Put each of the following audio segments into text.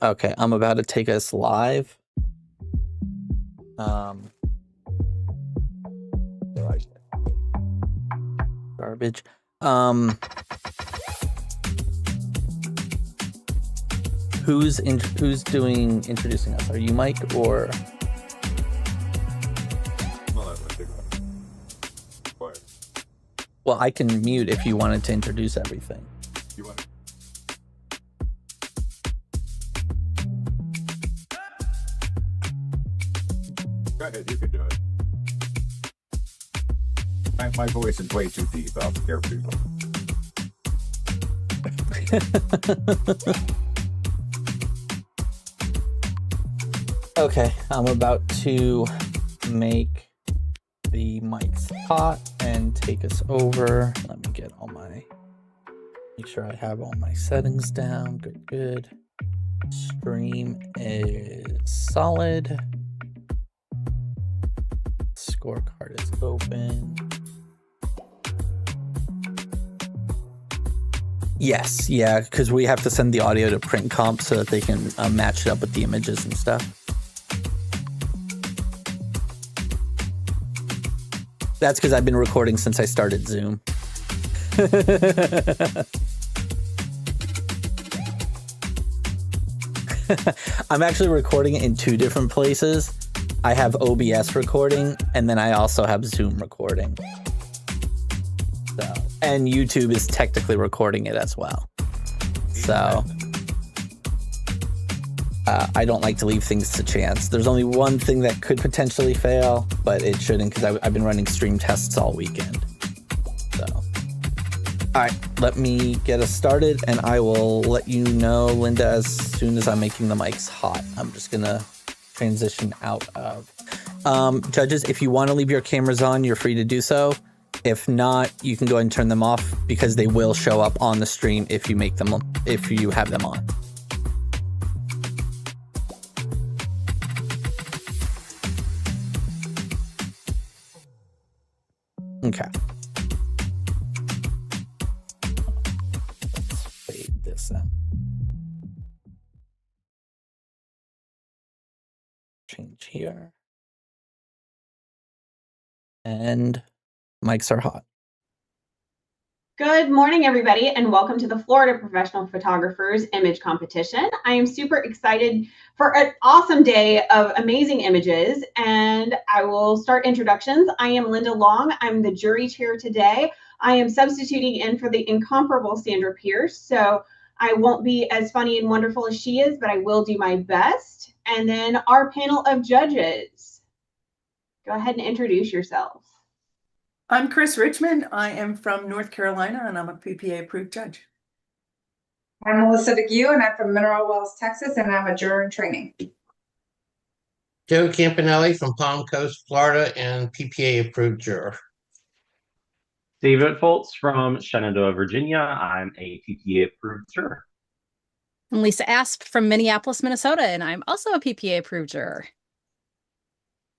Okay, I'm about to take us live. Garbage. Who's doing introducing us? Are you Mike or? Well, I can mute if you wanted to introduce everything. You want? Go ahead, you can do it. My voice is way too deep. I'll scare people. Okay, I'm about to make the mics hot and take us over. Let me get all make sure I have all my settings down. Good. Stream is solid. Scorecard is open. Yes, yeah, because we have to send the audio to print comp so that they can match it up with the images and stuff. That's because I've been recording since I started Zoom. I'm actually recording it in 2 different places. I have OBS recording, and then I also have Zoom recording. So, and YouTube is technically recording it as well. So I don't like to leave things to chance. There's only one thing that could potentially fail, but it shouldn't because I've been running stream tests all weekend. So, all right, let me get us started, and I will let you know, Linda, as soon as I'm making the mics hot. I'm just gonna transition out of. Judges, if you want to leave your cameras on, you're free to do so. If not, you can go ahead and turn them off because they will show up on the stream if you have them on. Okay. Let's fade this out. Change here. And mics are hot. Good morning, everybody, and welcome to the Florida Professional Photographers Image Competition. I am super excited for an awesome day of amazing images, and I will start introductions. I am Linda Long. I'm the jury chair today. I am substituting in for the incomparable Sandra Pierce, so I won't be as funny and wonderful as she is, but I will do my best. And then our panel of judges. Go ahead and introduce yourselves. I'm Chris Richmond. I am from North Carolina, and I'm a PPA approved judge. I'm Melissa DeGue, and I'm from Mineral Wells, Texas, and I'm a juror in training. Joe Campanelli from Palm Coast, Florida, and PPA approved juror. David Foltz from Shenandoah, Virginia. I'm a PPA approved juror. I'm Lisa Asp from Minneapolis, Minnesota, and I'm also a PPA approved juror.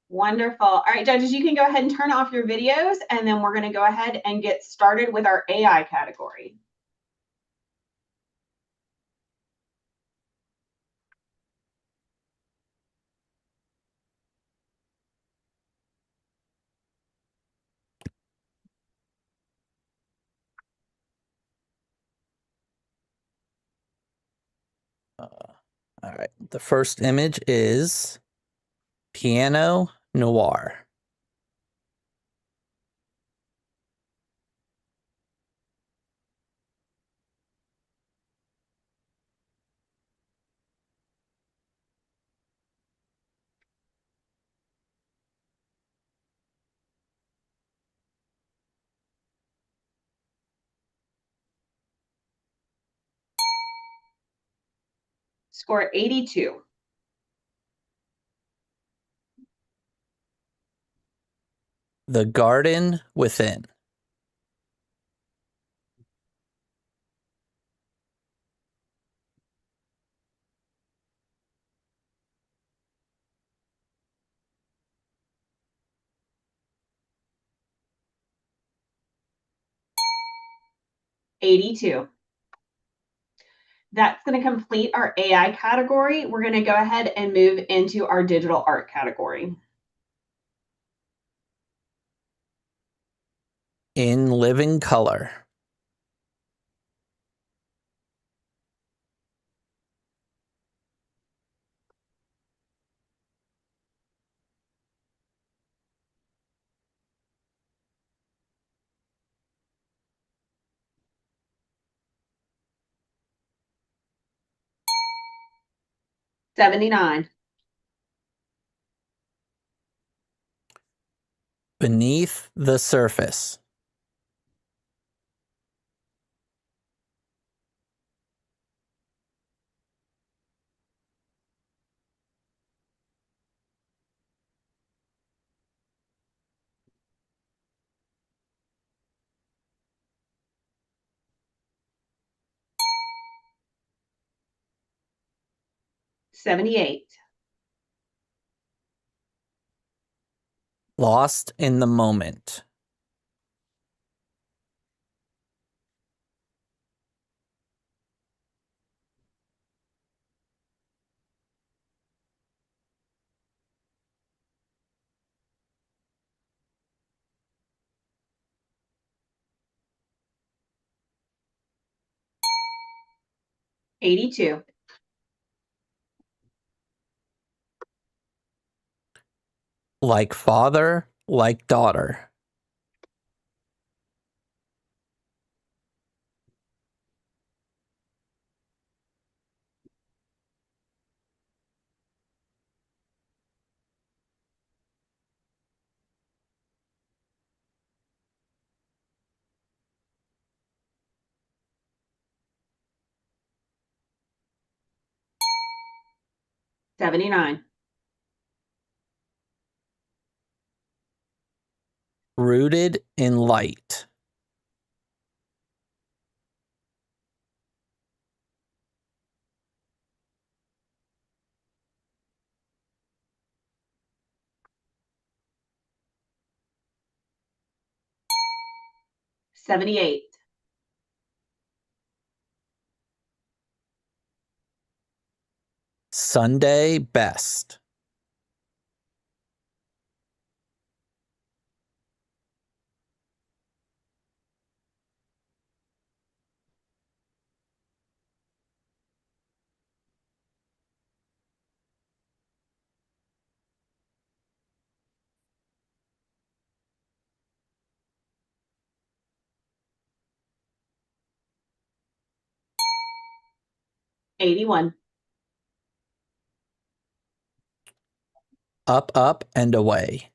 Wonderful. All right, judges, you can go ahead and turn off your videos, and then we're going to go ahead and get started with our AI category. The first image is Piano Noir. Score 82. The Garden Within. $82. That's going to complete our AI category. We're going to go ahead and move into our digital art category. In Living Color. $79. Beneath the Surface. $78. Lost in the Moment. $82. Like Father, Like Daughter. $79. Rooted in Light. $78. Sunday Best. $81. Up, Up, and Away.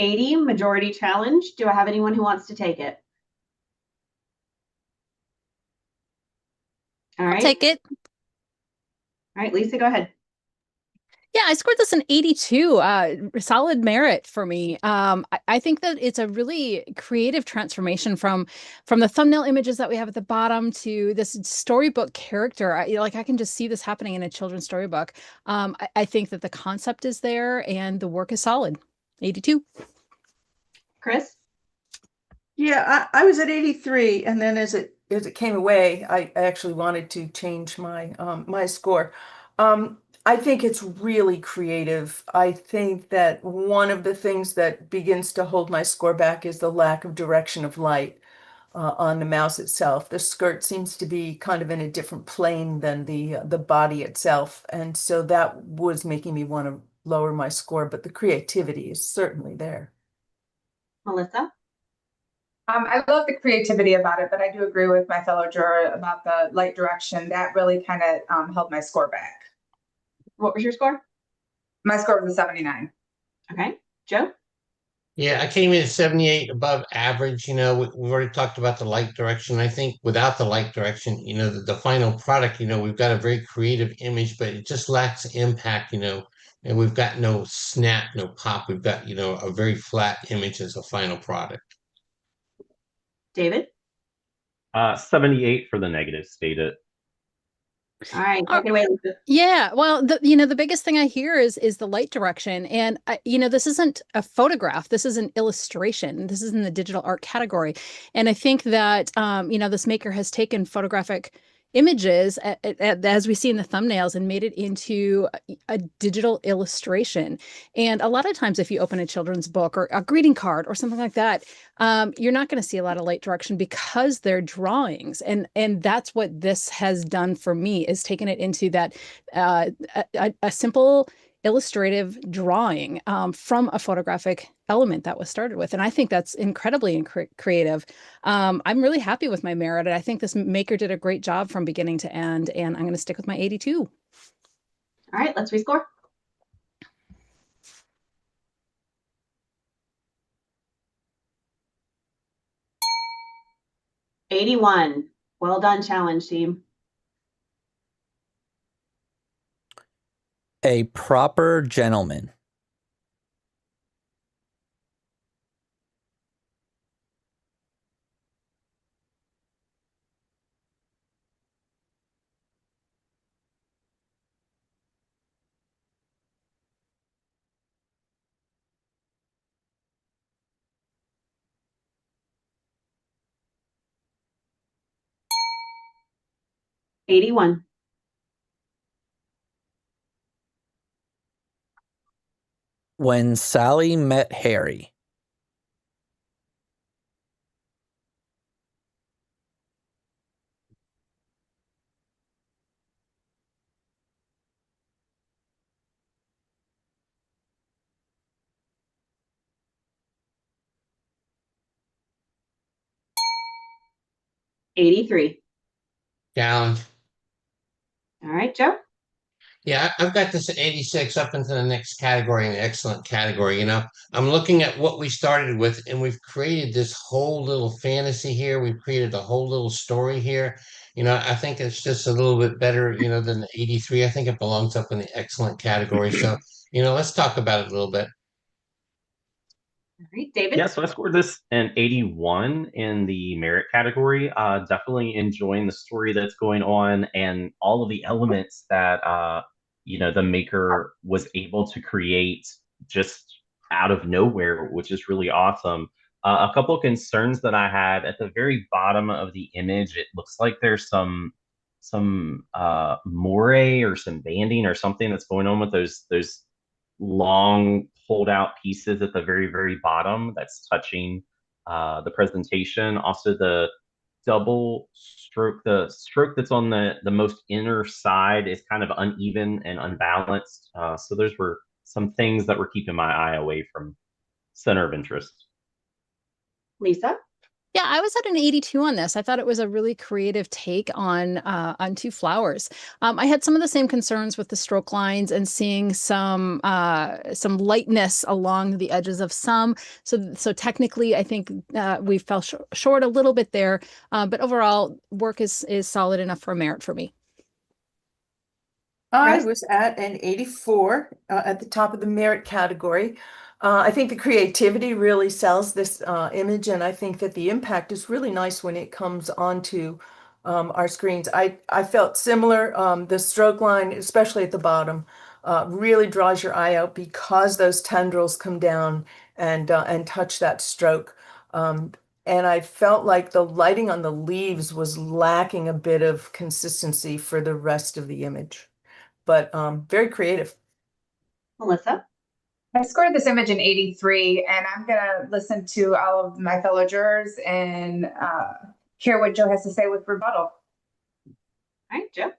$80. Majority challenge. Do I have anyone who wants to take it? All right. Take it. All right, Lisa, go ahead. Yeah, I scored this an 82. Solid merit for me. I think that it's a really creative transformation from the thumbnail images that we have at the bottom to this storybook character. I can just see this happening in a children's storybook. I think that the concept is there and the work is solid. 82. Chris? Yeah, I was at 83, and then as it came away, I actually wanted to change my my score. I think it's really creative. I think that one of the things that begins to hold my score back is the lack of direction of light on the mouse itself. The skirt seems to be kind of in a different plane than the body itself, and so that was making me want to lower my score. But the creativity is certainly there. Melissa? I love the creativity about it, but I do agree with my fellow juror about the light direction. That really kind of held my score back. What was your score? My score was a 79. Okay. Joe? Yeah, I came in at 78 above average. We've already talked about the light direction. I think without the light direction, the final product, we've got a very creative image, but it just lacks impact, and we've got no snap, no pop. We've got, a very flat image as a final product. David? 78 for the negative stated. All right, take it away, Lisa. Yeah, well, the biggest thing I hear is the light direction, and this isn't a photograph. This is an illustration. This is in the digital art category, and I think that this maker has taken photographic images as we see in the thumbnails and made it into a digital illustration. And a lot of times, if you open a children's book or a greeting card or something like that, you're not going to see a lot of light direction because they're drawings, and that's what this has done for me, is taken it into that a simple illustrative drawing from a photographic element that was started with. And I think that's incredibly creative. I'm really happy with my merit, and I think this maker did a great job from beginning to end, and I'm going to stick with my 82. All right, let's rescore. $81. Well done, challenge team. A proper gentleman. $81. When Sally met Harry. $83. Challenge. All right, Joe? Yeah, I've got this at 86 up into the next category, an excellent category. I'm looking at what we started with, and we've created this whole little fantasy here. We've created a whole little story here. I think it's just a little bit better, than the 83. I think it belongs up in the excellent category. So, let's talk about it a little bit. All right, David? Yeah, so I scored this an 81 in the merit category. Definitely enjoying the story that's going on and all of the elements that the maker was able to create just out of nowhere, which is really awesome. A couple of concerns that I had at the very bottom of the image, it looks like there's some moire or some banding or something that's going on with those long pulled out pieces at the very, very bottom that's touching the presentation. Also, the double stroke, the stroke that's on the most inner side is kind of uneven and unbalanced. So those were some things that were keeping my eye away from center of interest. Lisa? Yeah, I was at an 82 on this. I thought it was a really creative take on two flowers. I had some of the same concerns with the stroke lines and seeing some lightness along the edges of some. So technically, I think we fell short a little bit there. But overall, work is solid enough for merit for me. I Chris? was at an 84 at the top of the merit category. I think the creativity really sells this image, and I think that the impact is really nice when it comes onto our screens. I felt similar. The stroke line, especially at the bottom, really draws your eye out because those tendrils come down and touch that stroke. and I felt like the lighting on the leaves was lacking a bit of consistency for the rest of the image. But very creative. Melissa? I scored this image an 83, and I'm gonna listen to all of my fellow jurors and hear what Joe has to say with rebuttal. All right, Joe?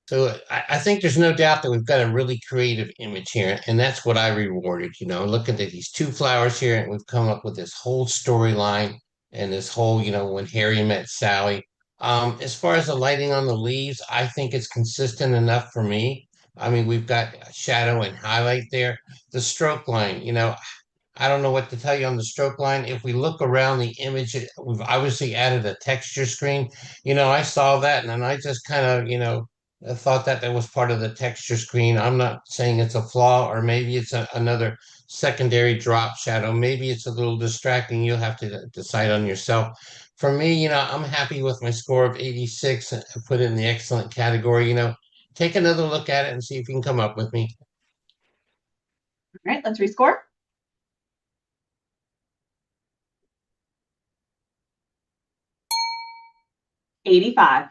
So I think there's no doubt that we've got a really creative image here, and that's what I rewarded. Looking at these two flowers here, and we've come up with this whole storyline and this whole, when Harry met Sally. As far as the lighting on the leaves, I think it's consistent enough for me. I mean, we've got shadow and highlight there. The stroke line, I don't know what to tell you on the stroke line. If we look around the image, we've obviously added a texture screen. I saw that and then I just kind of, I thought that was part of the texture screen. I'm not saying it's a flaw, or maybe it's another secondary drop shadow. Maybe it's a little distracting. You'll have to decide on yourself. For me, I'm happy with my score of 86 and put it in the excellent category. Take another look at it and see if you can come up with me. All right, let's rescore. $85.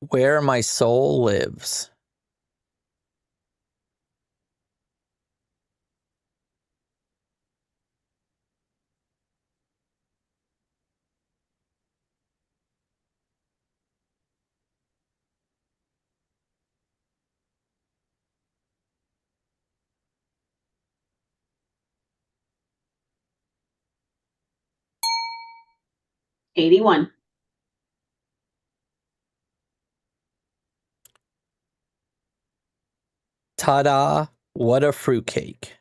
Where my soul lives. $81. Ta-da, what a fruitcake.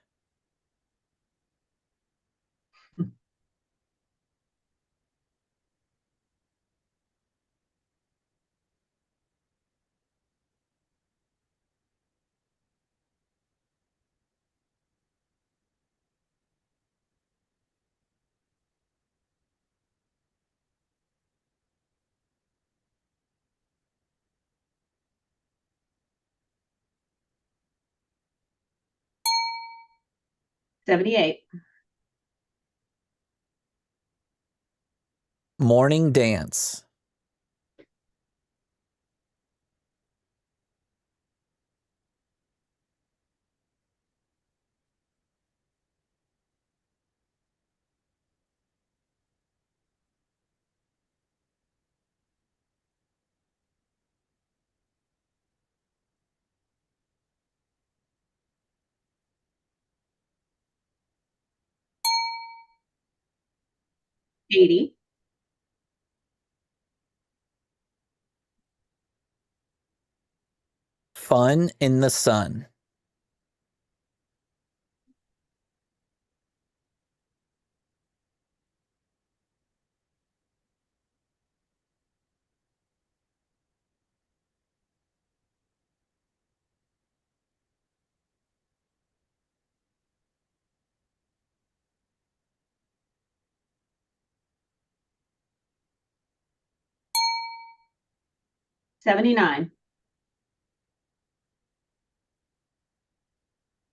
$78. Morning dance. $80. Fun in the sun. $79.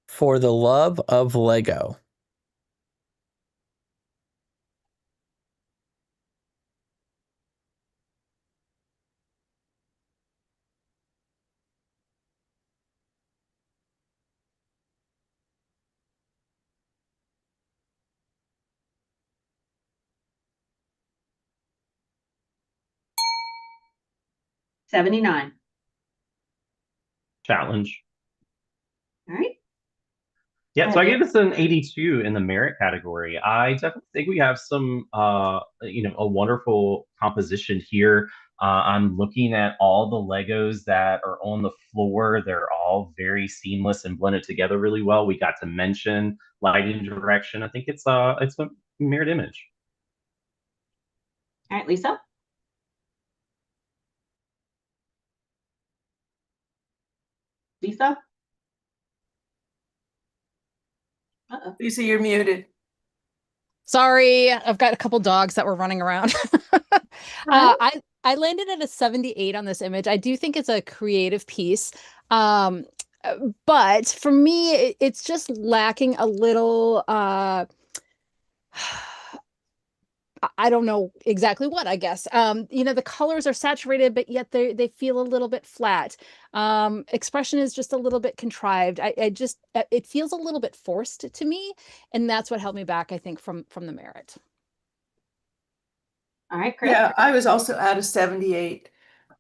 For the love of Lego. $79. Challenge. All right. Yeah, so I gave this an 82 in the merit category. I definitely think we have some, a wonderful composition here. I'm looking at all the Legos that are on the floor. They're all very seamless and blended together really well. We got to mention lighting direction. I think it's a merit image. All right, Lisa. Lisa? Uh-oh. Lisa, you're muted. Sorry, I've got a couple dogs that were running around. I landed at a 78 on this image. I do think it's a creative piece. But for me, it's just lacking a little I don't know exactly what, I guess. The colors are saturated, but yet they feel a little bit flat. Expression is just a little bit contrived. I just it feels a little bit forced to me, and that's what held me back, I think, from the merit. All right, Chris. Yeah, I was also at a 78.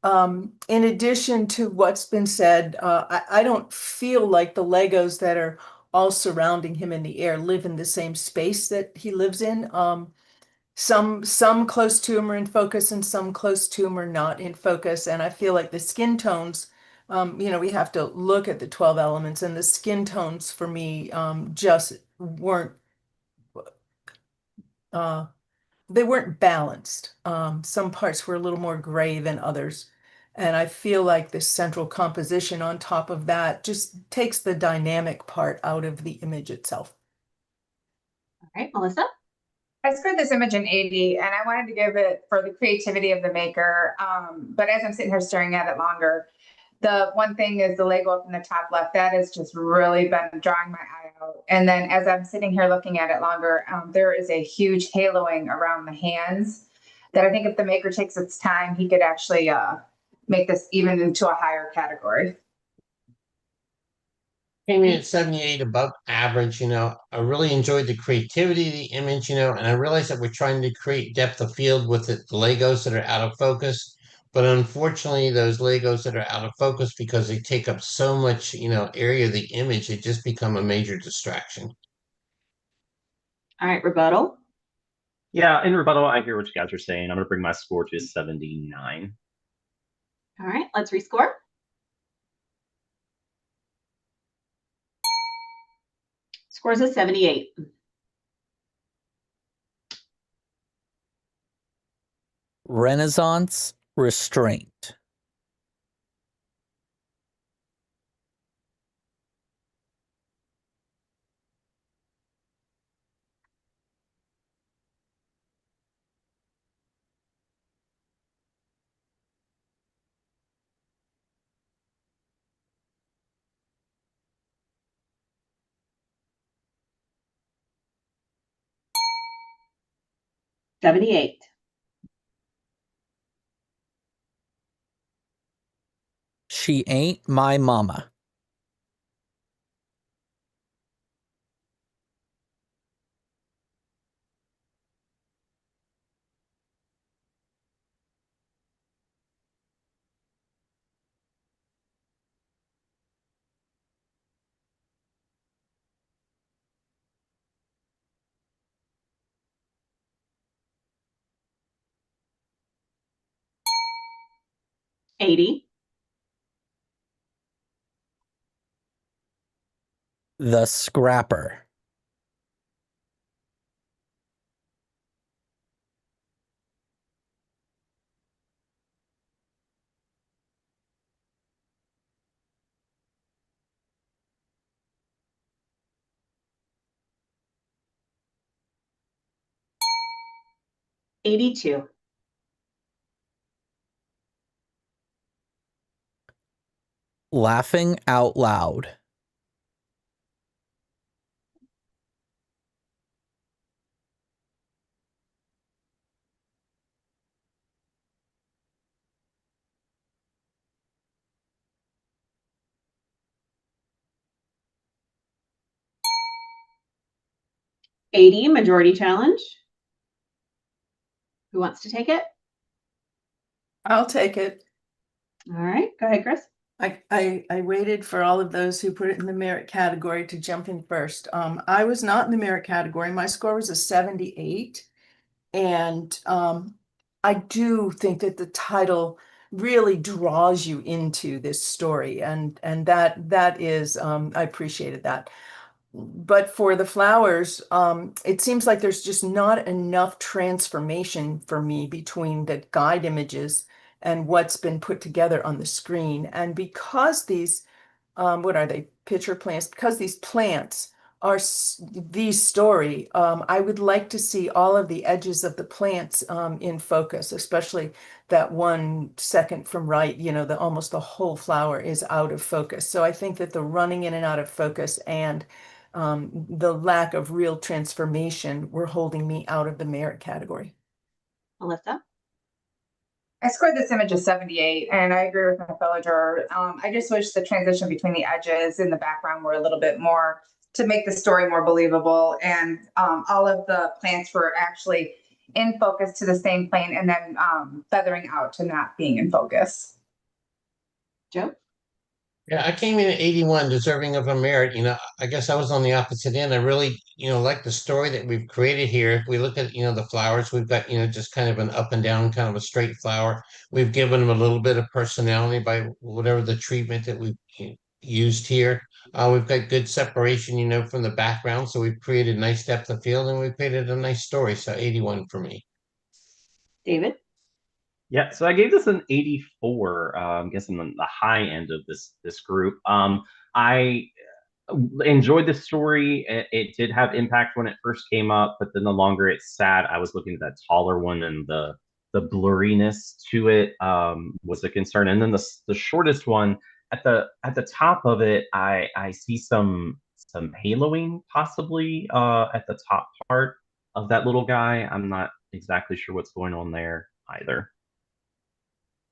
In addition to what's been said, I don't feel like the Legos that are all surrounding him in the air live in the same space that he lives in. Some close to him are in focus and some close to him are not in focus. And I feel like the skin tones, we have to look at the 12 elements, and the skin tones for me just weren't they weren't balanced. Some parts were a little more gray than others. And I feel like the central composition on top of that just takes the dynamic part out of the image itself. All right, Melissa. I scored this image an 80, and I wanted to give it for the creativity of the maker. But as I'm sitting here staring at it longer, the one thing is the Lego up in the top left. That has just really been drawing my eye out. And then as I'm sitting here looking at it longer, there is a huge haloing around the hands that I think if the maker takes its time, he could actually make this even into a higher category. Came in at 78, above average. I really enjoyed the creativity of the image, and I realized that we're trying to create depth of field with the Legos that are out of focus. But unfortunately, those Legos that are out of focus, because they take up so much, area of the image, they just become a major distraction. All right, rebuttal. Yeah, in rebuttal, I hear what you guys are saying. I'm going to bring my score to 79. All right, let's rescore. Scores a 78. Renaissance restraint. $78. She ain't my mama. $80. The scrapper. $82. Laughing out loud. $80, majority challenge. Who wants to take it? I'll take it. All right, go ahead, Chris. I waited for all of those who put it in the merit category to jump in first. I was not in the merit category. My score was a 78. And I do think that the title really draws you into this story, and that is I appreciated that. But for the flowers, it seems like there's just not enough transformation for me between the guide images and what's been put together on the screen. And because these, what are they, pitcher plants? Because these plants the story. I would like to see all of the edges of the plants in focus, especially that 1 second from right, almost the whole flower is out of focus. So I think that the running in and out of focus and the lack of real transformation were holding me out of the merit category. Melissa? I scored this image a 78, and I agree with my fellow juror. I just wish the transition between the edges and the background were a little bit more to make the story more believable, and all of the plants were actually in focus to the same plane and then feathering out to not being in focus. Joe? Yeah, I came in at 81, deserving of a merit. I guess I was on the opposite end. I really, like the story that we've created here. If we look at, the flowers, we've got, just kind of an up and down, kind of a straight flower. We've given them a little bit of personality by whatever the treatment that we've used here. We've got good separation, from the background. So we've created nice depth of field and we've created a nice story. So 81 for me. David? Yeah, so I gave this an 84. I'm guessing the high end of this group. I enjoyed the story. It did have impact when it first came up, but then the longer it sat, I was looking at that taller one, and the blurriness to it was a concern. And then the shortest one at the top of it, I see some haloing possibly at the top part of that little guy. I'm not exactly sure what's going on there either.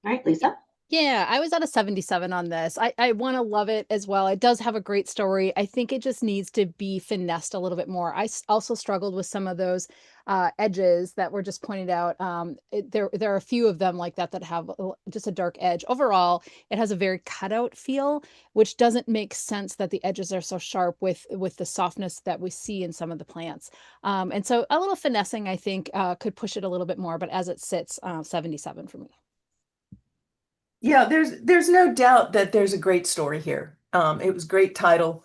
All right, Lisa? Yeah, I was at a 77 on this. I want to love it as well. It does have a great story. I think it just needs to be finessed a little bit more. Also struggled with some of those edges that were just pointed out. There are a few of them like that have just a dark edge. Overall, it has a very cutout feel, which doesn't make sense that the edges are so sharp with the softness that we see in some of the plants. And so a little finessing, I think, could push it a little bit more. But as it sits, 77 for me. Yeah, there's no doubt that there's a great story here. It was a great title,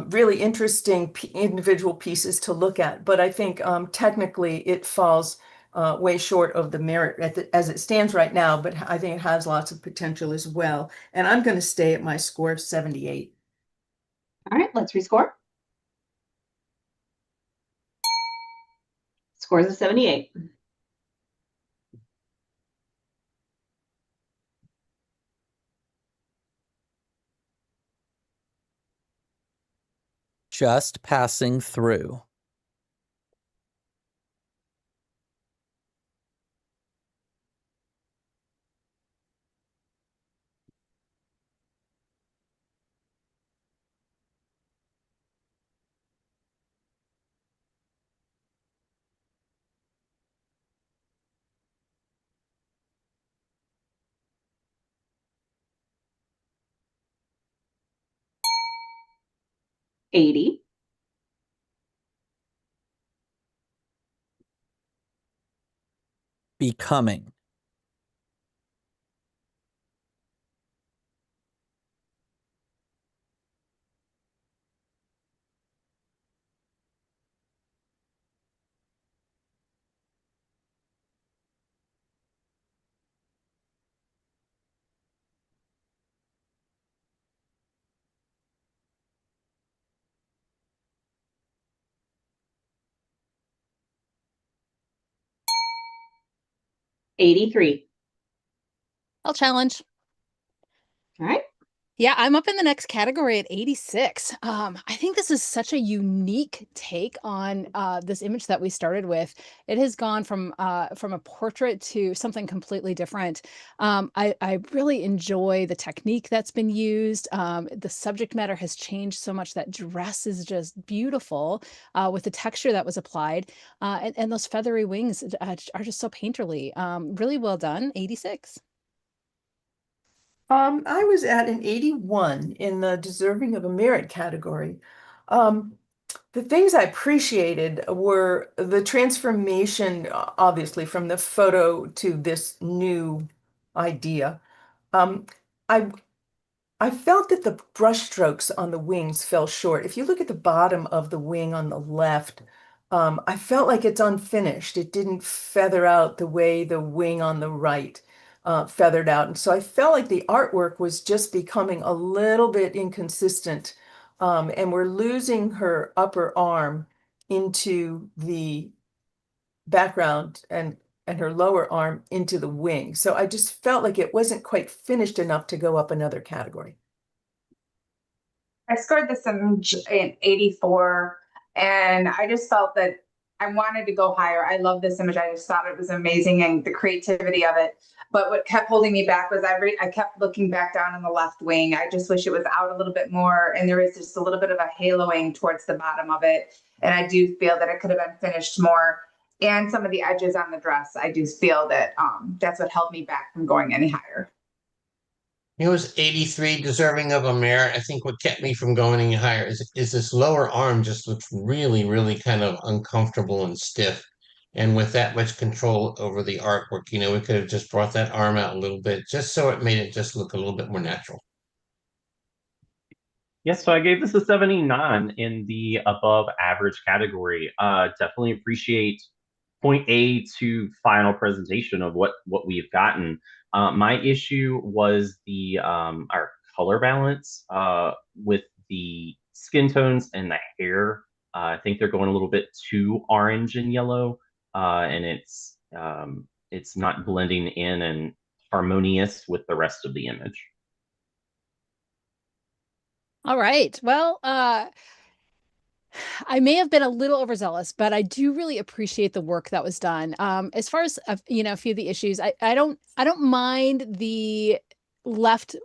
really interesting individual pieces to look at. But I think technically it falls way short of the merit as it stands right now. But I think it has lots of potential as well. And I'm going to stay at my score of 78. All right, let's rescore. Scores of 78. Just passing through. $80. Becoming. $83. I'll challenge. All right. Yeah, I'm up in the next category at 86. I think this is such a unique take on this image that we started with. It has gone from a portrait to something completely different. I really enjoy the technique that's been used. The subject matter has changed so much. That dress is just beautiful with the texture that was applied. And those feathery wings are just so painterly. Really well done, 86. I was at an 81 in the deserving of a merit category. The things I appreciated were the transformation, obviously, from the photo to this new idea. Um, I I felt that the brush strokes on the wings fell short. If you look at the bottom of the wing on the left, I felt like it's unfinished. It didn't feather out the way the wing on the right feathered out. And so I felt like the artwork was just becoming a little bit inconsistent and we're losing her upper arm into the background and her lower arm into the wing. So I just felt like it wasn't quite finished enough to go up another category. I scored this in 84, and I just felt that I wanted to go higher. I love this image. I just thought it was amazing and the creativity of it. But what kept holding me back was I kept looking back down in the left wing. I just wish it was out a little bit more, and there is just a little bit of a haloing towards the bottom of it. And I do feel that it could have been finished more. And some of the edges on the dress, I do feel that that's what held me back from going any higher. It was 83, deserving of a merit. I think what kept me from going any higher is this lower arm just looks really, really kind of uncomfortable and stiff. And with that much control over the artwork, we could have just brought that arm out a little bit, just so it made it just look a little bit more natural. Yes, so I gave this a 79 in the above average category. Definitely appreciate point A to final presentation of what we've gotten. My issue was the our color balance with the skin tones and the hair. I think they're going a little bit too orange and yellow, and it's not blending in and harmonious with the rest of the image. All right. Well, I may have been a little overzealous, but I do really appreciate the work that was done. As far as a few of the issues, I don't mind the left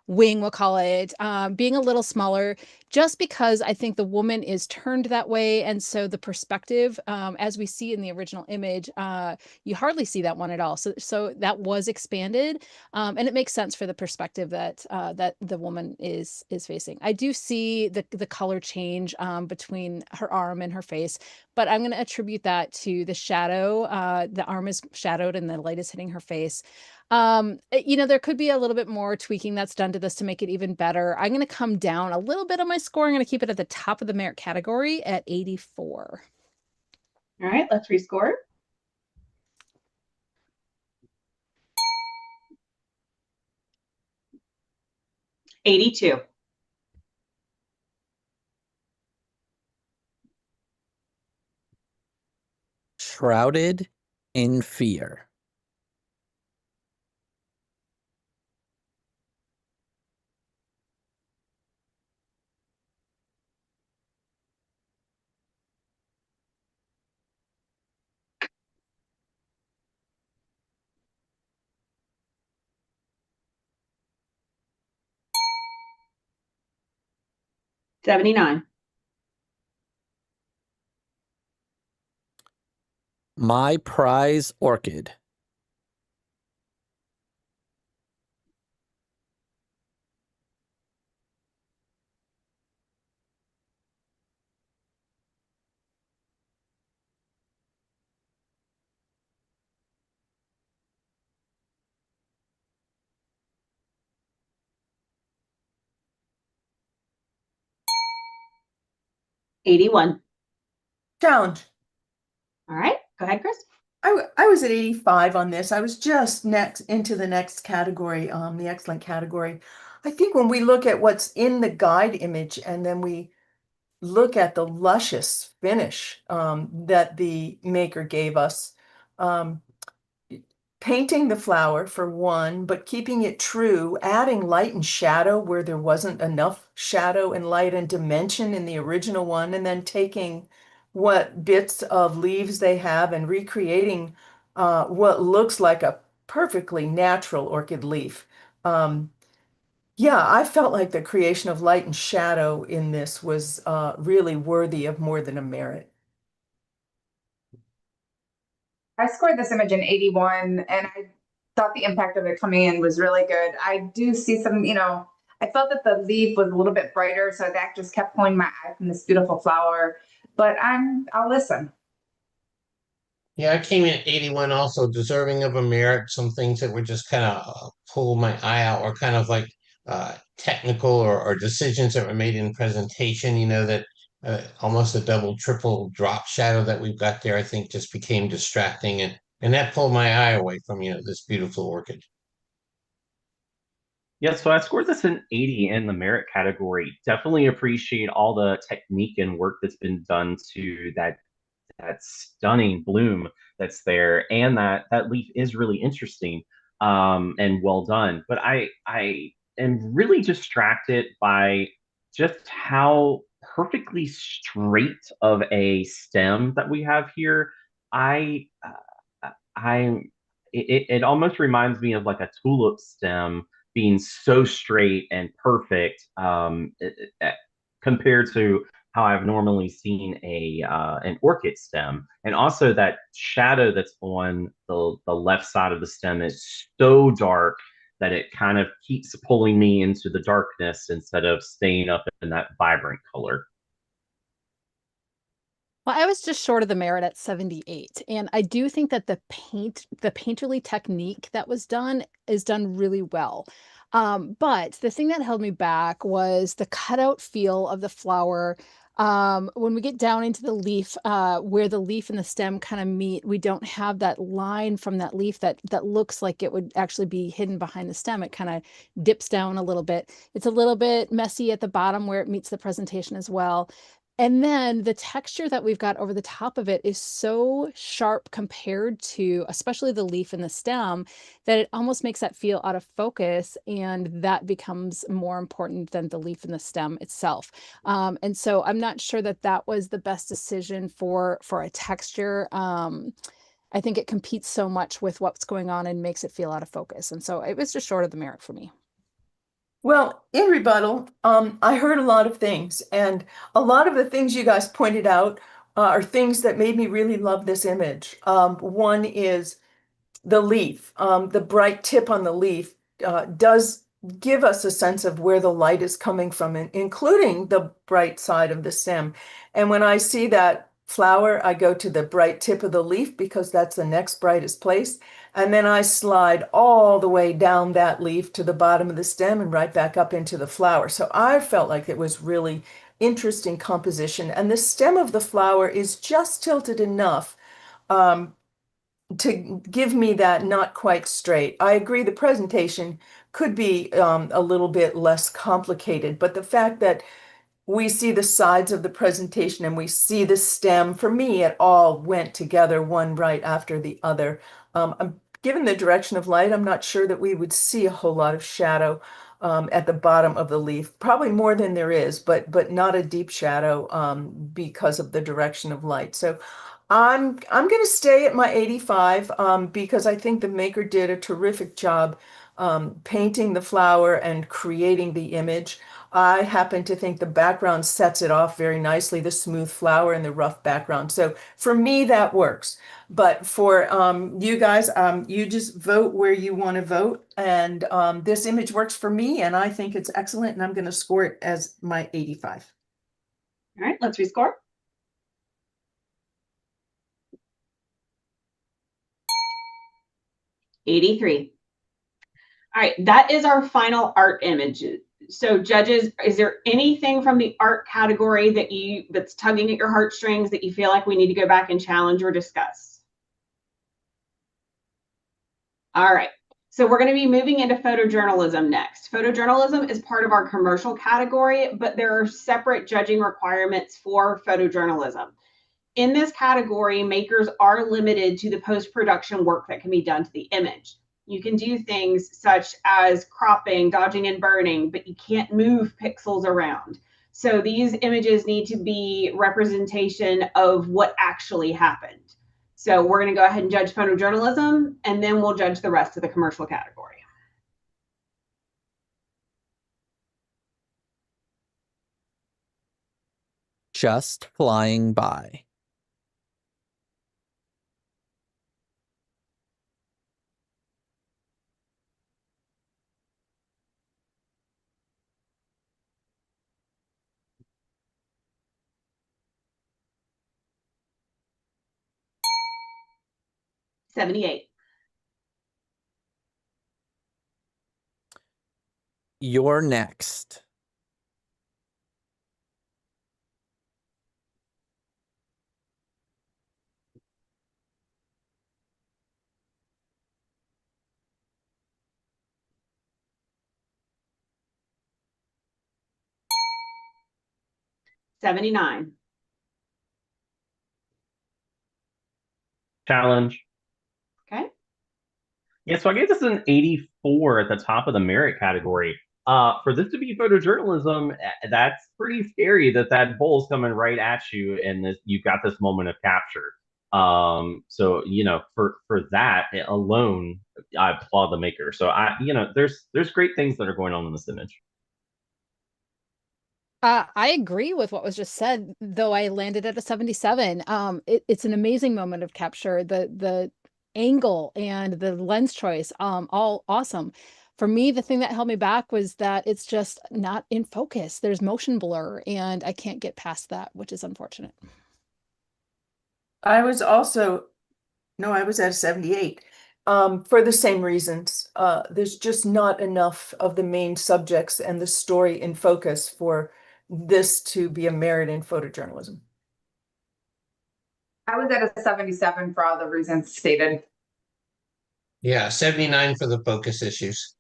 wing, we'll call it, being a little smaller, just because I think the woman is turned that way. And so the perspective, as we see in the original image, you hardly see that one at all. So that was expanded. And it makes sense for the perspective that that the woman is facing. I do see the color change between her arm and her face, but I'm going to attribute that to the shadow. The arm is shadowed and the light is hitting her face. There could be a little bit more tweaking that's done to this to make it even better. I'm going to come down a little bit on my score. I'm going to keep it at the top of the merit category at 84. All right, let's rescore. $82. Shrouded in fear. $79. My prize orchid. $81. Challenge. All right, go ahead, Chris. I was at 85 on this. I was just next into the next category, the excellent category. I think when we look at what's in the guide image and then we look at the luscious finish that the maker gave us, painting the flower for one, but keeping it true, adding light and shadow where there wasn't enough shadow and light and dimension in the original one, and then taking what bits of leaves they have and recreating what looks like a perfectly natural orchid leaf. Yeah, I felt like the creation of light and shadow in this was really worthy of more than a merit. I scored this image in 81, and I thought the impact of it coming in was really good. I do see some, I felt that the leaf was a little bit brighter, so that just kept pulling my eye from this beautiful flower. But I'll listen. Yeah, I came in at 81 also, deserving of a merit. Some things that were just kind of pull my eye out or kind of like technical or decisions that were made in presentation, that almost a double, triple drop shadow that we've got there, I think just became distracting. And that pulled my eye away from, this beautiful orchid. Yeah, so I scored this an 80 in the merit category. Definitely appreciate all the technique and work that's been done to that stunning bloom that's there, and that leaf is really interesting and well done. But I am really distracted by just how perfectly straight of a stem that we have here. I it almost reminds me of like a tulip stem being so straight and perfect compared to how I've normally seen a an orchid stem. And also that shadow that's on the left side of the stem is so dark that it kind of keeps pulling me into the darkness instead of staying up in that vibrant color. Well, I was just short of the merit at 78. And I do think that the painterly technique that was done is done really well. But the thing that held me back was the cutout feel of the flower. When we get down into the leaf, where the leaf and the stem kind of meet, we don't have that line from that leaf that looks like it would actually be hidden behind the stem. It kind of dips down a little bit. It's a little bit messy at the bottom where it meets the presentation as well. And then the texture that we've got over the top of it is so sharp compared to, especially the leaf and the stem, that it almost makes that feel out of focus. And that becomes more important than the leaf and the stem itself. And so I'm not sure that that was the best decision for a texture. I think it competes so much with what's going on and makes it feel out of focus. And so it was just short of the merit for me. Well, in rebuttal, I heard a lot of things, and a lot of the things you guys pointed out are things that made me really love this image. One is the leaf. The bright tip on the leaf does give us a sense of where the light is coming from, including the bright side of the stem. And when I see that flower, I go to the bright tip of the leaf because that's the next brightest place. And then I slide all the way down that leaf to the bottom of the stem and right back up into the flower. So I felt like it was really interesting composition. And the stem of the flower is just tilted enough to give me that not quite straight. I agree the presentation could be a little bit less complicated, but the fact that we see the sides of the presentation and we see the stem, for me, it all went together one right after the other. Given the direction of light, I'm not sure that we would see a whole lot of shadow at the bottom of the leaf. Probably more than there is, but not a deep shadow because of the direction of light. So I'm going to stay at my 85 because I think the maker did a terrific job painting the flower and creating the image. I happen to think the background sets it off very nicely, the smooth flower and the rough background. So for me, that works. But for you guys, you just vote where you want to vote. And this image works for me, and I think it's excellent, and I'm going to score it as my 85. All right, let's rescore. 83. All right, that is our final art image. So judges, is there anything from the art category that's tugging at your heartstrings that you feel like we need to go back and challenge or discuss? All right, so we're going to be moving into photojournalism next. Photojournalism is part of our commercial category, but there are separate judging requirements for photojournalism. In this category, makers are limited to the post-production work that can be done to the image. You can do things such as cropping, dodging, and burning, but you can't move pixels around. So these images need to be representation of what actually happened. So we're going to go ahead and judge photojournalism, and then we'll judge the rest of the commercial category. Just flying by. '78. You're next. 79. Challenge. Okay. Yeah, so I gave this an 84 at the top of the merit category. For this to be photojournalism, that's pretty scary that that bull's coming right at you and this, you've got this moment of capture. So you know, for that alone, I applaud the maker. So there's great things that are going on in this image. I agree with what was just said, though I landed at a 77. It's an amazing moment of capture. The angle and the lens choice, all awesome. For me, the thing that held me back was that it's just not in focus. There's motion blur, and I can't get past that, which is unfortunate. I was also, no, I was at a 78. For the same reasons. There's just not enough of the main subjects and the story in focus for this to be a merit in photojournalism. I was at a 77 for all the reasons stated. Yeah, 79 for the focus issues.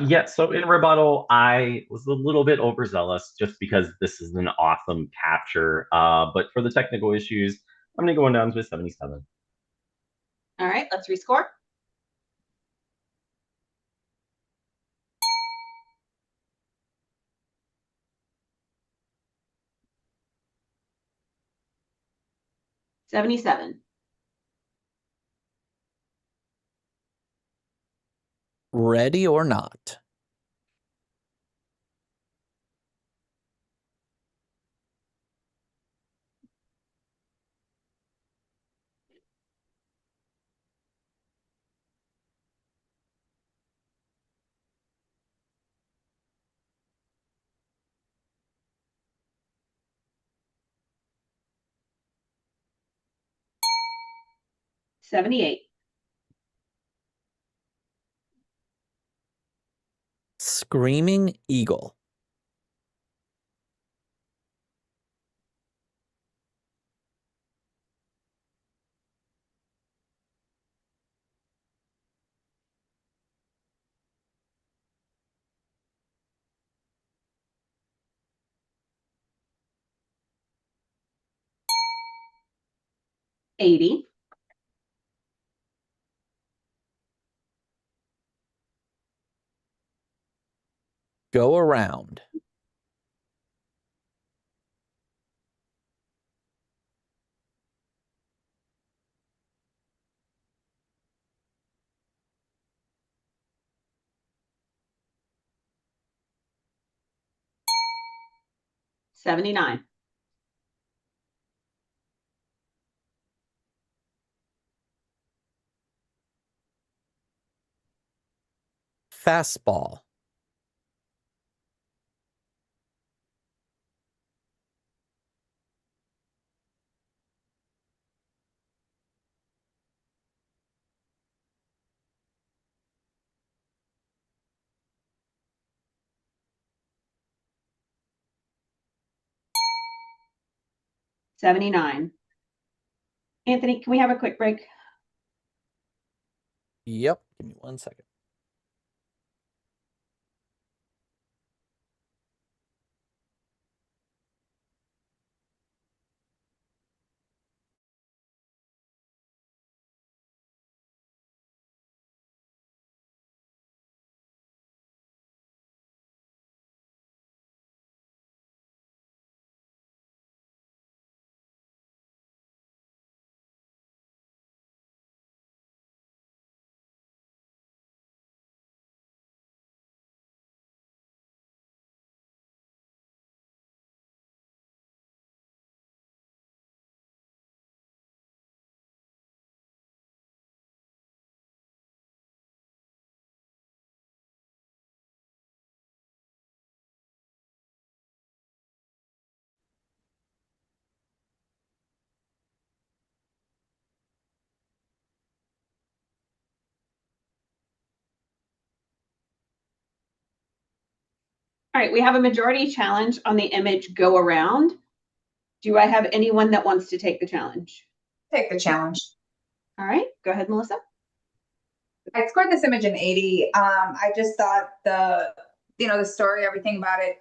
Yeah, so in rebuttal, I was a little bit overzealous just because this is an awesome capture. But for the technical issues, I'm gonna go on down to a 77. All right, let's rescore. $77. Ready or not? $78. Screaming eagle. $80. Go around. $79. Fastball. $79. Anthony, can we have a quick break? Yep. Give me 1 second. All right, we have a majority challenge on the image go around. Do I have anyone that wants to take the challenge? Take the challenge. All right, go ahead, Melissa. I scored this image an 80. I just thought the story, everything about it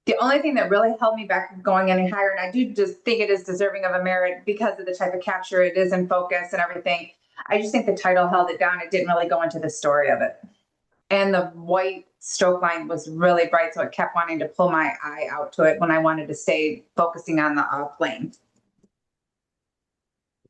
The only thing that really held me back from going any higher, and I do just think it is deserving of a merit because of the type of capture it is in focus and everything. I just think the title held it down. It didn't really go into the story of it. And the white stroke line was really bright, so it kept wanting to pull my eye out to it when I wanted to stay focusing on the plane.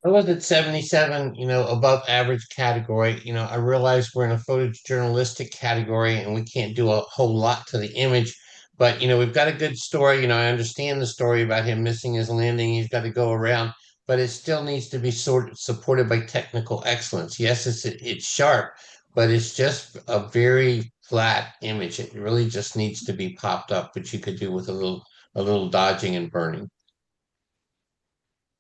I was at 77, above average category. I realize we're in a photojournalistic category and we can't do a whole lot to the image, but we've got a good story. I understand the story about him missing his landing. He's got to go around, but it still needs to be sort of supported by technical excellence. Yes, it's sharp, but it's just a very flat image. It really just needs to be popped up, which you could do with a little dodging and burning.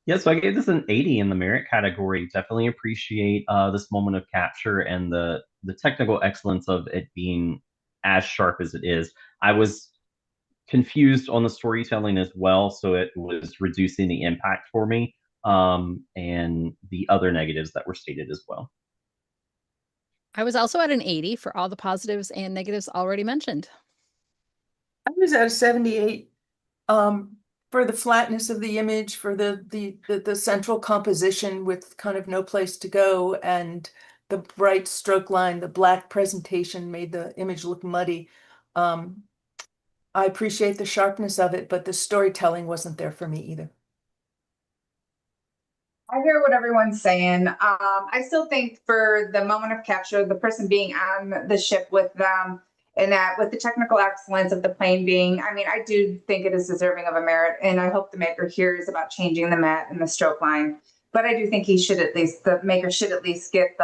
Yeah, so I gave this an 80 in the merit category. Definitely appreciate this moment of capture and the technical excellence of it being as sharp as it is. I was confused on the storytelling as well, so it was reducing the impact for me, and the other negatives that were stated as well. I was also at an 80 for all the positives and negatives already mentioned. I was at a 78 for the flatness of the image, for the central composition with kind of no place to go, and the bright stroke line, the black presentation made the image look muddy. I appreciate the sharpness of it, but the storytelling wasn't there for me either. I hear what everyone's saying. I still think for the moment of capture, the person being on the ship with them, and that with the technical excellence of the plane being, I do think it is deserving of a merit, and I hope the maker hears about changing the mat and the stroke line. But I do think the maker should at least get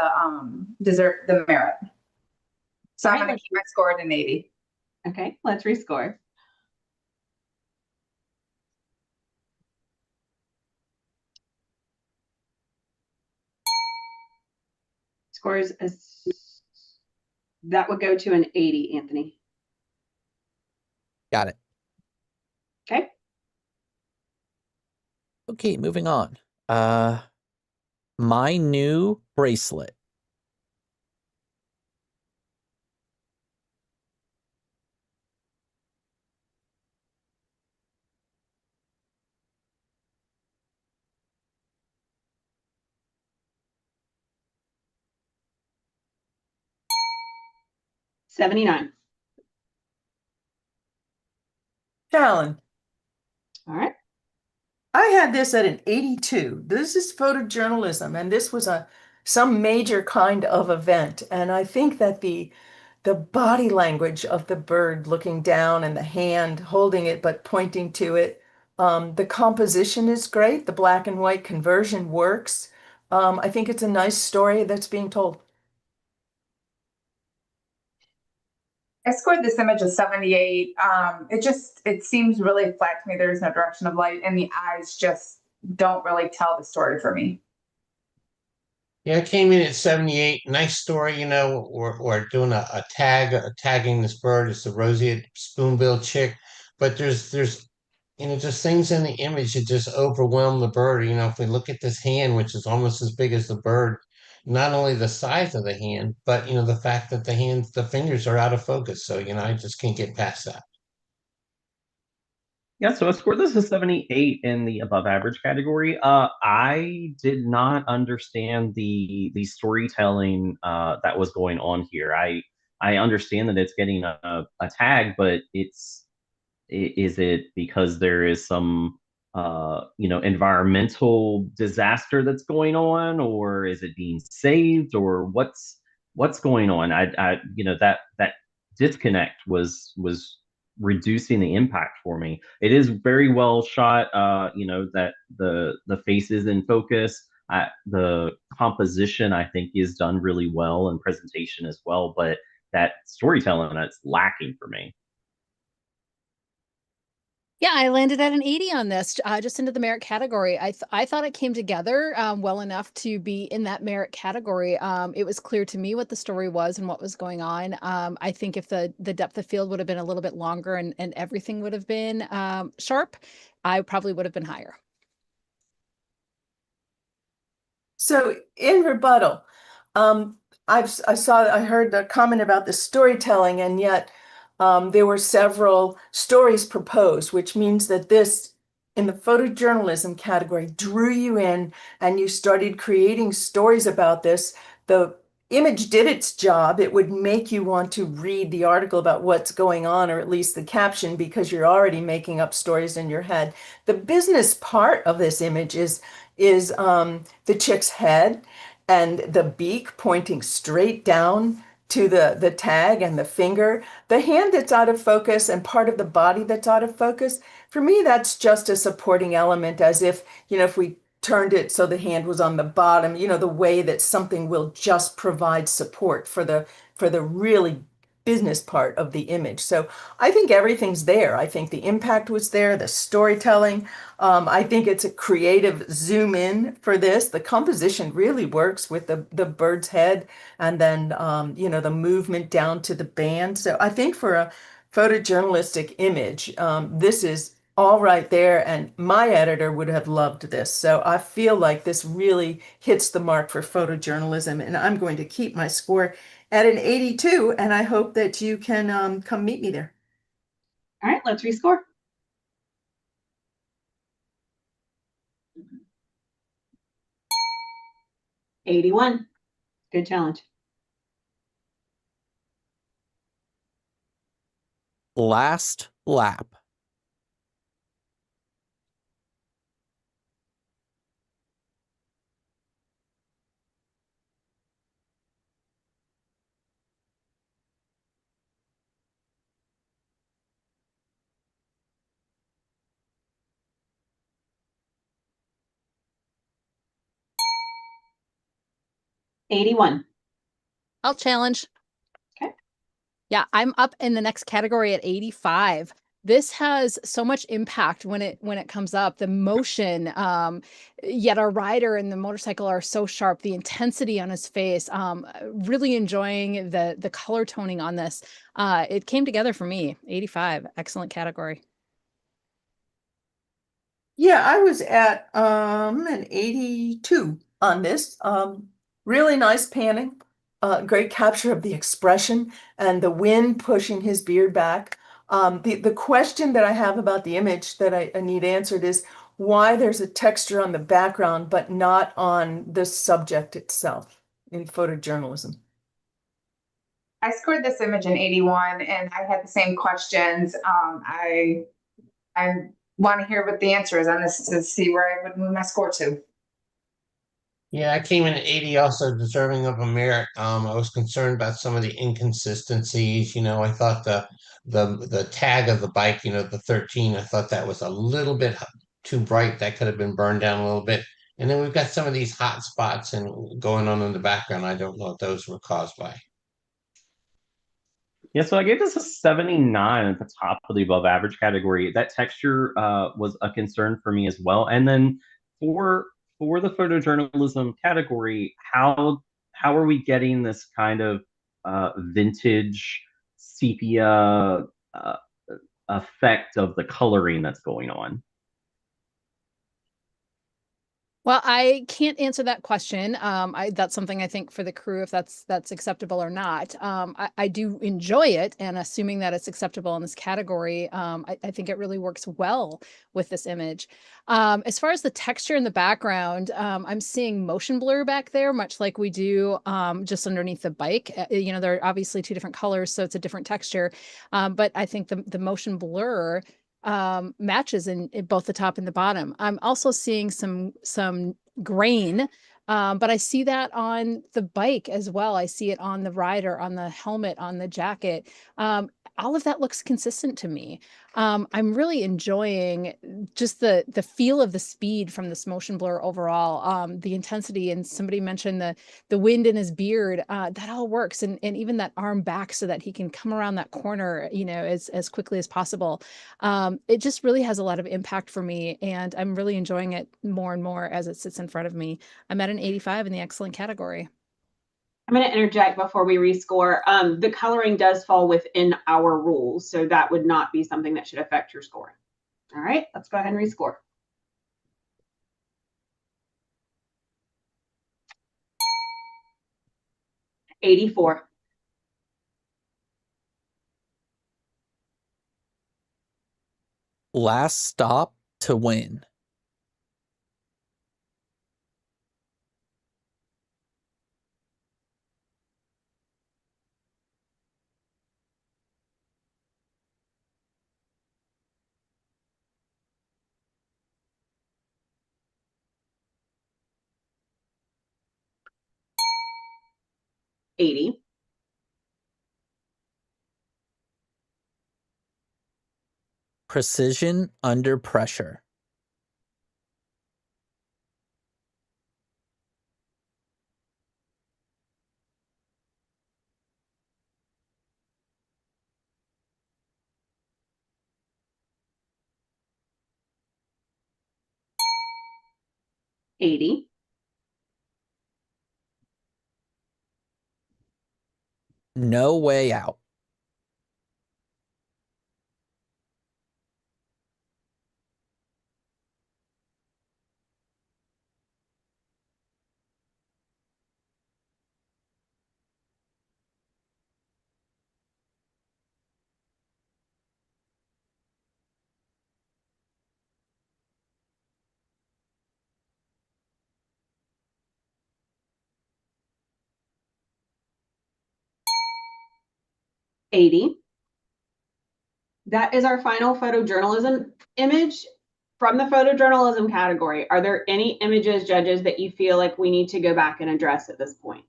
deserve the merit. So I'm going to keep my score at an 80. Okay, let's rescore. Scores that would go to an 80, Anthony. Got it. Okay. Okay, moving on. My new bracelet. $79. Fallon, All right. I had this at an 82. This is photojournalism, and this was some major kind of event. And I think that the body language of the bird looking down and the hand holding it but pointing to it, the composition is great. The black and white conversion works. I think it's a nice story that's being told. I scored this image a 78. It seems really flat to me. There's no direction of light, and the eyes just don't really tell the story for me. Yeah, I came in at 78. Nice story, we're doing a tagging this bird. It's a roseate spoonbill chick, but there's just things in the image that just overwhelm the bird. If we look at this hand, which is almost as big as the bird, not only the size of the hand, but the fact that the fingers are out of focus. So, I just can't get past that. Yeah, so I scored this a 78 in the above average category. I did not understand the storytelling that was going on here. I understand that it's getting a tag, but is it because there is some environmental disaster that's going on, or is it being saved, or what's going on? That disconnect was reducing the impact for me. It is very well shot. That the face is in focus. The composition, I think, is done really well, and presentation as well. But that storytelling, that's lacking for me. Yeah, I landed at an 80 on this, just into the merit category. I thought it came together well enough to be in that merit category. It was clear to me what the story was and what was going on. I think if the depth of field would have been a little bit longer and everything would have been sharp, I probably would have been higher. So in rebuttal, I heard a comment about the storytelling, and yet there were several stories proposed, which means that this, in the photojournalism category, drew you in and you started creating stories about this. The image did its job. It would make you want to read the article about what's going on, or at least the caption, because you're already making up stories in your head. The business part of this image is the chick's head and the beak pointing straight down to the tag, and the finger, the hand that's out of focus, and part of the body that's out of focus. For me, that's just a supporting element, as if, if we turned it so the hand was on the bottom, the way that something will just provide support for the really business part of the image. So I think everything's there. I think the impact was there, the storytelling. I think it's a creative zoom in for this. The composition really works with the bird's head, and then the movement down to the band. So I think for a photojournalistic image, this is all right there, and my editor would have loved this. So I feel like this really hits the mark for photojournalism, and I'm going to keep my score at an 82, and I hope that you can come meet me there. All right, let's rescore. 81. Good challenge. Last lap. $81. I'll challenge. Okay. Yeah, I'm up in the next category at 85. This has so much impact when it comes up. The motion, yet our rider and the motorcycle are so sharp. The intensity on his face. Really enjoying the color toning on this. It came together for me. 85, excellent category. Yeah, I was at an 82 on this. Really nice panning, great capture of the expression and the wind pushing his beard back. The question that I have about the image that I need answered is why there's a texture on the background but not on the subject itself in photojournalism. I scored this image in 81, and I had the same questions. I want to hear what the answer is on this to see where I would move my score to. Yeah, I came in at 80, also deserving of a merit. I was concerned about some of the inconsistencies. I thought the tag of the bike, the 13, I thought that was a little bit too bright. That could have been burned down a little bit. And then we've got some of these hot spots and going on in the background. I don't know if those were caused by. Yeah, so I gave this a 79 at the top of the above average category. That texture was a concern for me as well. And then for the photojournalism category, how are we getting this kind of vintage sepia effect of the coloring that's going on? Well, I can't answer that question. That's something I think for the crew, if that's acceptable or not. I do enjoy it, and assuming that it's acceptable in this category, I think it really works well with this image. As far as the texture in the background, I'm seeing motion blur back there, much like we do just underneath the bike. There are obviously two different colors, so it's a different texture. But I think the motion blur matches in both the top and the bottom. I'm also seeing some grain, but I see that on the bike as well. I see it on the rider, on the helmet, on the jacket. All of that looks consistent to me. I'm really enjoying just the feel of the speed from this motion blur overall, the intensity, and somebody mentioned the wind in his beard. That all works, and even that arm back so that he can come around that corner, as quickly as possible. It just really has a lot of impact for me, and I'm really enjoying it more and more as it sits in front of me. I'm at an 85 in the excellent category. I'm going to interject before we rescore. The coloring does fall within our rules, so that would not be something that should affect your score. All right, let's go ahead and rescore. $84. Last stop to win. $80. Precision under pressure. $80. No way out. $80. That is our final photojournalism image. From the photojournalism category, are there any images, judges, that you feel like we need to go back and address at this point?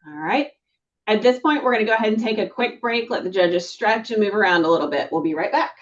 All right. At this point, we're going to go ahead and take a quick break, let the judges stretch and move around a little bit. We'll be right back.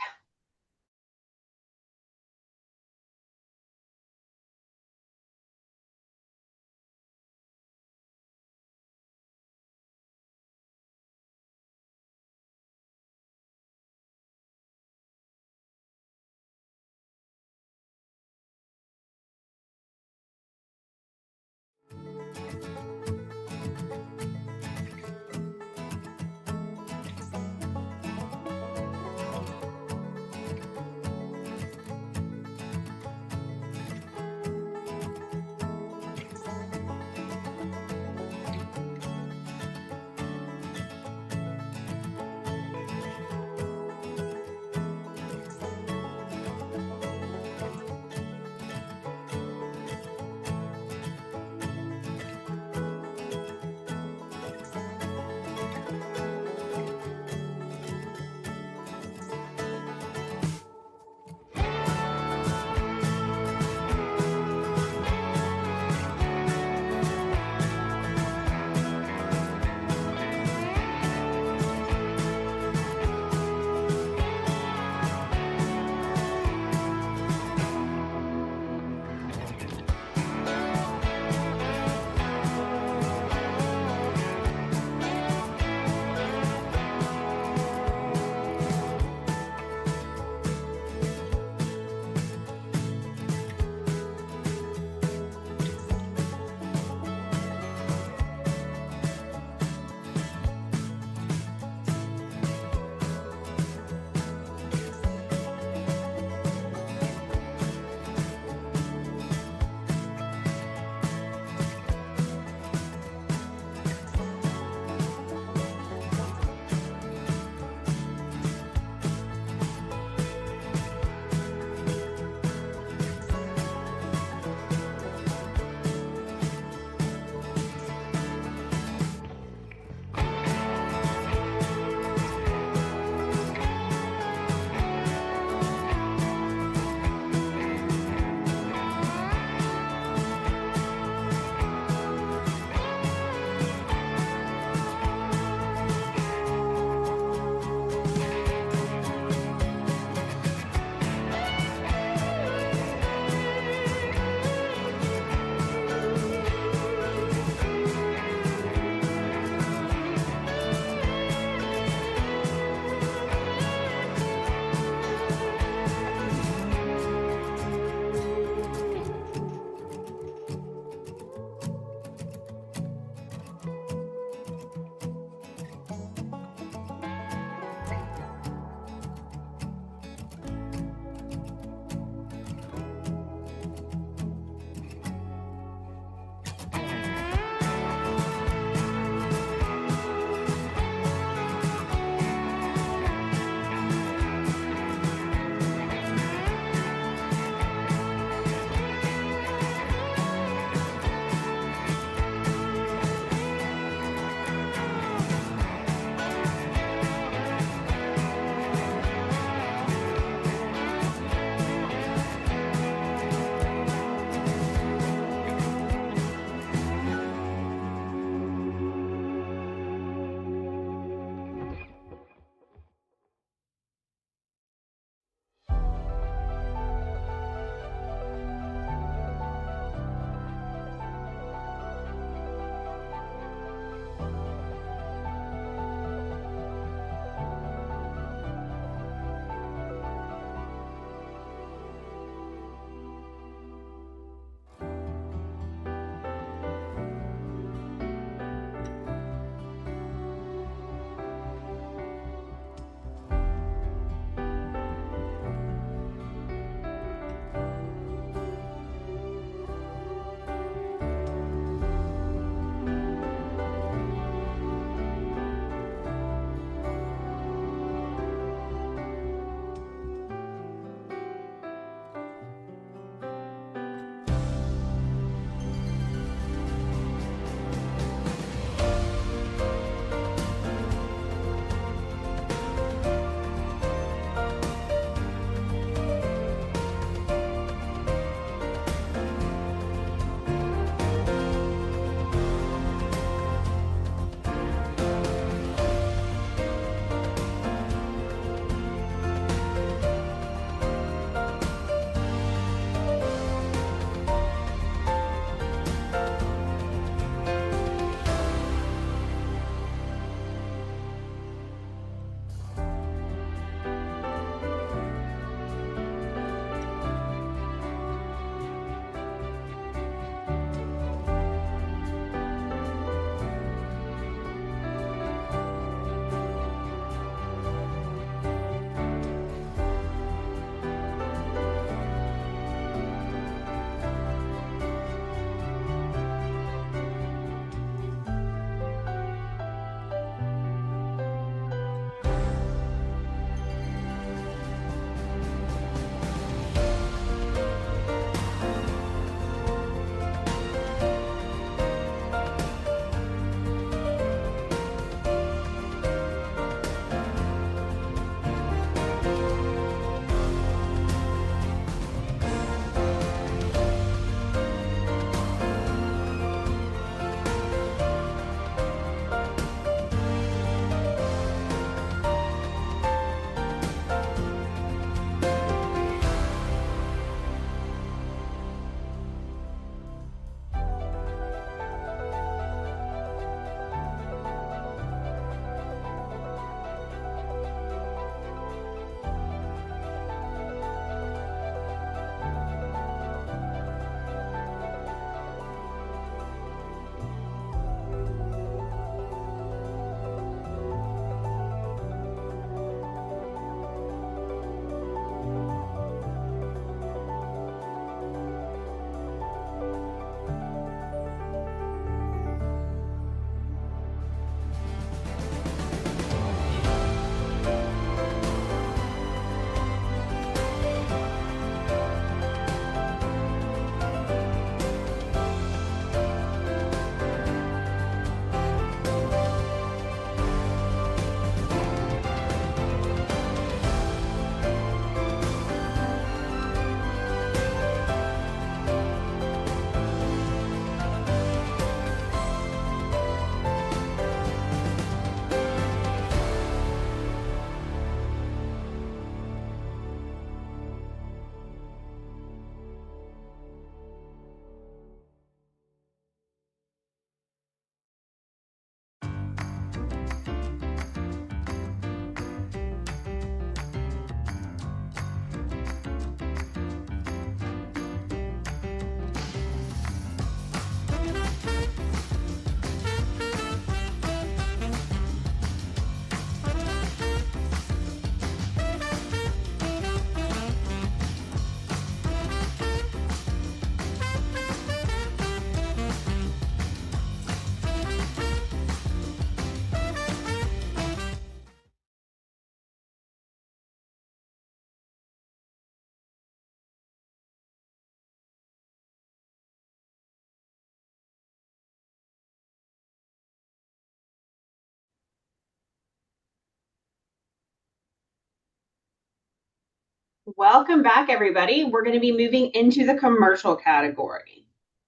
Welcome back, everybody. We're going to be moving into the commercial category.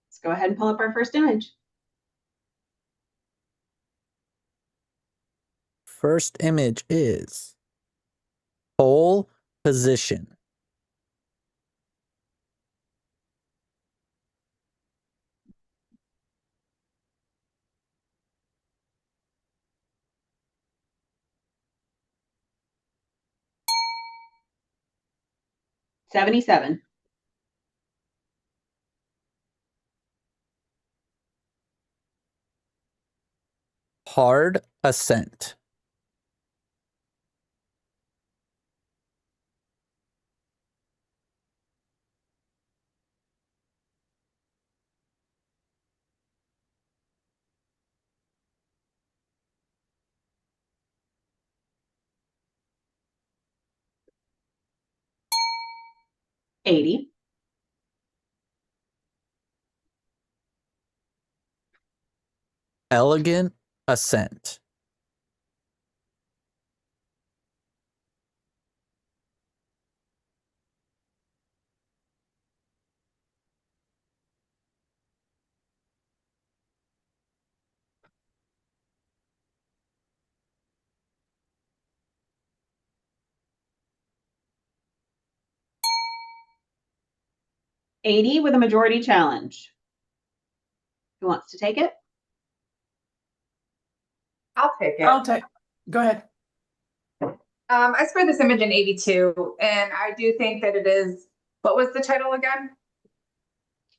Let's go ahead and pull up our first image. First image is pole position. $77. Hard ascent. $80. Elegant ascent. $80 with a majority challenge. Who wants to take it? I'll take it. I'll take, go ahead. I scored this image in 82, and I do think that it is, what was the title again?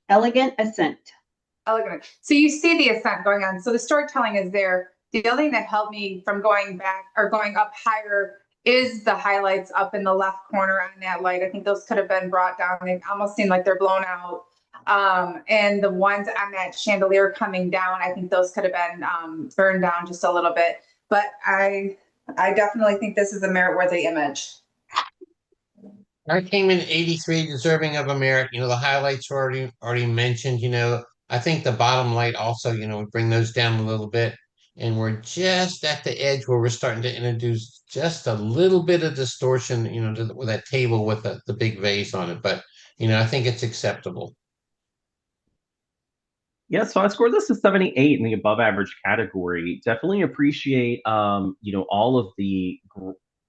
Elegant ascent. Elegant. So you see the ascent going on. So the storytelling is there. The only thing that helped me from going back or going up higher is the highlights up in the left corner on that light. I think those could have been brought down. They almost seem like they're blown out. And the ones on that chandelier coming down, I think those could have been burned down just a little bit. But I definitely think this is a merit-worthy image. I came in 83, deserving of a merit. The highlights were already mentioned. I think the bottom light also, we bring those down a little bit. And we're just at the edge where we're starting to introduce just a little bit of distortion, with that table with the big vase on it. But, I think it's acceptable. Yeah, so I scored this a 78 in the above average category. Definitely appreciate all of the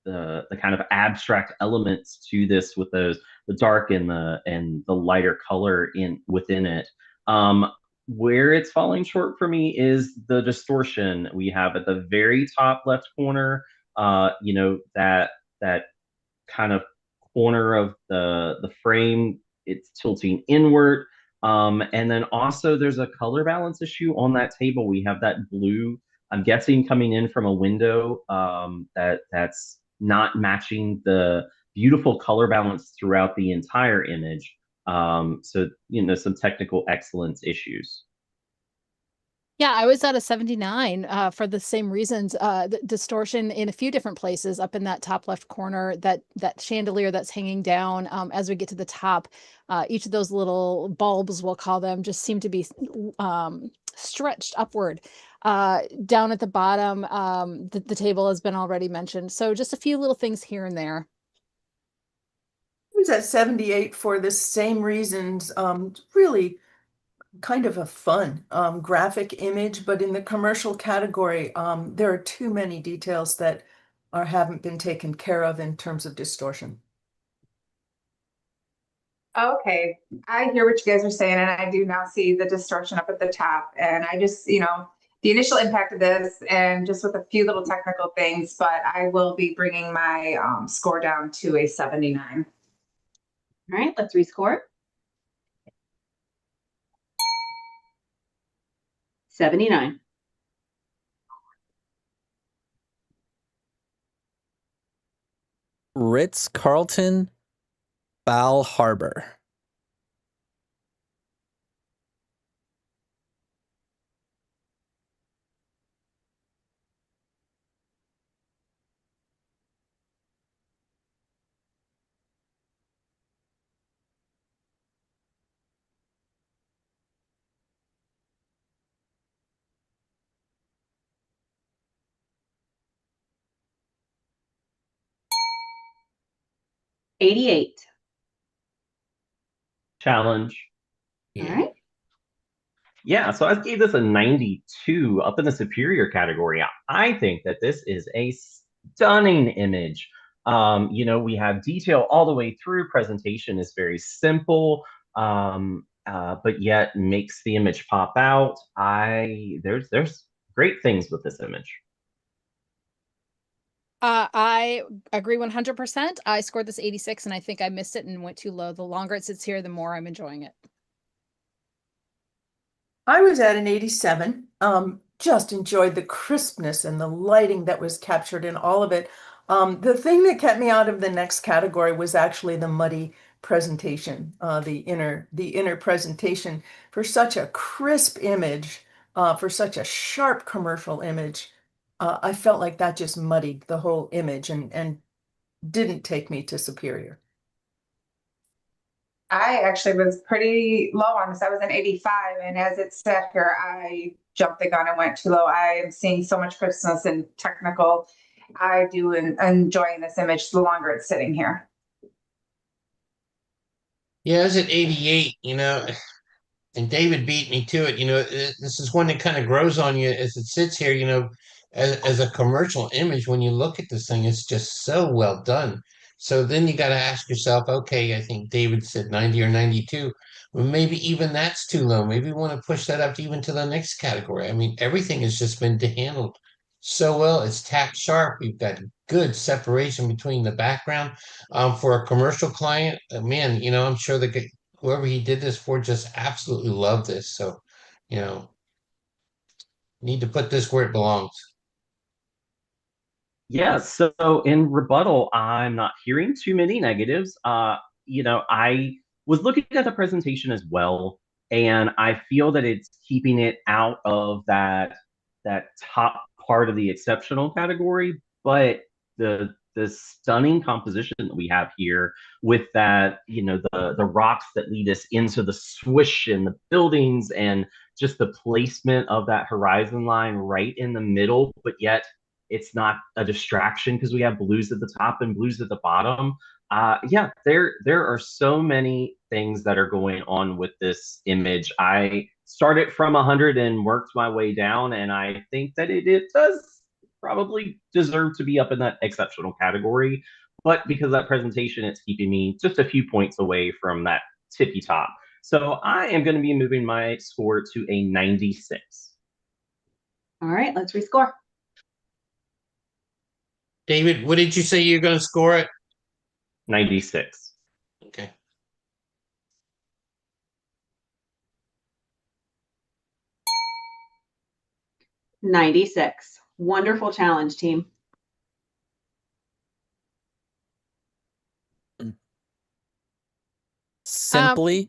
kind of abstract elements to this with the dark and the lighter color within it. Where it's falling short for me is the distortion we have at the very top left corner. That kind of corner of the frame, it's tilting inward. And then also there's a color balance issue on that table. We have that blue, I'm guessing coming in from a window, that's not matching the beautiful color balance throughout the entire image. So, some technical excellence issues. Yeah, I was at a 79 for the same reasons. The distortion in a few different places up in that top left corner, that chandelier that's hanging down as we get to the top. Each of those little bulbs, we'll call them, just seem to be stretched upward. Down at the bottom, the table has been already mentioned. So just a few little things here and there. I was at 78 for the same reasons. Really kind of a fun graphic image, but in the commercial category, there are too many details that haven't been taken care of in terms of distortion. Okay, I hear what you guys are saying, and I do now see the distortion up at the top. And I just, the initial impact of this, and just with a few little technical things, but I will be bringing my score down to a 79. All right, let's rescore. 79. Ritz-Carlton, Bal Harbor. 88. Challenge. All right. Yeah, so I gave this a 92 up in the superior category. I think that this is a stunning image. We have detail all the way through. Presentation is very simple, but yet makes the image pop out. There's great things with this image. I agree 100%. I scored this 86 and I think I missed it and went too low. The longer it sits here, the more I'm enjoying it. I was at an 87. Just enjoyed the crispness and the lighting that was captured in all of it. The thing that kept me out of the next category was actually the muddy presentation, the inner presentation for such a crisp image, for such a sharp commercial image. I felt like that just muddied the whole image and didn't take me to superior. I actually was pretty low on this. I was an 85, and as it sat here, I jumped the gun and went too low. I am seeing so much crispness and technical. I do enjoying this image the longer it's sitting here. Yeah, I was at 88, and David beat me to it. This is one that kind of grows on you as it sits here, as a commercial image. When you look at this thing, it's just so well done. So then you got to ask yourself, okay, I think David said 90 or 92. Well, maybe even that's too low. Maybe we want to push that up to even to the next category. I mean, everything has just been handled so well. It's tack sharp. We've got good separation between the background. For a commercial client, man, I'm sure whoever he did this for just absolutely loved this. So, need to put this where it belongs. Yeah, so in rebuttal, I'm not hearing too many negatives. I was looking at the presentation as well, and I feel that it's keeping it out of that top part of the exceptional category, but the stunning composition that we have here with that, the rocks that lead us into the swish and the buildings and just the placement of that horizon line right in the middle, but yet it's not a distraction because we have blues at the top and blues at the bottom. Yeah, there are so many things that are going on with this image. I started from 100 and worked my way down, and I think that it does probably deserve to be up in that exceptional category. But because of that presentation, it's keeping me just a few points away from that tippy top. So I am going to be moving my score to a 96. All right, let's rescore. David, what did you say you're going to score it? 96. Okay. $96. Wonderful challenge, team. Simply,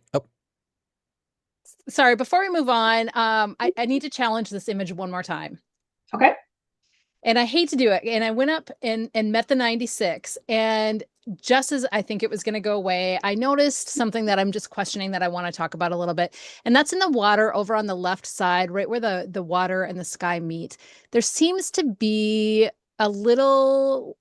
Sorry, before we move on, I need to challenge this image one more time. Okay. And I hate to do it. And I went up and met the 96. And just as I think it was going to go away, I noticed something that I'm just questioning that I want to talk about a little bit. And that's in the water over on the left side, right where the water and the sky meet. There seems to be a little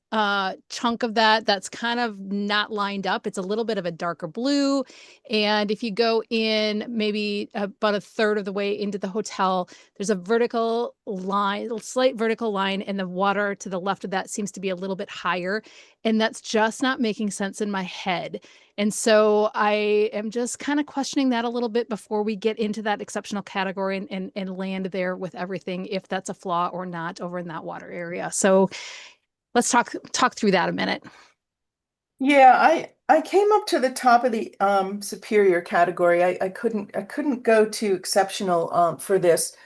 chunk of that's kind of not lined up. It's a little bit of a darker blue. And if you go in maybe about a third of the way into the hotel, there's a vertical line, a slight vertical line, and the water to the left of that seems to be a little bit higher. And that's just not making sense in my head. And so I am just kind of questioning that a little bit before we get into that exceptional category and land there with everything, if that's a flaw or not over in that water area. So let's talk through that a minute. Yeah, I came up to the top of the superior category. I couldn't go to exceptional for this.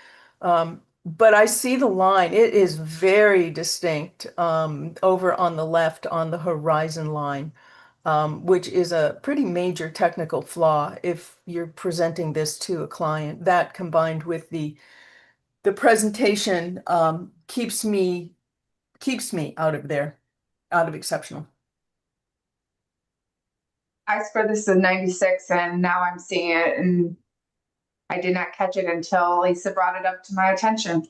But I see the line. It is very distinct over on the left on the horizon line, which is a pretty major technical flaw if you're presenting this to a client. That combined with the presentation keeps me out of there, out of exceptional. I scored this a 96, and now I'm seeing it, and I did not catch it until Lisa brought it up to my attention.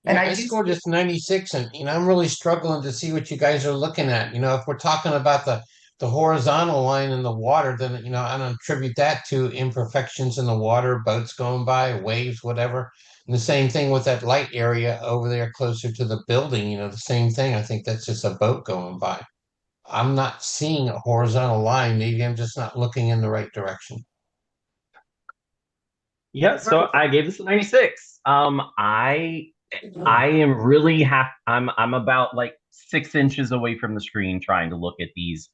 And Yeah, I I do scored see, this 96, and I'm really struggling to see what you guys are looking at. If we're talking about the horizontal line in the water, then I don't attribute that to imperfections in the water, boats going by, waves, whatever. And the same thing with that light area over there closer to the building, the same thing. I think that's just a boat going by. I'm not seeing a horizontal line. Maybe I'm just not looking in the right direction. Yeah, so I gave this a 96. I am really I'm about like 6 inches away from the screen trying to look at these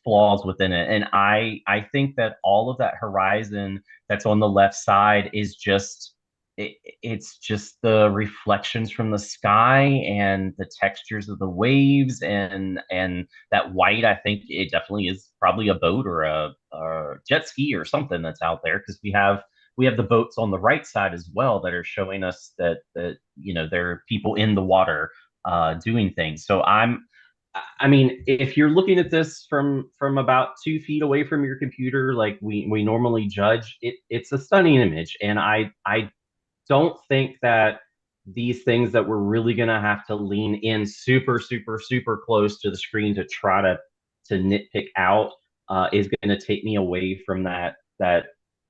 flaws within it. And I think that all of that horizon that's on the left side is just it's just the reflections from the sky and the textures of the waves and that white. I think it definitely is probably a boat or a jet ski or something that's out there because we have the boats on the right side as well that are showing us that there are people in the water doing things. So I mean, if you're looking at this from about 2 feet away from your computer, like we normally judge, it's a stunning image, and I don't think that these things that we're really gonna have to lean in super super super close to the screen to try to nitpick out is going to take me away from that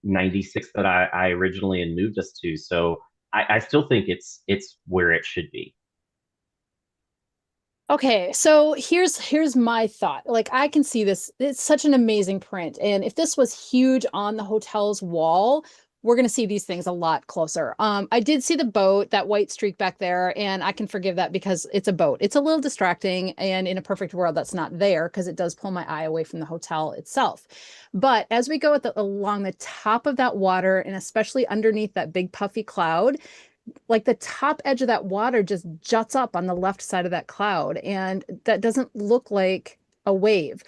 96 that I originally had moved us to. So I still think it's where it should be. Okay, so here's my thought. Like I can see this, it's such an amazing print. And if this was huge on the hotel's wall, we're gonna see these things a lot closer. I did see the boat, that white streak back there, and I can forgive that because it's a boat. It's a little distracting, and in a perfect world, that's not there because it does pull my eye away from the hotel itself. But as we go along the top of that water, and especially underneath that big puffy cloud, like the top edge of that water just juts up on the left side of that cloud, and that doesn't look like a wave.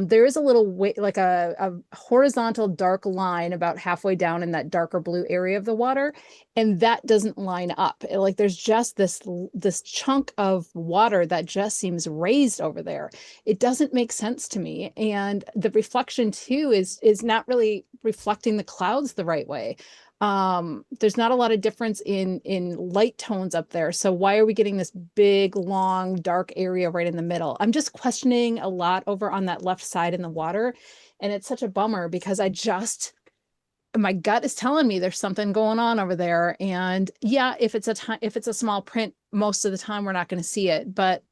There is a little like a horizontal dark line about halfway down in that darker blue area of the water, and that doesn't line up. Like there's just this chunk of water that just seems raised over there. It doesn't make sense to me, and the reflection too is not really reflecting the clouds the right way. There's not a lot of difference in light tones up there, so why are we getting this big long dark area right in the middle? I'm just questioning a lot over on that left side in the water, and it's such a bummer because my gut is telling me there's something going on over there. And yeah, if it's a small print, most of the time we're not going to see it, but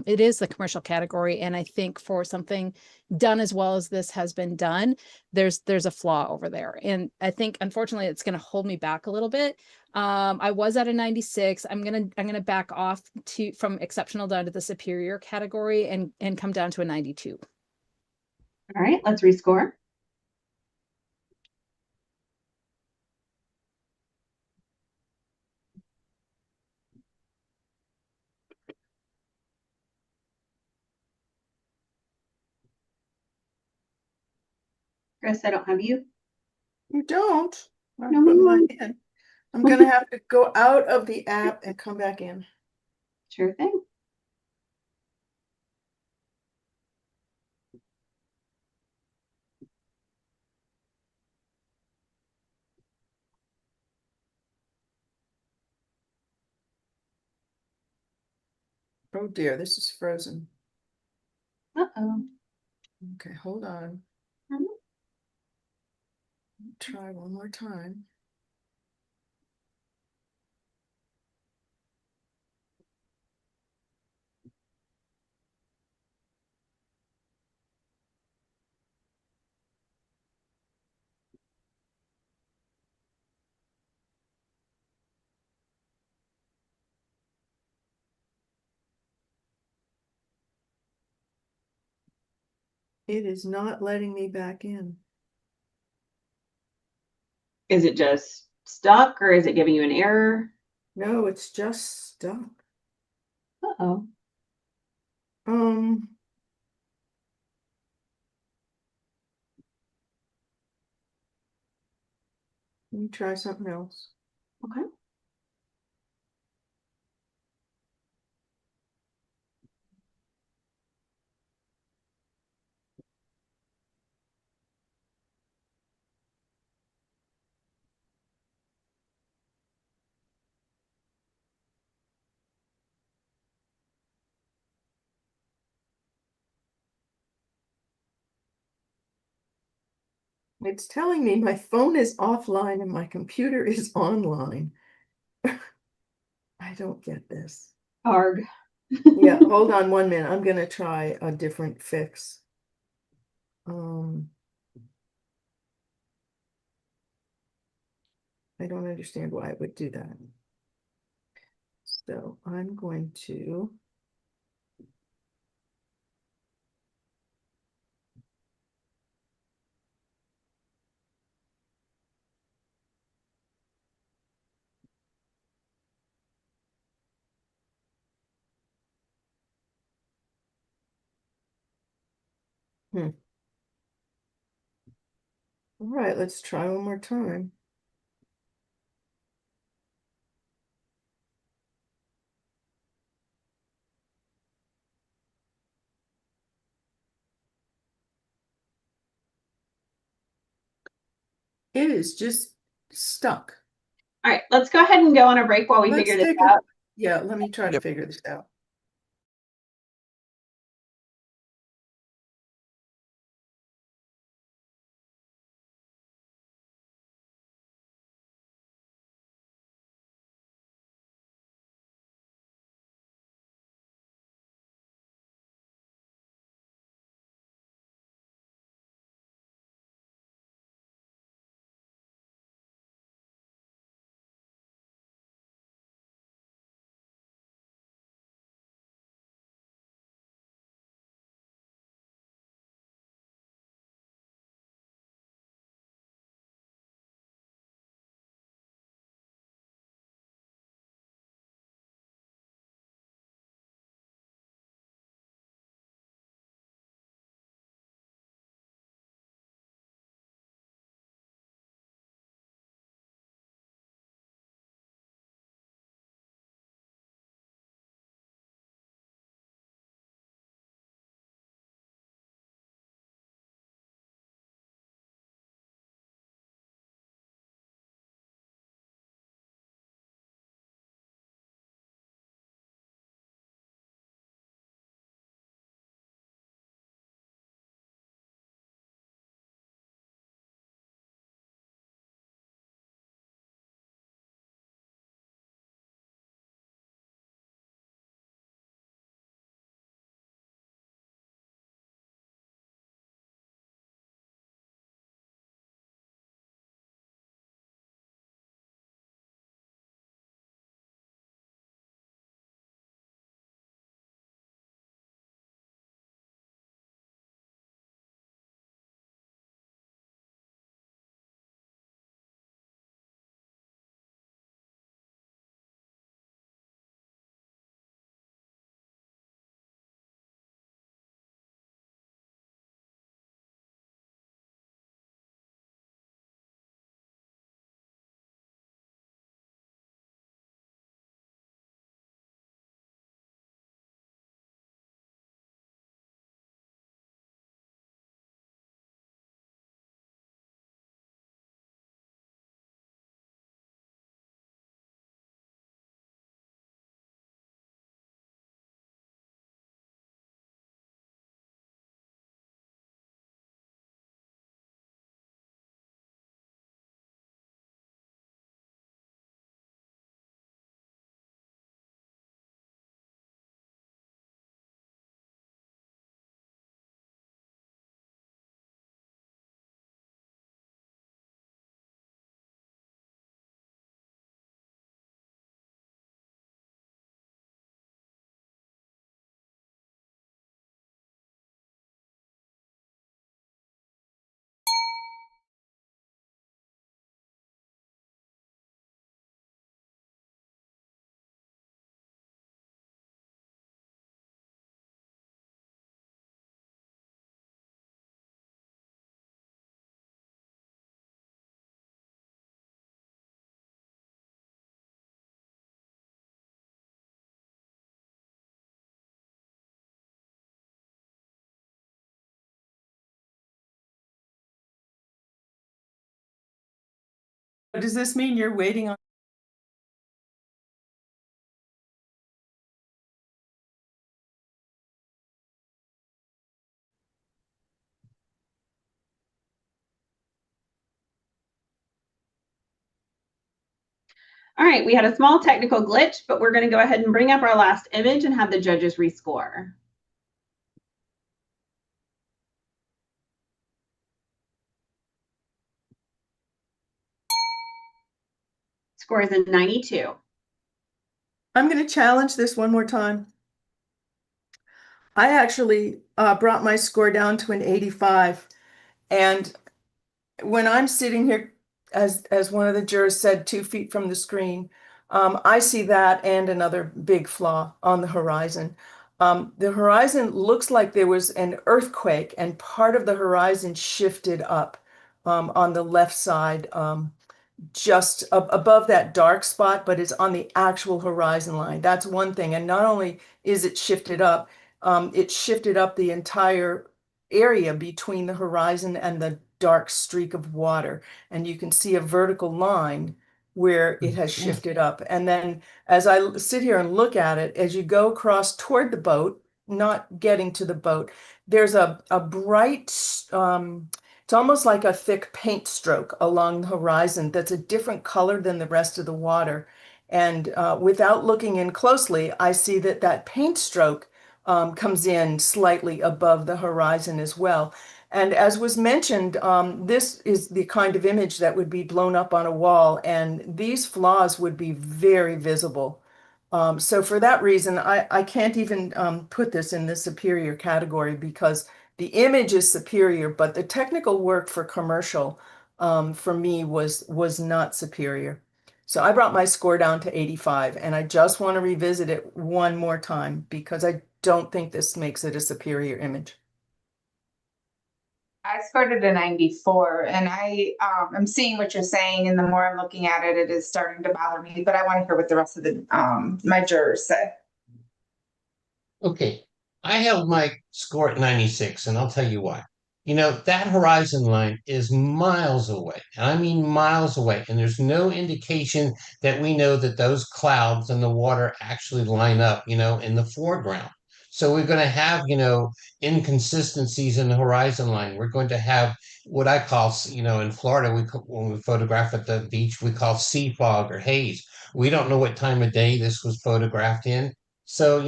it is the commercial category, and I think for something done as well as this has been done, there's a flaw over there, and I think unfortunately it's going to hold me back a little bit. I was at a 96. I'm gonna back off from exceptional down to the superior category and come down to a 92. All right, let's rescore. Chris, I don't have you. you don't. I No, put mine no. in. I'm gonna have to go out of the app and come back in. Sure thing. Oh dear, this is frozen. Uh-oh. Okay, hold on. Mhm. Try one more time. It is not letting me back in. Is it just stuck or is it giving you an error? No, it's just stuck. Uh-oh. Um, let me try something else. Okay. It's telling me my phone is offline and my computer is online. I don't get this. Arg. Yeah, hold on 1 minute. I'm gonna try a different fix. I don't understand why it would do that. So I'm going to All right, let's try one more time. It is just stuck. All right, let's go ahead and go on a break while we figure this out. Yeah, let me try to Yep. figure this out. Does this mean you're waiting on? All right, we had a small technical glitch, but we're going to go ahead and bring up our last image and have the judges rescore. Score is a 92. I'm going to challenge this one more time. I actually brought my score down to an 85. And when I'm sitting here, as one of the jurors said, 2 feet from the screen, I see that and another big flaw on the horizon. The horizon looks like there was an earthquake and part of the horizon shifted up on the left side, just above that dark spot, but it's on the actual horizon line. That's one thing. And not only is it shifted up the entire area between the horizon and the dark streak of water. And you can see a vertical line where it has shifted up. And then as I sit here and look at it, as you go across toward the boat, not getting to the boat, there's a bright, it's almost like a thick paint stroke along the horizon that's a different color than the rest of the water. And without looking in closely, I see that that paint stroke comes in slightly above the horizon as well. And as was mentioned, this is the kind of image that would be blown up on a wall, and these flaws would be very visible. So for that reason, I can't even put this in the superior category because the image is superior, but the technical work for commercial for me was not superior. So I brought my score down to 85, and I just want to revisit it one more time because I don't think this makes it a superior image. I scored it a 94, and I'm seeing what you're saying, and the more I'm looking at it, it is starting to bother me. But I want to hear what the rest of the my jurors say. Okay, I held my score at 96, and I'll tell you why. You know, that horizon line is miles away, and I mean miles away, and there's no indication that we know that those clouds and the water actually line up, in the foreground. So we're going to have, inconsistencies in the horizon line. We're going to have what I call, in Florida, when we photograph at the beach, we call sea fog or haze. We don't know what time of day this was photographed in. So,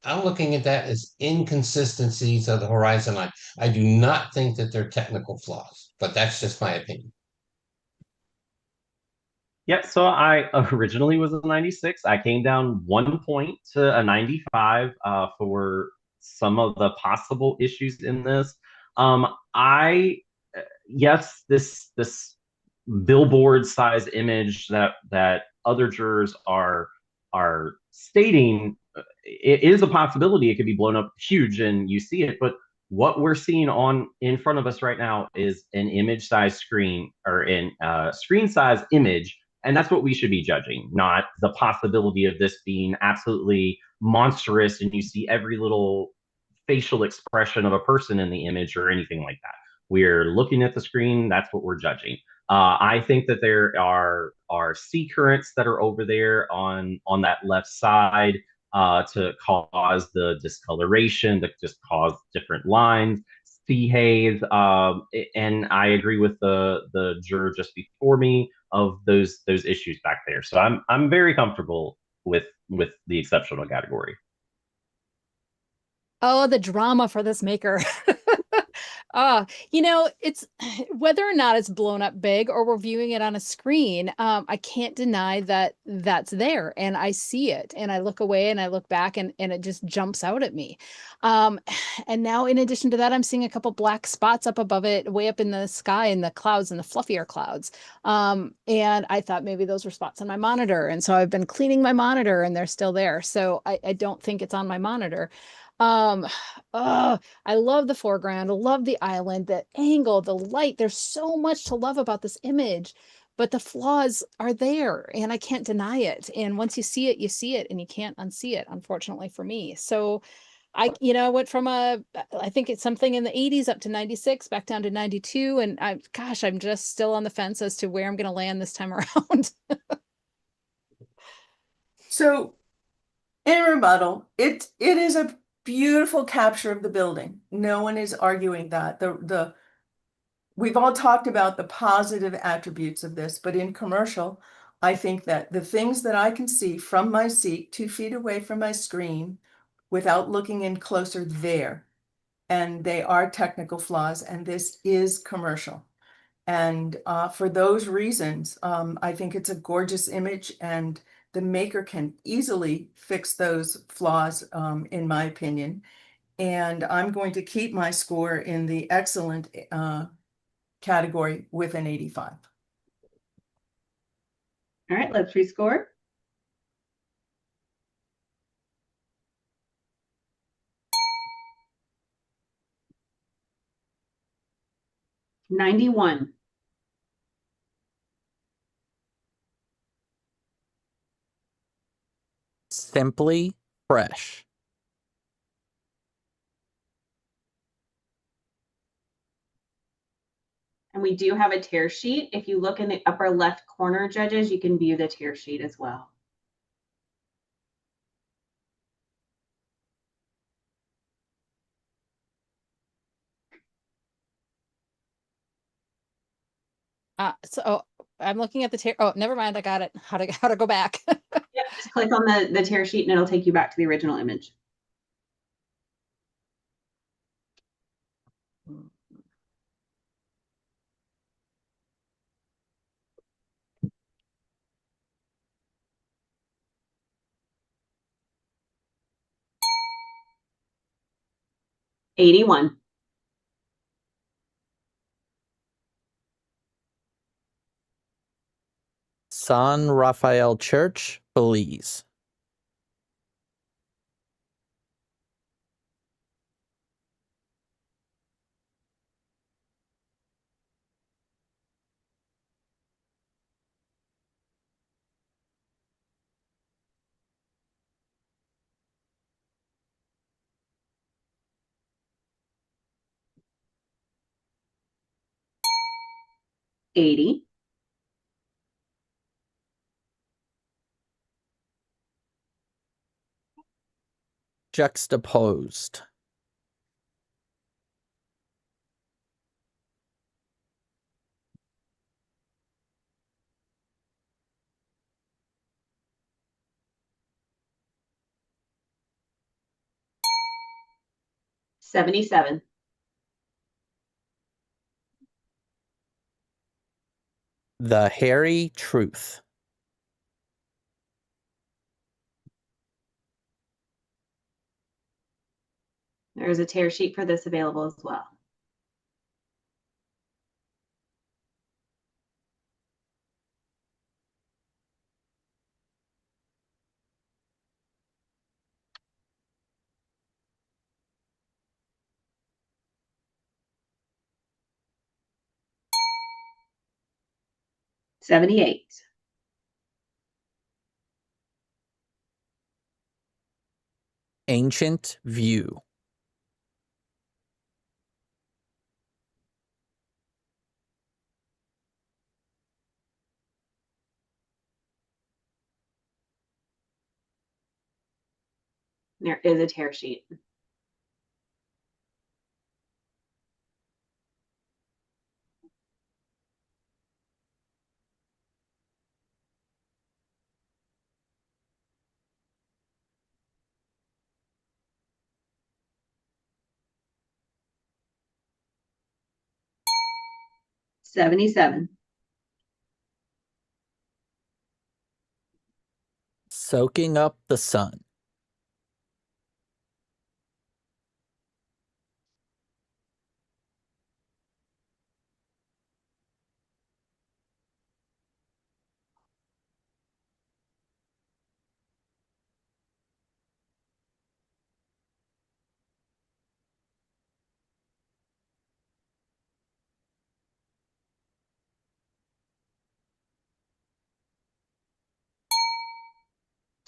I'm looking at that as inconsistencies of the horizon line. I do not think that they're technical flaws, but that's just my opinion. Yep, so I originally was a 96. I came down 1 point to a 95 for some of the possible issues in this. I yes, this billboard size image that other jurors are stating, it is a possibility it could be blown up huge and you see it, but what we're seeing on in front of us right now is an image size screen or in screen size image. And that's what we should be judging, not the possibility of this being absolutely monstrous and you see every little facial expression of a person in the image or anything like that. We're looking at the screen, that's what we're judging. I think that there are sea currents that are over there on that left side to cause the discoloration, to just cause different lines, sea haze. And I agree with the juror just before me of those issues back there. So I'm very comfortable with the exceptional category. Oh, the drama for this maker. It's whether or not it's blown up big or we're viewing it on a screen, I can't deny that that's there and I see it and I look away and I look back and it just jumps out at me. And now in addition to that, I'm seeing a couple black spots up above it, way up in the sky in the clouds and the fluffier clouds. And I thought maybe those were spots on my monitor. And so I've been cleaning my monitor and they're still there. So I don't think it's on my monitor. Oh, I love the foreground. I love the island, the angle, the light. There's so much to love about this image, but the flaws are there and I can't deny it. And once you see it and you can't unsee it, unfortunately for me. So I went from I think it's something in the 80s up to 96, back down to 92. And I'm just still on the fence as to where I'm going to land this time around. So in rebuttal, it is a beautiful capture of the building. No one is arguing that. We've all talked about the positive attributes of this, but in commercial, I think that the things that I can see from my seat, 2 feet away from my screen, without looking in closer there, and they are technical flaws, and this is commercial. And for those reasons, I think it's a gorgeous image, and the maker can easily fix those flaws, in my opinion. And I'm going to keep my score in the excellent category with an 85. All right, let's rescore. $91. Simply fresh. And we do have a tear sheet. If you look in the upper left corner, judges, you can view the tear sheet as well. So I'm looking at the tear. Oh, never mind. I got it. How to go back. Yep, just click on the tear sheet and it'll take you back to the original image. $81. San Rafael Church, Belize. $80. Juxtaposed. $77. The Hairy Truth. There's a tear sheet for this available as well. $78. Ancient View. There is a tear sheet. $77. Soaking Up the Sun.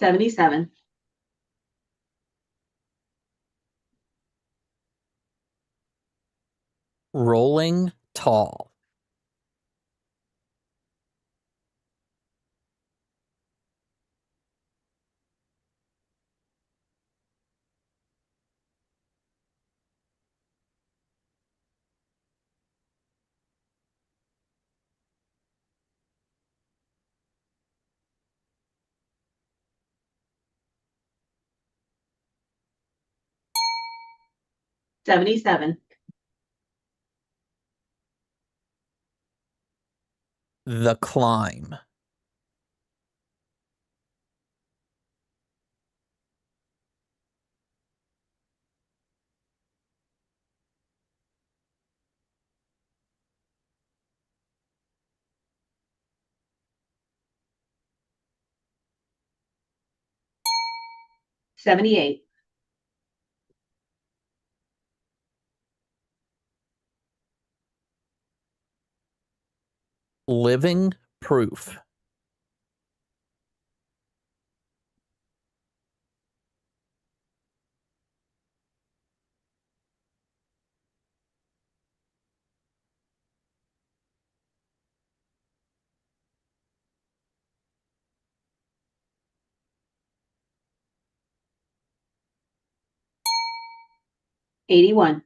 $77. Rolling Tall. 77. The Climb. $78. Living Proof. $81.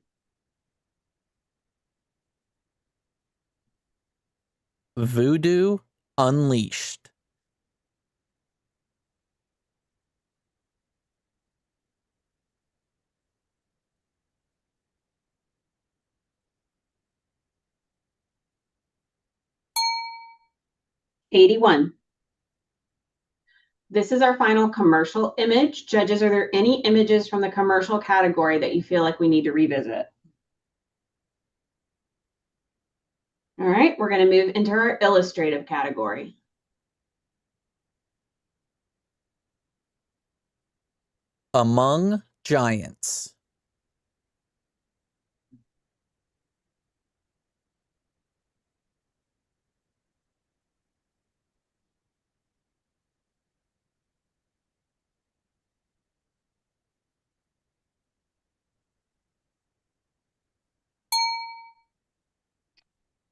Voodoo Unleashed. $81. This is our final commercial image. Judges, are there any images from the commercial category that you feel like we need to revisit? All right, we're going to move into our illustrative category. Among Giants.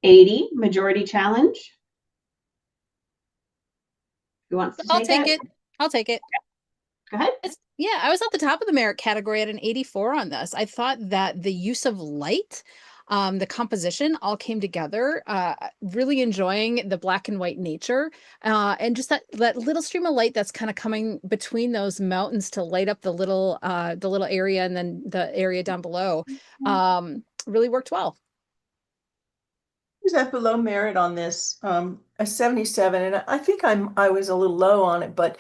$80, Majority Challenge. Who wants to I'll take it? it. I'll take it. Go ahead. Yeah, I was at the top of the merit category at an 84 on this. I thought that the use of light, the composition all came together. Really enjoying the black and white nature, and just that little stream of light that's kind of coming between those mountains to light up the little area and then the area down below. Really worked well. Is that below merit on this? A 77, and I think I was a little low on it, but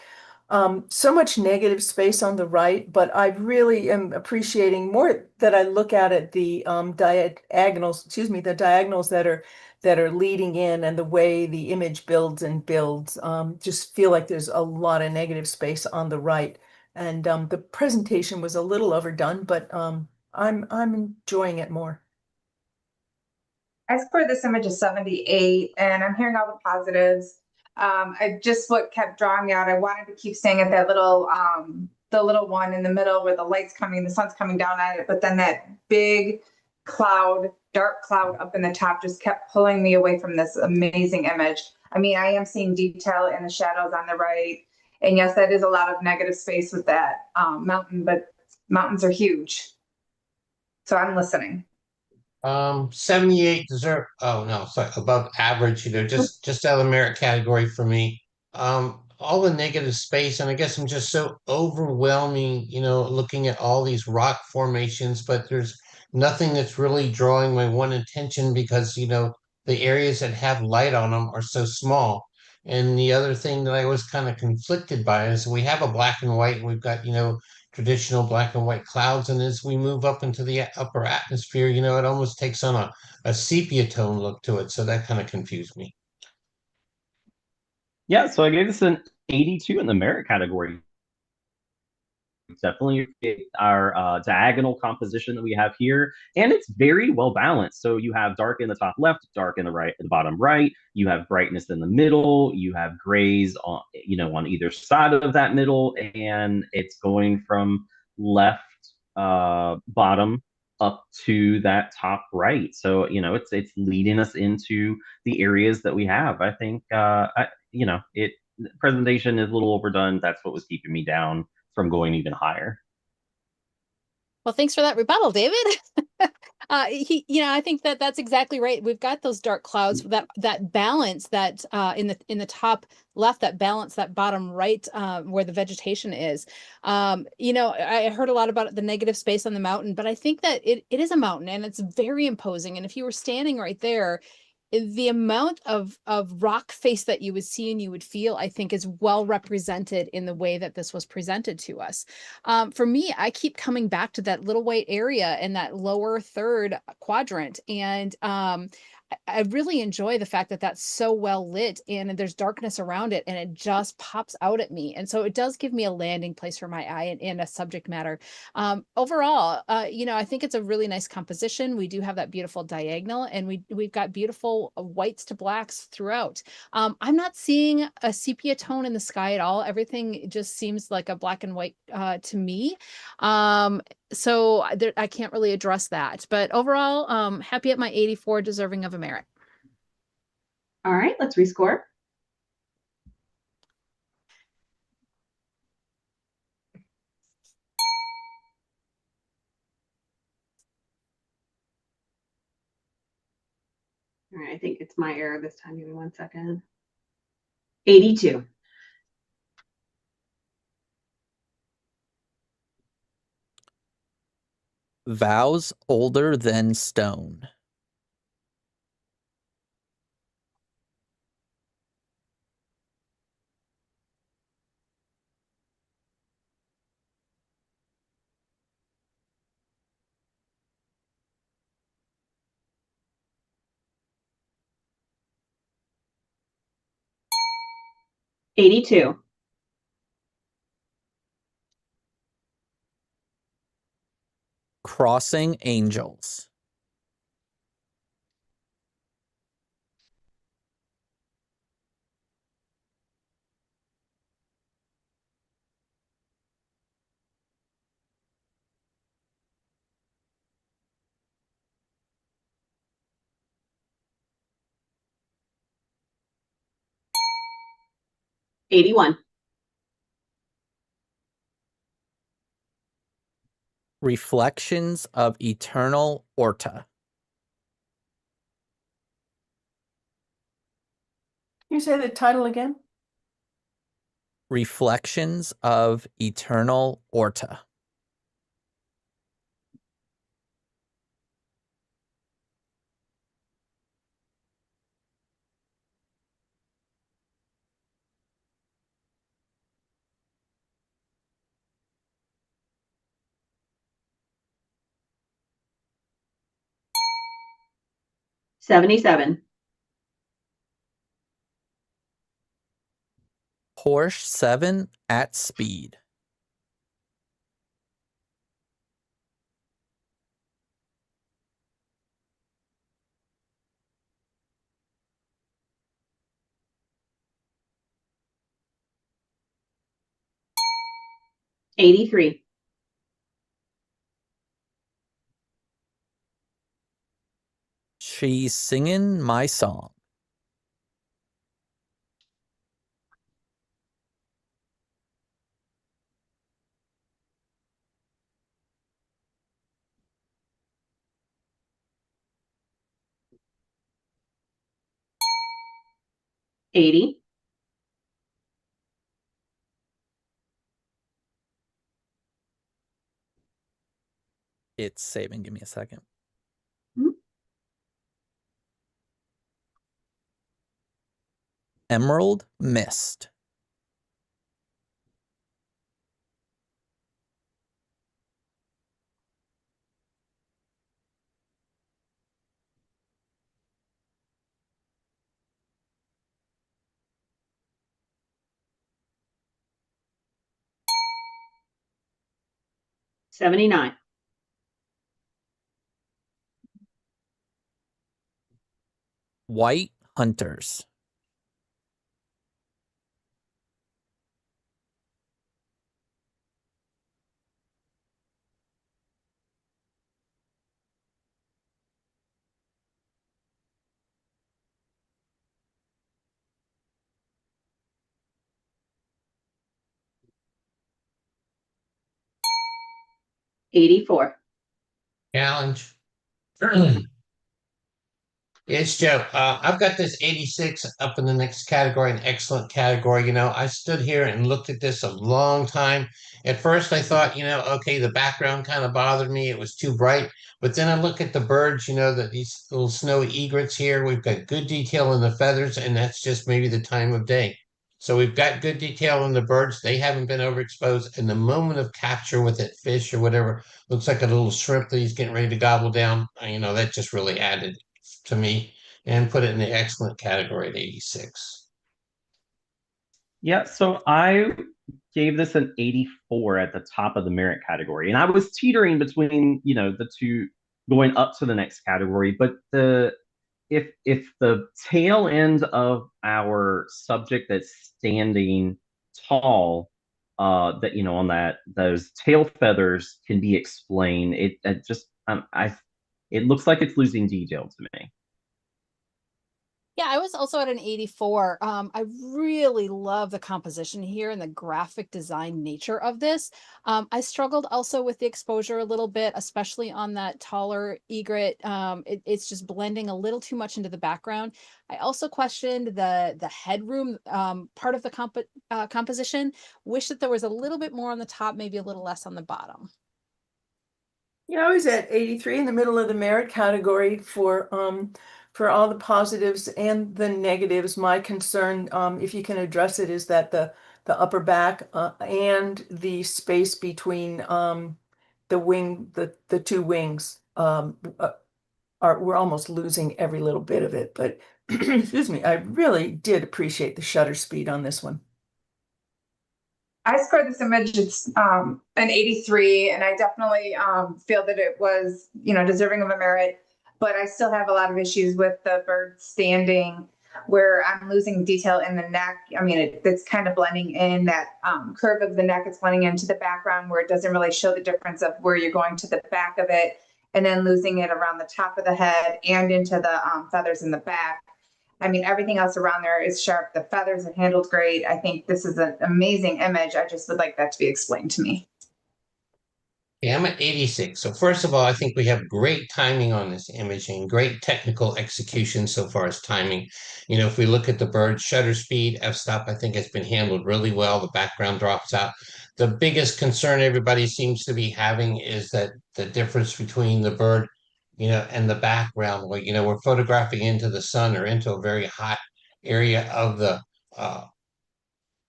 so much negative space on the right. But I really am appreciating more that I look at the diagonals, the diagonals that are leading in, and the way the image builds and builds. Just feel like there's a lot of negative space on the right, and the presentation was a little overdone, but I'm enjoying it more. I scored this image a 78, and I'm hearing all the positives. I just what kept drawing me out. I wanted to keep staying at that little, the little one in the middle where the light's coming, the sun's coming down on it, but then that big cloud, dark cloud up in the top just kept pulling me away from this amazing image. I mean, I am seeing detail in the shadows on the right, and yes, that is a lot of negative space with that mountain, but mountains are huge. So I'm listening. 78 deserve. Oh no, sorry, above average. Just out of the merit category for me. All the negative space, and I guess I'm just so overwhelming. Looking at all these rock formations, but there's nothing that's really drawing my one attention because the areas that have light on them are so small. And the other thing that I was kind of conflicted by is we have a black and white, and we've got traditional black and white clouds. And as we move up into the upper atmosphere, it almost takes on a sepia tone look to it. So that kind of confused me. Yeah, so I gave this an 82 in the merit category. Definitely our diagonal composition that we have here, and it's very well balanced. So you have dark in the top left, dark in the right, the bottom right. You have brightness in the middle. You have grays on on either side of that middle, and it's going from left bottom up to that top right. So it's leading us into the areas that we have. I think it presentation is a little overdone. That's what was keeping me down from going even higher. Well, thanks for that rebuttal, David. I think that that's exactly right. We've got those dark clouds that balance that in the top left, that balance that bottom right where the vegetation is. I heard a lot about the negative space on the mountain, but I think that it is a mountain and it's very imposing. And if you were standing right there, the amount of rock face that you would see and you would feel, I think, is well represented in the way that this was presented to us. For me, I keep coming back to that little white area in that lower third quadrant. And I really enjoy the fact that that's so well lit and there's darkness around it and it just pops out at me. And so it does give me a landing place for my eye and a subject matter. Overall, I think it's a really nice composition. We do have that beautiful diagonal and we've got beautiful whites to blacks throughout. I'm not seeing a sepia tone in the sky at all. Everything just seems like a black and white to me. So I can't really address that, but overall, happy at my 84, deserving of a merit. All right, let's rescore. All right, I think it's my error this time. Give me 1 second. 82. Vows older than stone. $82. Crossing angels. $81. Reflections of eternal Orta. You say the title again? Reflections of eternal Orta. $77. Porsche 7 at speed. $83. She's singing my song. $80. It's saving. Give me a second. Mhm. Emerald mist. $79. White hunters. $84. Challenge. It's Joe. I've got this 86 up in the next category, an excellent category. I stood here and looked at this a long time. At first, I thought, okay, the background kind of bothered me. It was too bright. But then I look at the birds, that these little snowy egrets here. We've got good detail in the feathers, and that's just maybe the time of day. So we've got good detail in the birds. They haven't been overexposed. And the moment of capture with that fish or whatever looks like a little shrimp that he's getting ready to gobble down. That just really added to me and put it in the excellent category at 86. Yeah, so I gave this an 84 at the top of the merit category. And I was teetering between, the two going up to the next category, but if the tail end of our subject that's standing tall, that on those tail feathers can be explained, it just it looks like it's losing detail to me. Yeah, I was also at an 84. I really love the composition here and the graphic design nature of this. I struggled also with the exposure a little bit, especially on that taller egret. It's just blending a little too much into the background. I also questioned the headroom part of the composition. Wish that there was a little bit more on the top, maybe a little less on the bottom. Yeah, I was at 83 in the middle of the merit category for all the positives and the negatives. My concern, if you can address it, is that the upper back and the space between the two wings we're almost losing every little bit of it. But excuse me, I really did appreciate the shutter speed on this one. I scored this image, it's an 83, and I definitely feel that it was, deserving of a merit, but I still have a lot of issues with the bird standing where I'm losing detail in the neck. I mean, it's kind of blending in that curve of the neck. It's blending into the background where it doesn't really show the difference of where you're going to the back of it, and then losing it around the top of the head and into the feathers in the back. I mean, everything else around there is sharp. The feathers are handled great. I think this is an amazing image. I just would like that to be explained to me. Yeah, I'm at 86. So first of all, I think we have great timing on this image and great technical execution so far as timing. If we look at the bird shutter speed, f-stop, I think it's been handled really well. The background drops out. The biggest concern everybody seems to be having is that the difference between the bird, and the background, where, we're photographing into the sun or into a very hot area uh,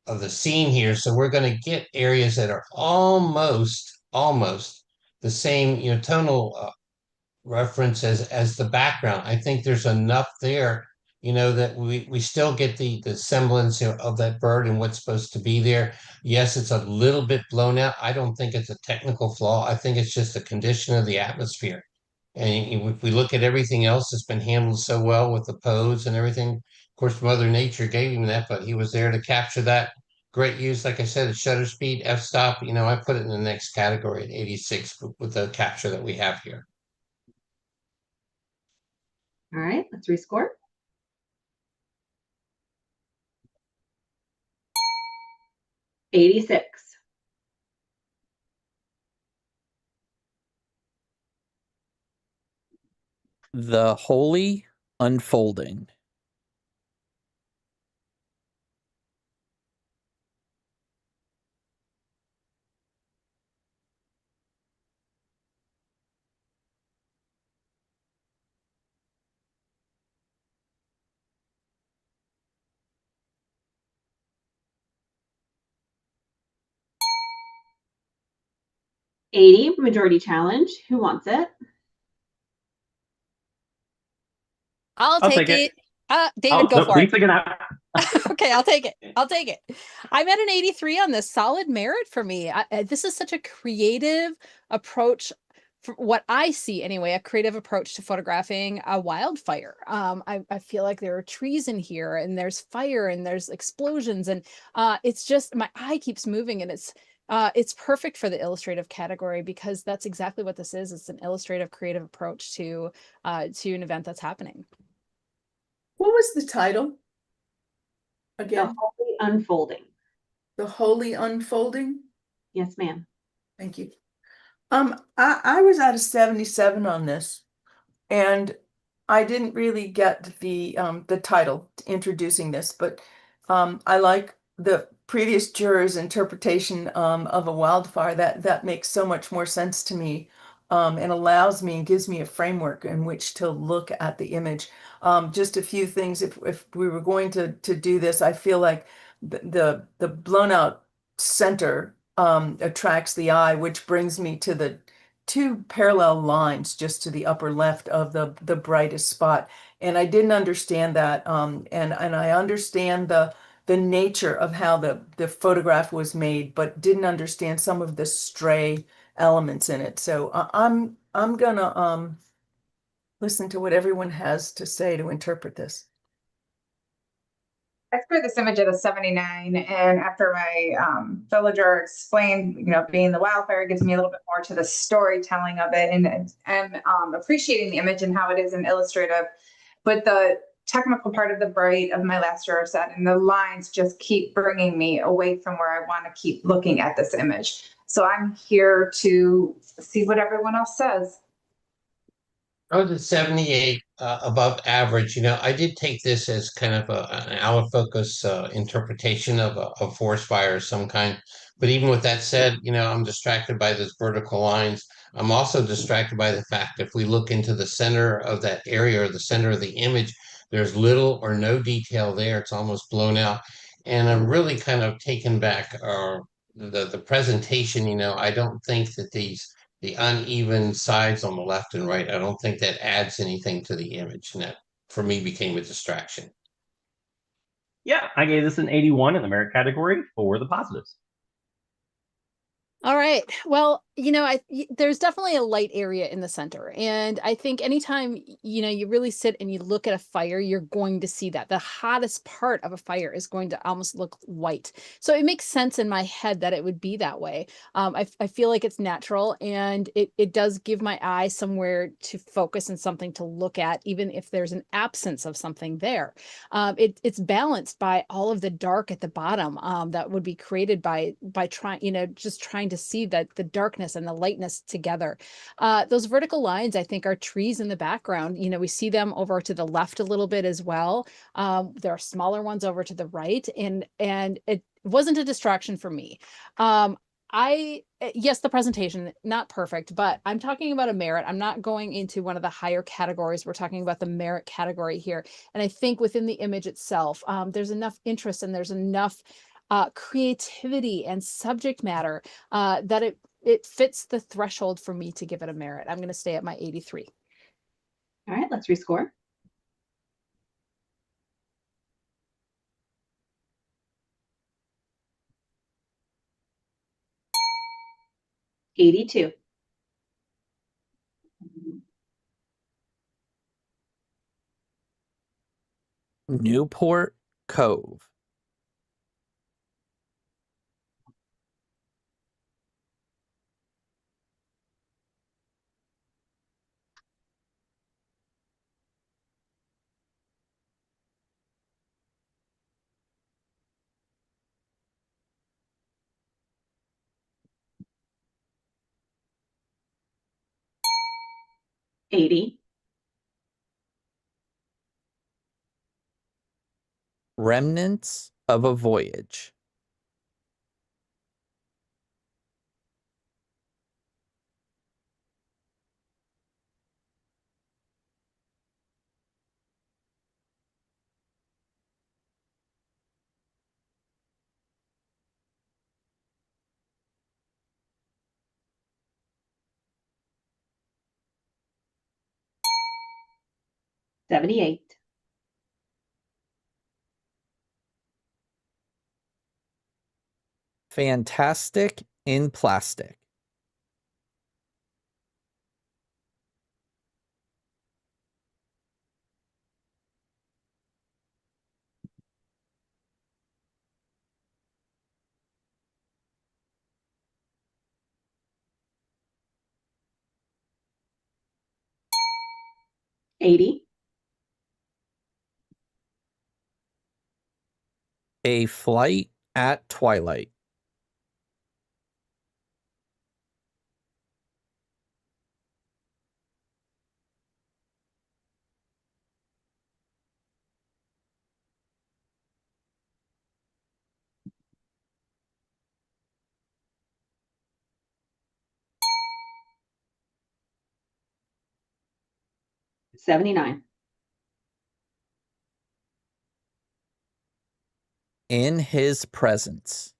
of the scene here. So we're going to get areas that are almost the same, tonal reference as the background. I think there's enough there, that we still get the semblance of that bird and what's supposed to be there. Yes, it's a little bit blown out. I don't think it's a technical flaw. I think it's just a condition of the atmosphere. And if we look at everything else that's been handled so well with the pose and everything, of course, Mother Nature gave him that, but he was there to capture that. Great use, like I said, at shutter speed, f-stop. I put it in the next category at 86 with the capture that we have here. All right, let's rescore. $86. The Holy Unfolding. $80, majority challenge. Who wants it? I'll take it. David, go for it. Okay, I'll take it. I'm at an 83 on this. Solid merit for me. This is such a creative approach, for what I see anyway, a creative approach to photographing a wildfire. I feel like there are trees in here, and there's fire, and there's explosions, and it's just, my eye keeps moving, and it's perfect for the illustrative category, because that's exactly what this is. It's an illustrative, creative approach to an event that's happening. What was the title again? The Holy Unfolding. The Holy Unfolding? Yes, ma'am. Thank you. I was at a 77 on this. And I didn't really get the title introducing this, but I like the previous juror's interpretation of a wildfire. That makes so much more sense to me, and allows me and gives me a framework in which to look at the image. Just a few things. If we were going to do this, I feel like the blown out center attracts the eye, which brings me to the two parallel lines just to the upper left of the brightest spot. And I didn't understand that. And I understand the nature of how the photograph was made, but didn't understand some of the stray elements in it. So I'm gonna listen to what everyone has to say to interpret this. I scored this image at a 79, and after my villager explained, being the wildfire gives me a little bit more to the storytelling of it, and appreciating the image and how it is an illustrative. But the technical part of the bright of my last juror said, and the lines just keep bringing me away from where I want to keep looking at this image. So I'm here to see what everyone else says. I was at 78, above average. I did take this as kind of an out of focus interpretation of a forest fire of some kind. But even with that said, I'm distracted by those vertical lines. I'm also distracted by the fact if we look into the center of that area or the center of the image, there's little or no detail there. It's almost blown out. And I'm really kind of taken back the presentation. I don't think that the uneven sides on the left and right, I don't think that adds anything to the image. And that, for me, became a distraction. Yeah, I gave this an 81 in the merit category for the positives. All right. Well, there's definitely a light area in the center. And I think anytime, you really sit and you look at a fire, you're going to see that. The hottest part of a fire is going to almost look white. So it makes sense in my head that it would be that way. I feel like it's natural, and it does give my eye somewhere to focus and something to look at, even if there's an absence of something there. It's balanced by all of the dark at the bottom that would be created by trying, just trying to see that the darkness and the lightness together. Those vertical lines, I think, are trees in the background. We see them over to the left a little bit as well. There are smaller ones over to the right, and it wasn't a distraction for me. Yes, the presentation, not perfect, but I'm talking about a merit. I'm not going into one of the higher categories. We're talking about the merit category here. And I think within the image itself, there's enough interest and there's enough creativity and subject matter that it fits the threshold for me to give it a merit. I'm going to stay at my 83. All right, let's rescore. $82. Newport Cove. $80. Remnants of a Voyage. $78. Fantastic in Plastic. $80. A Flight at Twilight. 79. In his presence.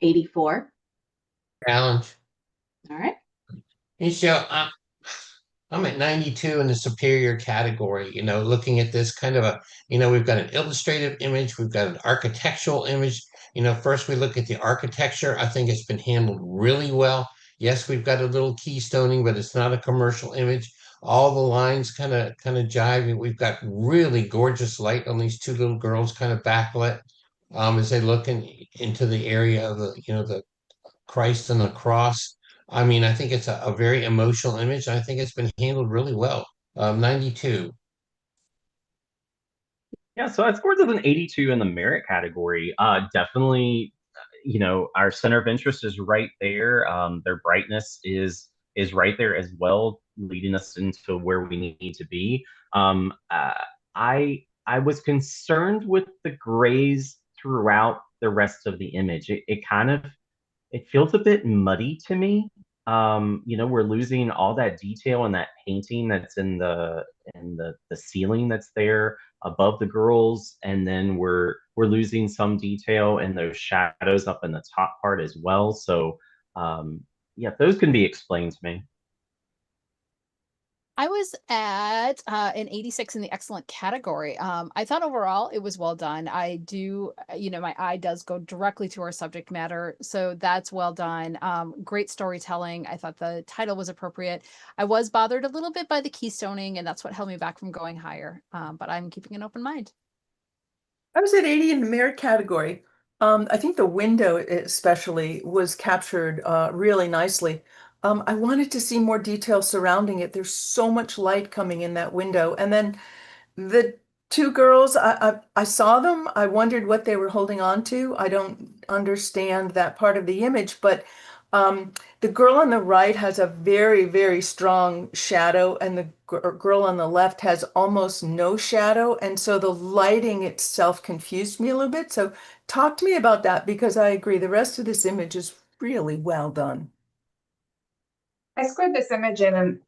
$84. Challenge. All right. And so I'm at 92 in the superior category, looking at this kind of we've got an illustrative image, we've got an architectural image. First we look at the architecture. I think it's been handled really well. Yes, we've got a little keystoning, but it's not a commercial image. All the lines kind of jive. We've got really gorgeous light on these two little girls kind of backlit as they look into the area of the Christ and the cross. I mean, I think it's a very emotional image. I think it's been handled really well. 92. Yeah, so I scored as an 82 in the merit category. Definitely, our center of interest is right there. Their brightness is right there as well, leading us into where we need to be. I was concerned with the grays throughout the rest of the image. It feels a bit muddy to me. We're losing all that detail and that painting that's in the ceiling that's there above the girls, and then we're losing some detail in those shadows up in the top part as well. So yeah, those can be explained to me. I was at an 86 in the excellent category. I thought overall it was well done. I do, my eye does go directly to our subject matter, so that's well done. Great storytelling. I thought the title was appropriate. I was bothered a little bit by the keystoning, and that's what held me back from going higher. But I'm keeping an open mind. I was at 80 in the merit category. I think the window especially was captured really nicely. I wanted to see more detail surrounding it. There's so much light coming in that window. And then the two girls, I saw them. I wondered what they were holding on to. I don't understand that part of the image, but the girl on the right has a very, very strong shadow, and the girl on the left has almost no shadow. And so the lighting itself confused me a little bit. So talk to me about that, because I agree the rest of this image is really well done. I scored this image in an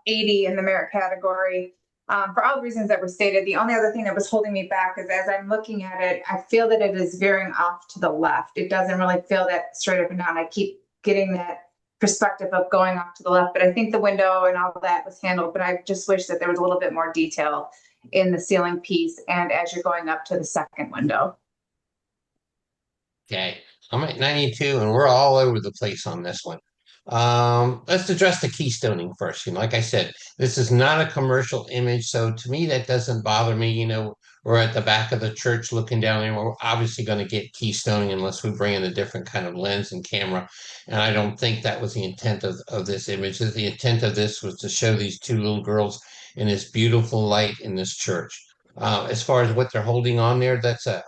80 in the merit category. For all the reasons that were stated, the only other thing that was holding me back is as I'm looking at it, I feel that it is veering off to the left. It doesn't really feel that straight up and down. I keep getting that perspective of going off to the left, but I think the window and all that was handled, but I just wish that there was a little bit more detail in the ceiling piece and as you're going up to the second window. Okay. I'm at 92 and we're all over the place on this one. Let's address the keystoning first. Like I said, this is not a commercial image, so to me that doesn't bother me. We're at the back of the church looking down, and we're obviously going to get keystoning unless we bring in a different kind of lens and camera. And I don't think that was the intent of this image. The intent of this was to show these two little girls in this beautiful light in this church. As far as what they're holding on there, that's a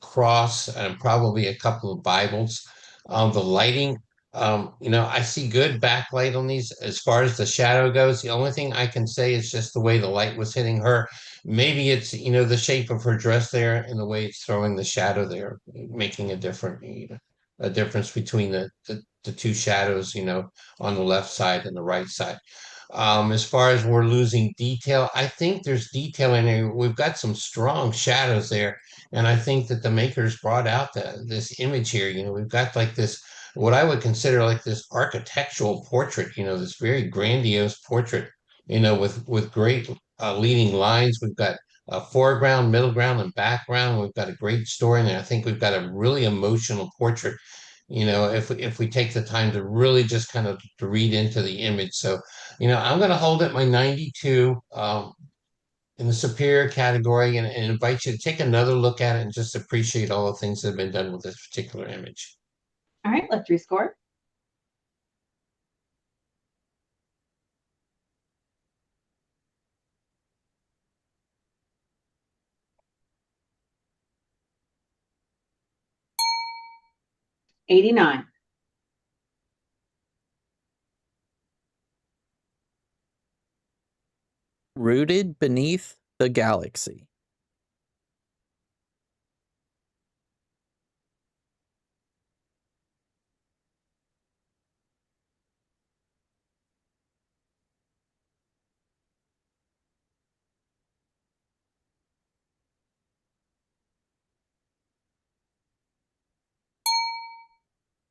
cross and probably a couple of Bibles. The lighting, I see good backlight on these. As far as the shadow goes, the only thing I can say is just the way the light was hitting her. Maybe it's, the shape of her dress there and the way it's throwing the shadow there, making a difference between the two shadows, on the left side and the right side. As far as we're losing detail, I think there's detail in there. We've got some strong shadows there. And I think that the makers brought out this image here. We've got like this, what I would consider like this architectural portrait, this very grandiose portrait, with great leading lines. We've got a foreground, middle ground, and background. We've got a great story in there. I think we've got a really emotional portrait, if we take the time to really just kind of to read into the image. So, I'm going to hold it my 92. In the superior category, and invite you to take another look at it and just appreciate all the things that have been done with this particular image. All right, let's rescore. 89. Rooted beneath the galaxy.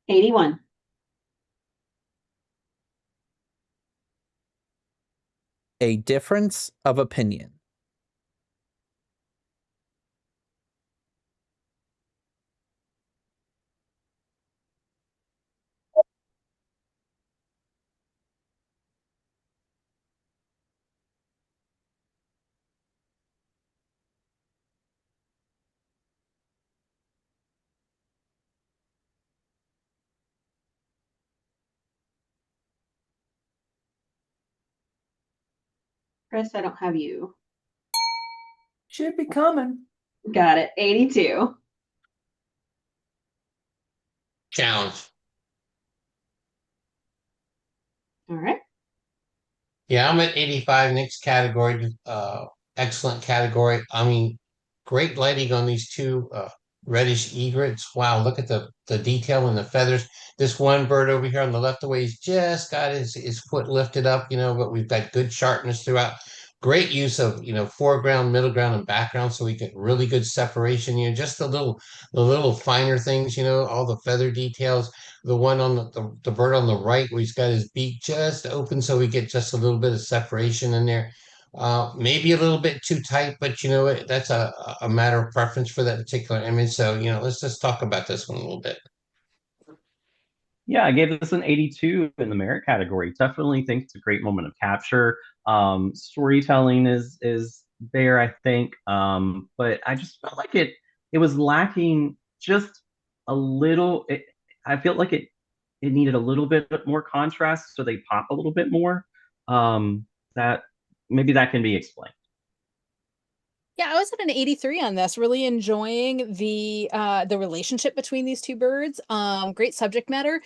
$81. A difference of opinion. Chris, I don't have you. Should be coming. Got it. 82. Challenge. All right. Yeah, I'm at 85. Next category, excellent category. I mean, great lighting on these two reddish egrets. Wow, look at the detail in the feathers. This one bird over here on the left away, he's just got his foot lifted up, but we've got good sharpness throughout. Great use of, foreground, middle ground, and background, so we get really good separation. Just the little finer things, all the feather details. The one on the bird on the right where he's got his beak just open so we get just a little bit of separation in there. Maybe a little bit too tight, but that's a matter of preference for that particular image. So, let's just talk about this one a little bit. Yeah, I gave this an 82 in the merit category. Definitely think it's a great moment of capture. Storytelling is there, I think. But I just felt like it was lacking just a little. I felt like it needed a little bit more contrast so they pop a little bit more. That maybe that can be explained. Yeah, I was at an 83 on this, really enjoying the relationship between these two birds. Great subject matter.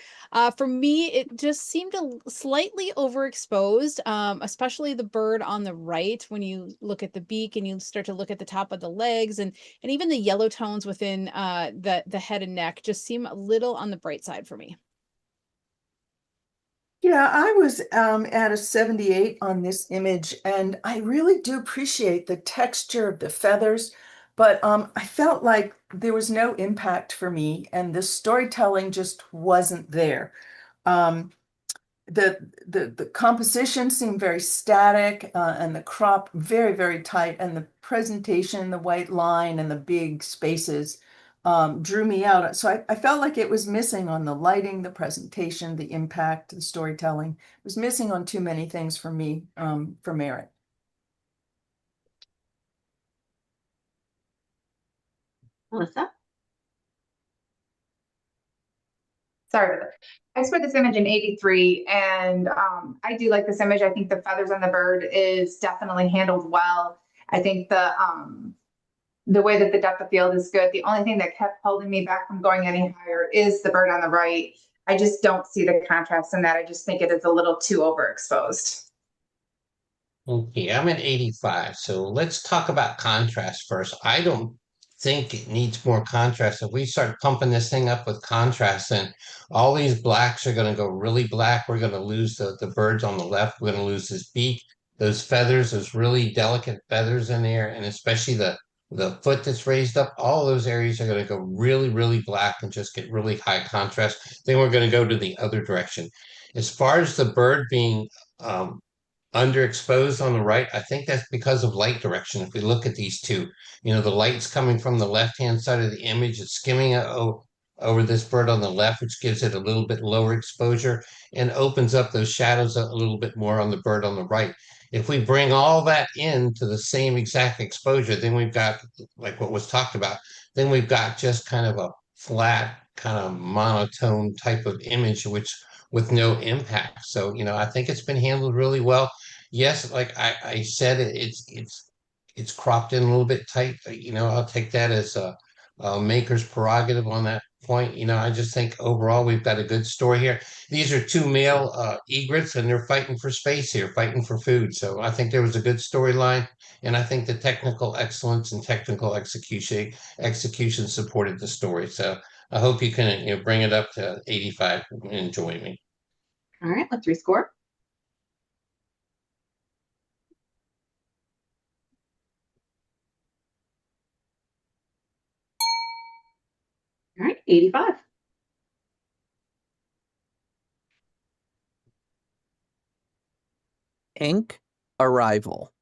For me, it just seemed slightly overexposed, especially the bird on the right when you look at the beak and you start to look at the top of the legs and even the yellow tones within the head and neck just seem a little on the bright side for me. Yeah, I was at a 78 on this image, and I really do appreciate the texture of the feathers, but I felt like there was no impact for me, and the storytelling just wasn't there. Um, the composition seemed very static, and the crop very, very tight, and the presentation, the white line and the big spaces drew me out. So I felt like it was missing on the lighting, the presentation, the impact, the storytelling. It was missing on too many things for me for merit. Melissa? Sorry about that. I scored this image in 83, and I do like this image. I think the feathers on the bird is definitely handled well. I think the way that the depth of field is good. The only thing that kept holding me back from going any higher is the bird on the right. I just don't see the contrast in that. I just think it is a little too overexposed. Okay, I'm at 85. So let's talk about contrast first. I don't think it needs more contrast. If we start pumping this thing up with contrast, then all these blacks are going to go really black. We're going to lose the birds on the left. We're going to lose his beak, those feathers, those really delicate feathers in there, and especially the foot that's raised up. All those areas are going to go really, really black and just get really high contrast. Then we're going to go to the other direction. As far as the bird being underexposed on the right, I think that's because of light direction. If we look at these two, the light's coming from the left-hand side of the image. It's skimming over this bird on the left, which gives it a little bit lower exposure and opens up those shadows a little bit more on the bird on the right. If we bring all that into the same exact exposure, then we've got, like what was talked about, then we've got just kind of a flat, kind of monotone type of image, which with no impact. So, I think it's been handled really well. Yes, like I said, it's cropped in a little bit tight. I'll take that as a maker's prerogative on that point. I just think overall we've got a good story here. These are two male egrets, and they're fighting for space here, fighting for food. So I think there was a good storyline, and I think the technical excellence and technical execution supported the story. So I hope you can bring it up to 85 and join me. All right, let's rescore. All right, 85. Ink arrival.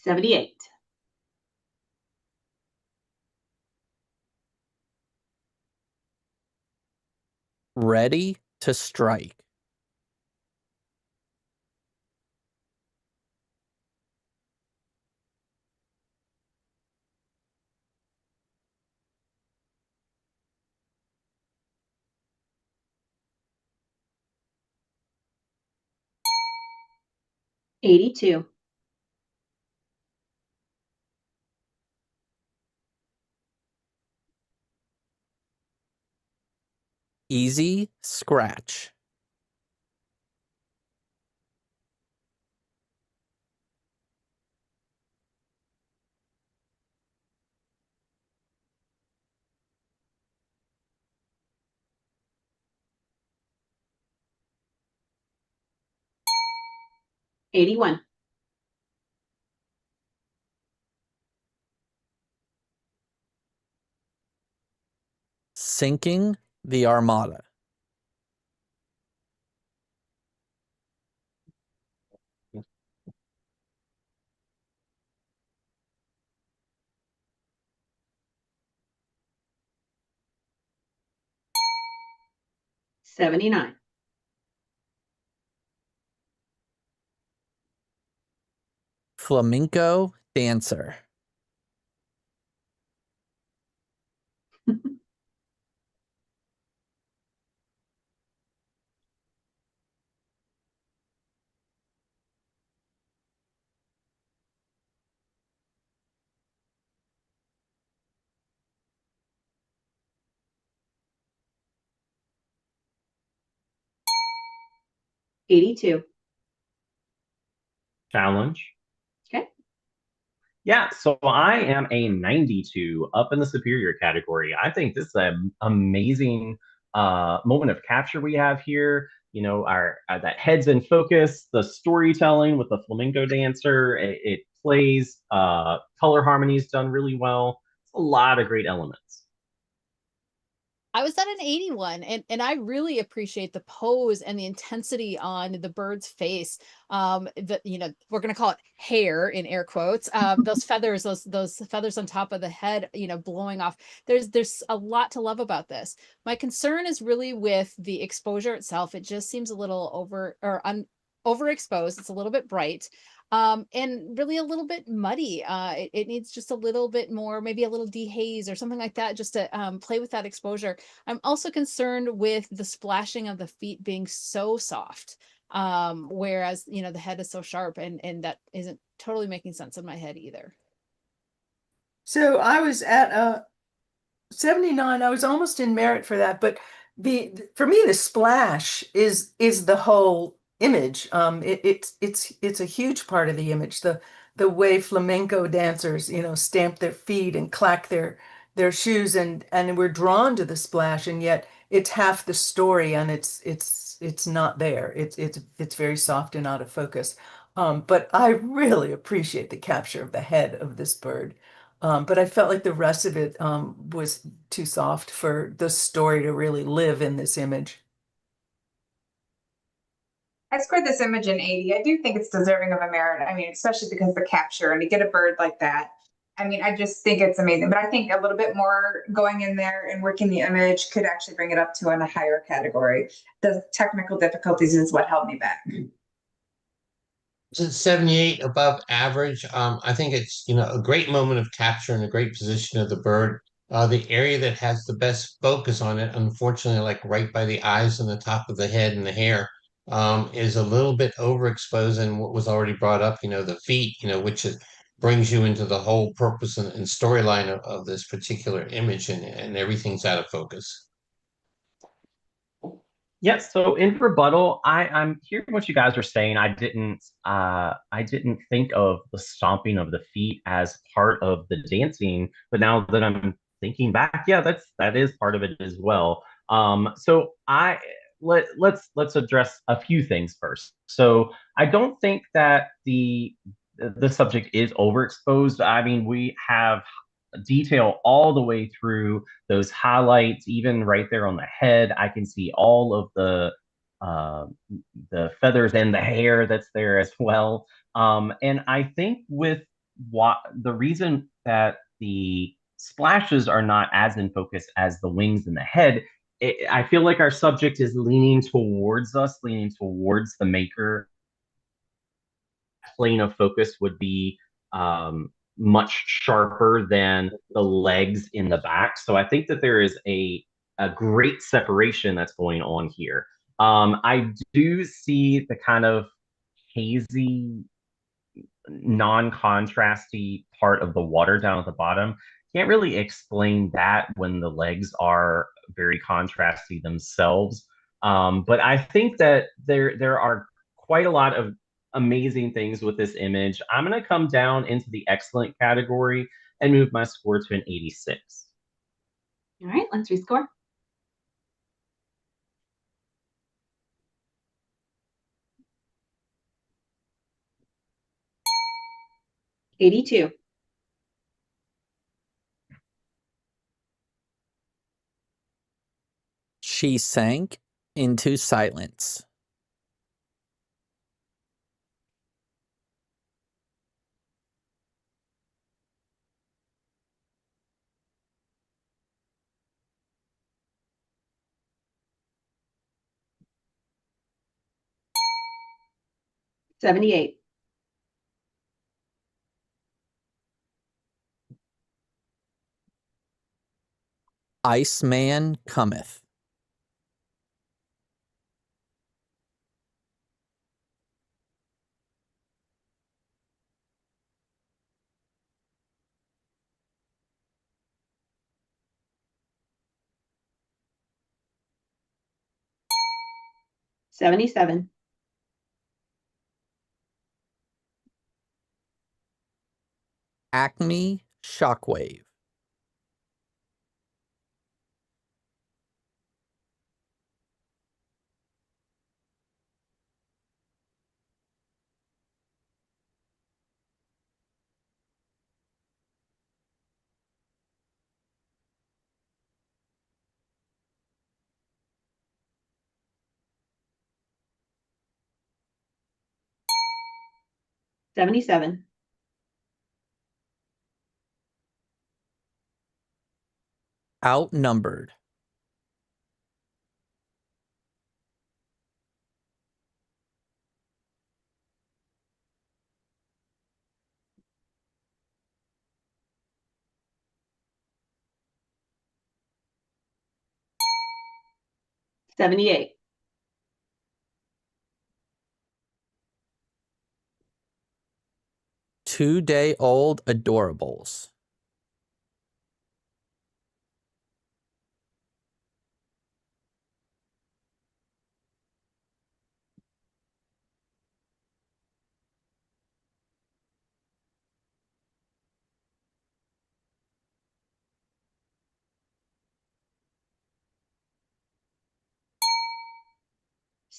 $78. Ready to strike. $82. Easy scratch. $81. Sinking the Armada. $79. Flamenco dancer. $82. Challenge. Okay. Yeah, so I am a 92 up in the superior category. I think this is an amazing moment of capture we have here. Our that head's in focus, the storytelling with the flamenco dancer, it plays, color harmony is done really well. It's a lot of great elements. I was at an 81, and I really appreciate the pose and the intensity on the bird's face. We're gonna call it hair in air quotes. Those feathers, those feathers on top of the head, blowing off. There's a lot to love about this. My concern is really with the exposure itself. It just seems a little overexposed. It's a little bit bright. And really a little bit muddy. It needs just a little bit more, maybe a little dehaze or something like that, just to play with that exposure. I'm also concerned with the splashing of the feet being so soft, whereas the head is so sharp, and that isn't totally making sense in my head either. So I was at 79. I was almost in merit for that, but for me the splash is the whole image. It's a huge part of the image. The way flamenco dancers, stamp their feet and clack their shoes, and we're drawn to the splash, and yet it's half the story, and it's not there. It's very soft and out of focus. But I really appreciate the capture of the head of this bird. But I felt like the rest of it was too soft for the story to really live in this image. I scored this image an 80. I do think it's deserving of a merit. I mean, especially because the capture and to get a bird like that. I mean, I just think it's amazing. But I think a little bit more going in there and working the image could actually bring it up to a higher category. The technical difficulties is what held me back. It's 78 above average. I think it's a great moment of capture and a great position of the bird. The area that has the best focus on it, unfortunately, like right by the eyes and the top of the head and the hair, is a little bit overexposed. And what was already brought up, the feet, which brings you into the whole purpose and storyline of this particular image, and everything's out of focus. Yes, so in rebuttal, I'm hearing what you guys are saying. I didn't think of the stomping of the feet as part of the dancing, but now that I'm thinking back, yeah, that is part of it as well. So let's address a few things first. So I don't think that the subject is overexposed. I mean, we have detail all the way through those highlights, even right there on the head. I can see all of uh, the feathers and the hair that's there as well. And I think with what the reason that the splashes are not as in focus as the wings and the head, I feel like our subject is leaning towards us, leaning towards the maker. Plane of focus would be much sharper than the legs in the back. So I think that there is a great separation that's going on here. I do see the kind of hazy, non-contrasty part of the water down at the bottom. Can't really explain that when the legs are very contrasty themselves. But I think that there are quite a lot of amazing things with this image. I'm going to come down into the excellent category and move my score to an 86. All right, let's rescore. $82. She sank into silence. $78. Iceman cometh. $77. Acme shockwave. $77. Outnumbered. $78. Two-day-old adorables.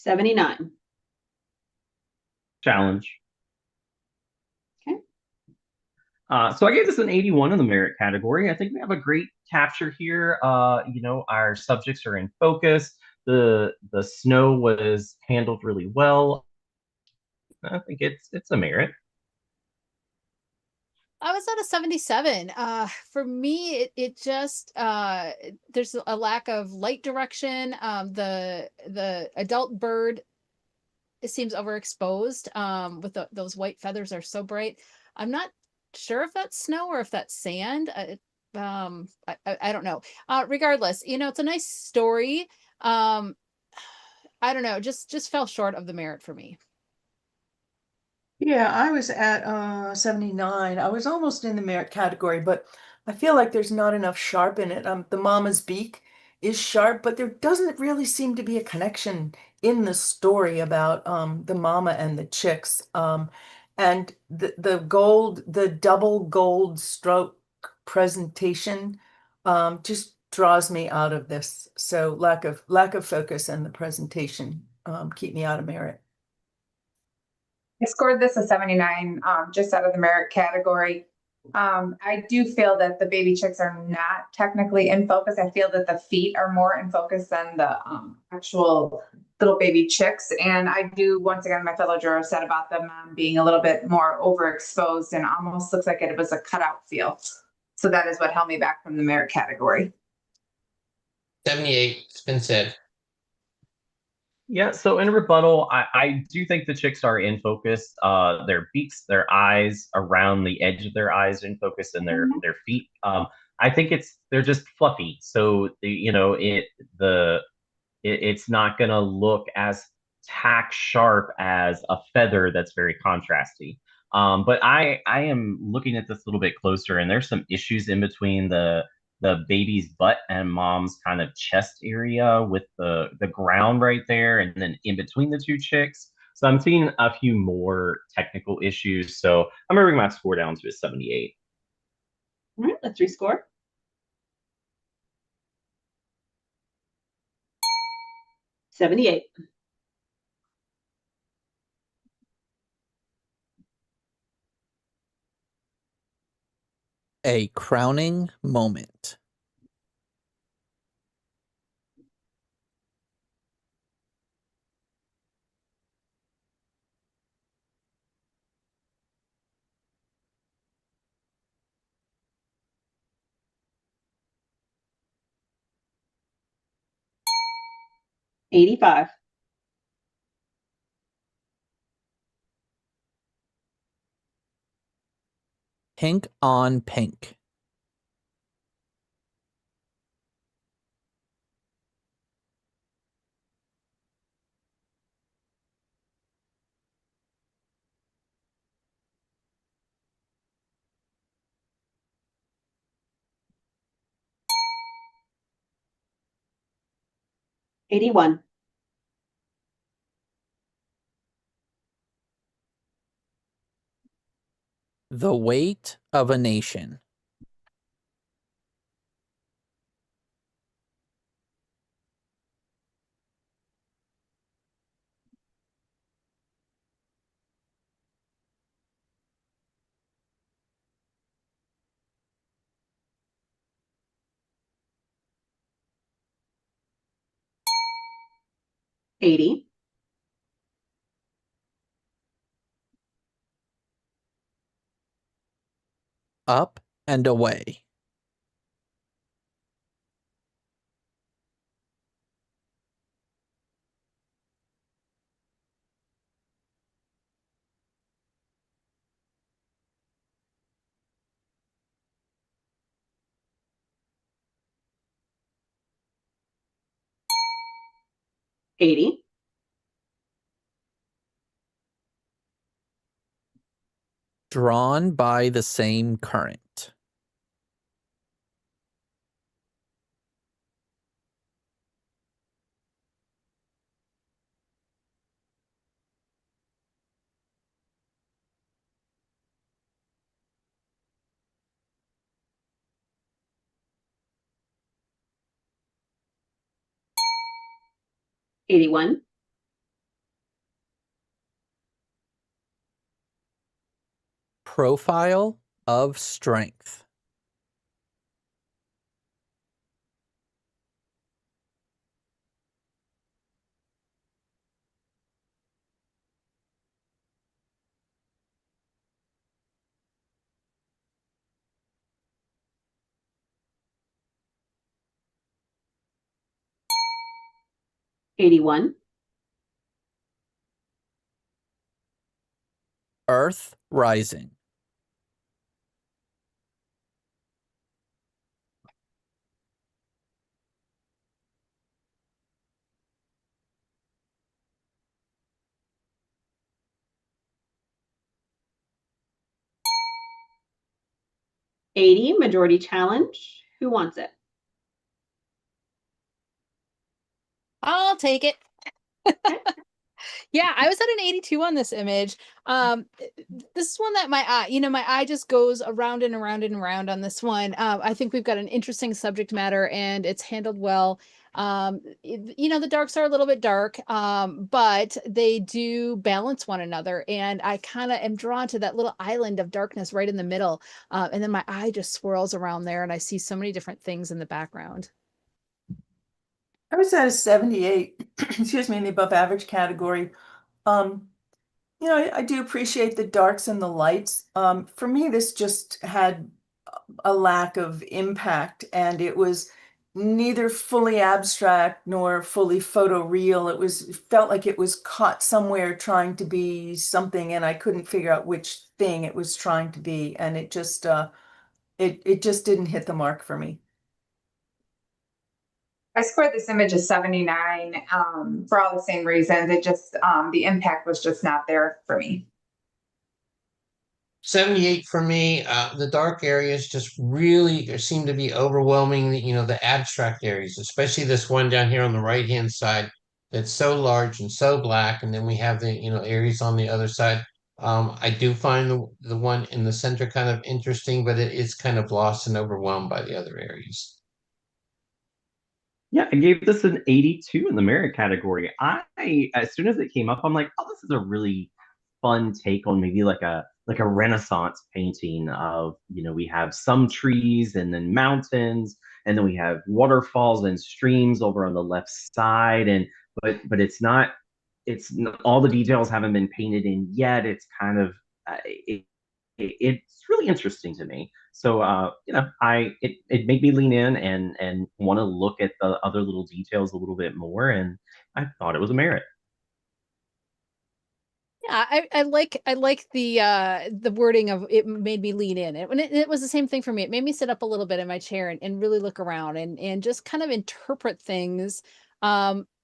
$79. Challenge. Okay. So I gave this an 81 in the merit category. I think we have a great capture here. Our subjects are in focus. The snow was handled really well. I think it's a merit. I was at a 77. For me, it just there's a lack of light direction. The adult bird, it seems overexposed. With those white feathers are so bright. I'm not sure if that's snow or if that's sand. I don't know. Regardless, it's a nice story. Um, I don't know, just fell short of the merit for me. Yeah, I was at 79. I was almost in the merit category, but I feel like there's not enough sharp in it. The mama's beak is sharp, but there doesn't really seem to be a connection in the story about the mama and the chicks. And the double gold stroke presentation just draws me out of this. So lack of focus and the presentation keep me out of merit. I scored this a 79, just out of the merit category. I do feel that the baby chicks are not technically in focus. I feel that the feet are more in focus than the actual little baby chicks. And I do, once again, my fellow juror said about them being a little bit more overexposed and almost looks like it was a cutout feel. So that is what held me back from the merit category. 78, it's been said. Yeah, so in rebuttal, I do think the chicks are in focus. Their beaks, their eyes, around the edge of their eyes in focus, and their feet. I think they're just fluffy. So it's not gonna look as tack sharp as a feather that's very contrasty. But I am looking at this a little bit closer, and there's some issues in between the baby's butt and mom's kind of chest area with the ground right there, and then in between the two chicks. So I'm seeing a few more technical issues. So I'm gonna bring my score down to a 78. All right, let's rescore. $78. A crowning moment. $85. Pink on pink. $81. The weight of a nation. $80. Up and away. $80. Drawn by the same current. $81. Profile of strength. $81. Earth rising. 80, majority challenge. Who wants it? I'll take it. Okay. Yeah, I was at an 82 on this image. This is one that my eye, my eye just goes around and around and around on this one. I think we've got an interesting subject matter and it's handled well. The darks are a little bit dark, but they do balance one another. And I kind of am drawn to that little island of darkness right in the middle. And then my eye just swirls around there and I see so many different things in the background. I was at a 78, excuse me, in the above average category. I do appreciate the darks and the lights. For me, this just had a lack of impact, and it was neither fully abstract nor fully photoreal. It felt like it was caught somewhere trying to be something, and I couldn't figure out which thing it was trying to be, and it just didn't hit the mark for me. I scored this image a 79 for all the same reasons. It just, the impact was just not there for me. 78 for me. The dark areas just really seem to be overwhelming the abstract areas, especially this one down here on the right hand side that's so large and so black. And then we have the areas on the other side. I do find the one in the center kind of interesting, but it is kind of lost and overwhelmed by the other areas. Yeah, I gave this an 82 in the merit category. As soon as it came up, I'm like, oh, this is a really fun take on maybe like a Renaissance painting of, we have some trees and then mountains, and then we have waterfalls and streams over on the left side. And but all the details haven't been painted in yet. It's kind of it's really interesting to me. So it made me lean in and want to look at the other little details a little bit more, and I thought it was a merit. Yeah, I like the wording of it made me lean in. It was the same thing for me. It made me sit up a little bit in my chair and really look around and just kind of interpret things.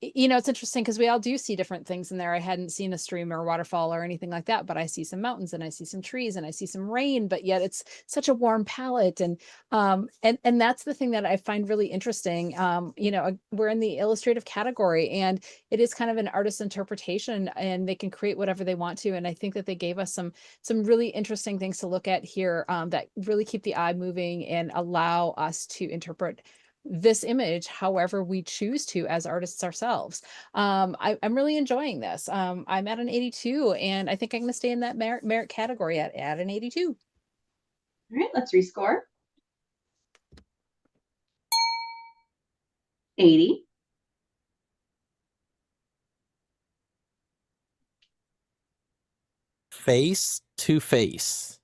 It's interesting because we all do see different things in there. I hadn't seen a stream or a waterfall or anything like that, but I see some mountains and I see some trees and I see some rain, but yet it's such a warm palette. And that's the thing that I find really interesting. We're in the illustrative category and it is kind of an artist's interpretation and they can create whatever they want to. And I think that they gave us some really interesting things to look at here that really keep the eye moving and allow us to interpret this image however we choose to as artists ourselves. I'm really enjoying this. I'm at an 82 and I think I'm going to stay in that merit category at an 82. All right, let's rescore. 80. Face to face.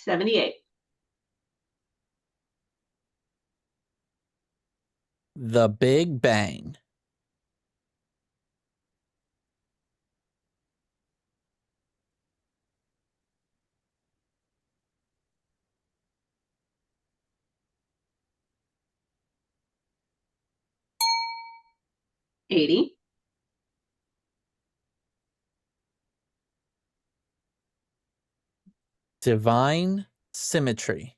$78. The Big Bang. $80. Divine Symmetry.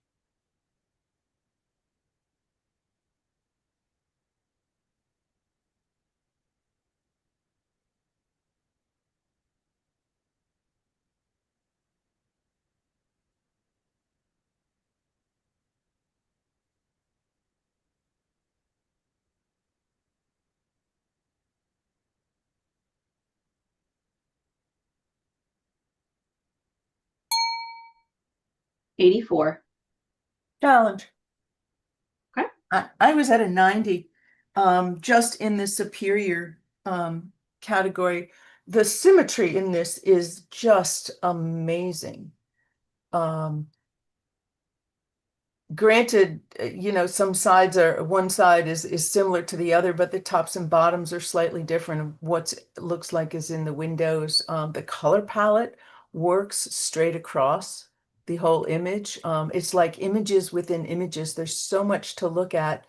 $84. Challenge. Okay. I was at a 90, just in the superior category. The symmetry in this is just amazing. granted, some sides one side is similar to the other, but the tops and bottoms are slightly different. What looks like is in the windows. The color palette works straight across the whole image. It's like images within images. There's so much to look at.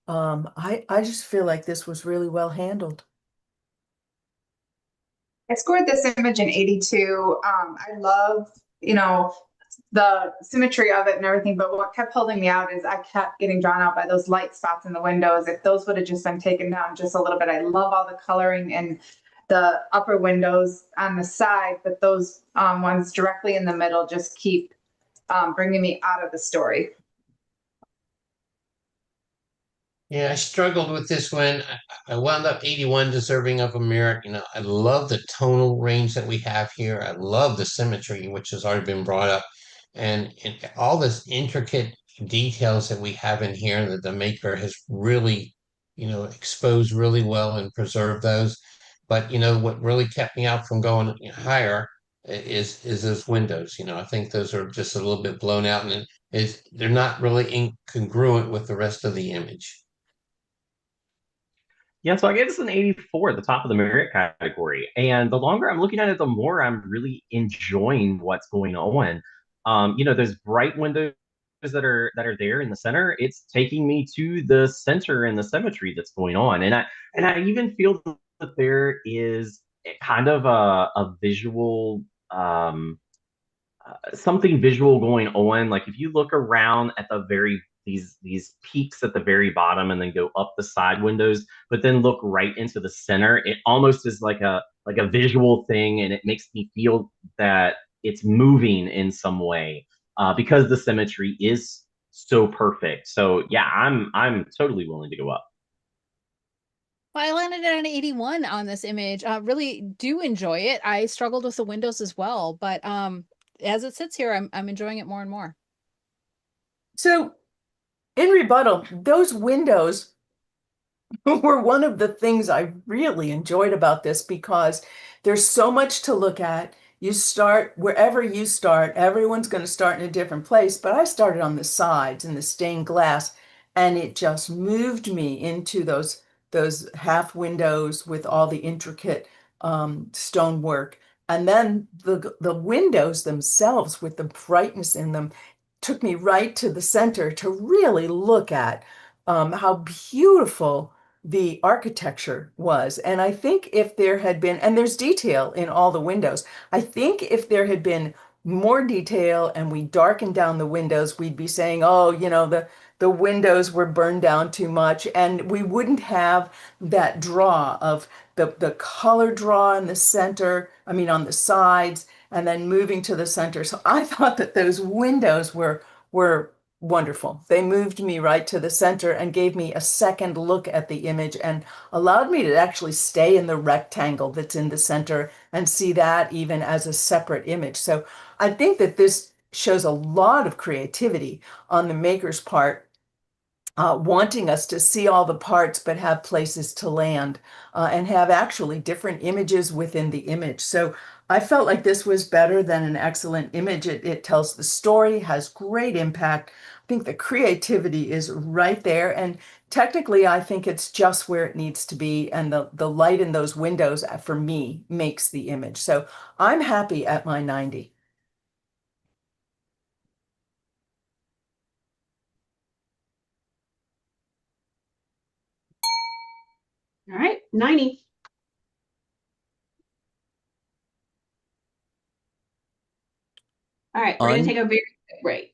I just feel like this was really well handled. I scored this image an 82. I love, the symmetry of it and everything, but what kept holding me out is I kept getting drawn out by those light spots in the windows. If those would have just been taken down just a little bit, I love all the coloring in the upper windows on the side, but those ones directly in the middle just keep bringing me out of the story. Yeah, I struggled with this one. I wound up 81, deserving of a merit. I love the tonal range that we have here. I love the symmetry, which has already been brought up, and all this intricate details that we have in here that the maker has really, exposed really well and preserved those. But what really kept me out from going higher is those windows. I think those are just a little bit blown out, and they're not really incongruent with the rest of the image. Yeah, so I gave this an 84 at the top of the merit category. And the longer I'm looking at it, the more I'm really enjoying what's going on. Those bright windows that are there in the center, it's taking me to the center and the symmetry that's going on. And I even feel that there is kind of a visual something visual going on. Like if you look around at these peaks at the very bottom and then go up the side windows, but then look right into the center, it almost is like a visual thing, and it makes me feel that it's moving in some way because the symmetry is so perfect. So yeah, I'm totally willing to go up. Well, I landed at an 81 on this image. Really do enjoy it. I struggled with the windows as well, but as it sits here, I'm enjoying it more and more. So in rebuttal, those windows were one of the things I really enjoyed about this because there's so much to look at. You start wherever you start, everyone's going to start in a different place, but I started on the sides in the stained glass, and it just moved me into those half windows with all the intricate stonework. And then the windows themselves with the brightness in them took me right to the center to really look at how beautiful the architecture was. And I think if there had been, and there's detail in all the windows, I think if there had been more detail and we darkened down the windows, we'd be saying, oh, the windows were burned down too much, and we wouldn't have that draw of the color draw in the center, I mean on the sides, and then moving to the center. So I thought that those windows were wonderful. They moved me right to the center and gave me a second look at the image and allowed me to actually stay in the rectangle that's in the center and see that even as a separate image. So I think that this shows a lot of creativity on the maker's part, wanting us to see all the parts but have places to land, and have actually different images within the image. So I felt like this was better than an excellent image. It tells the story, has great impact. I think the creativity is right there. And technically, I think it's just where it needs to be. And the light in those windows, for me, makes the image. So I'm happy at my 90. All right, 90. All right, we're going to take a very quick break.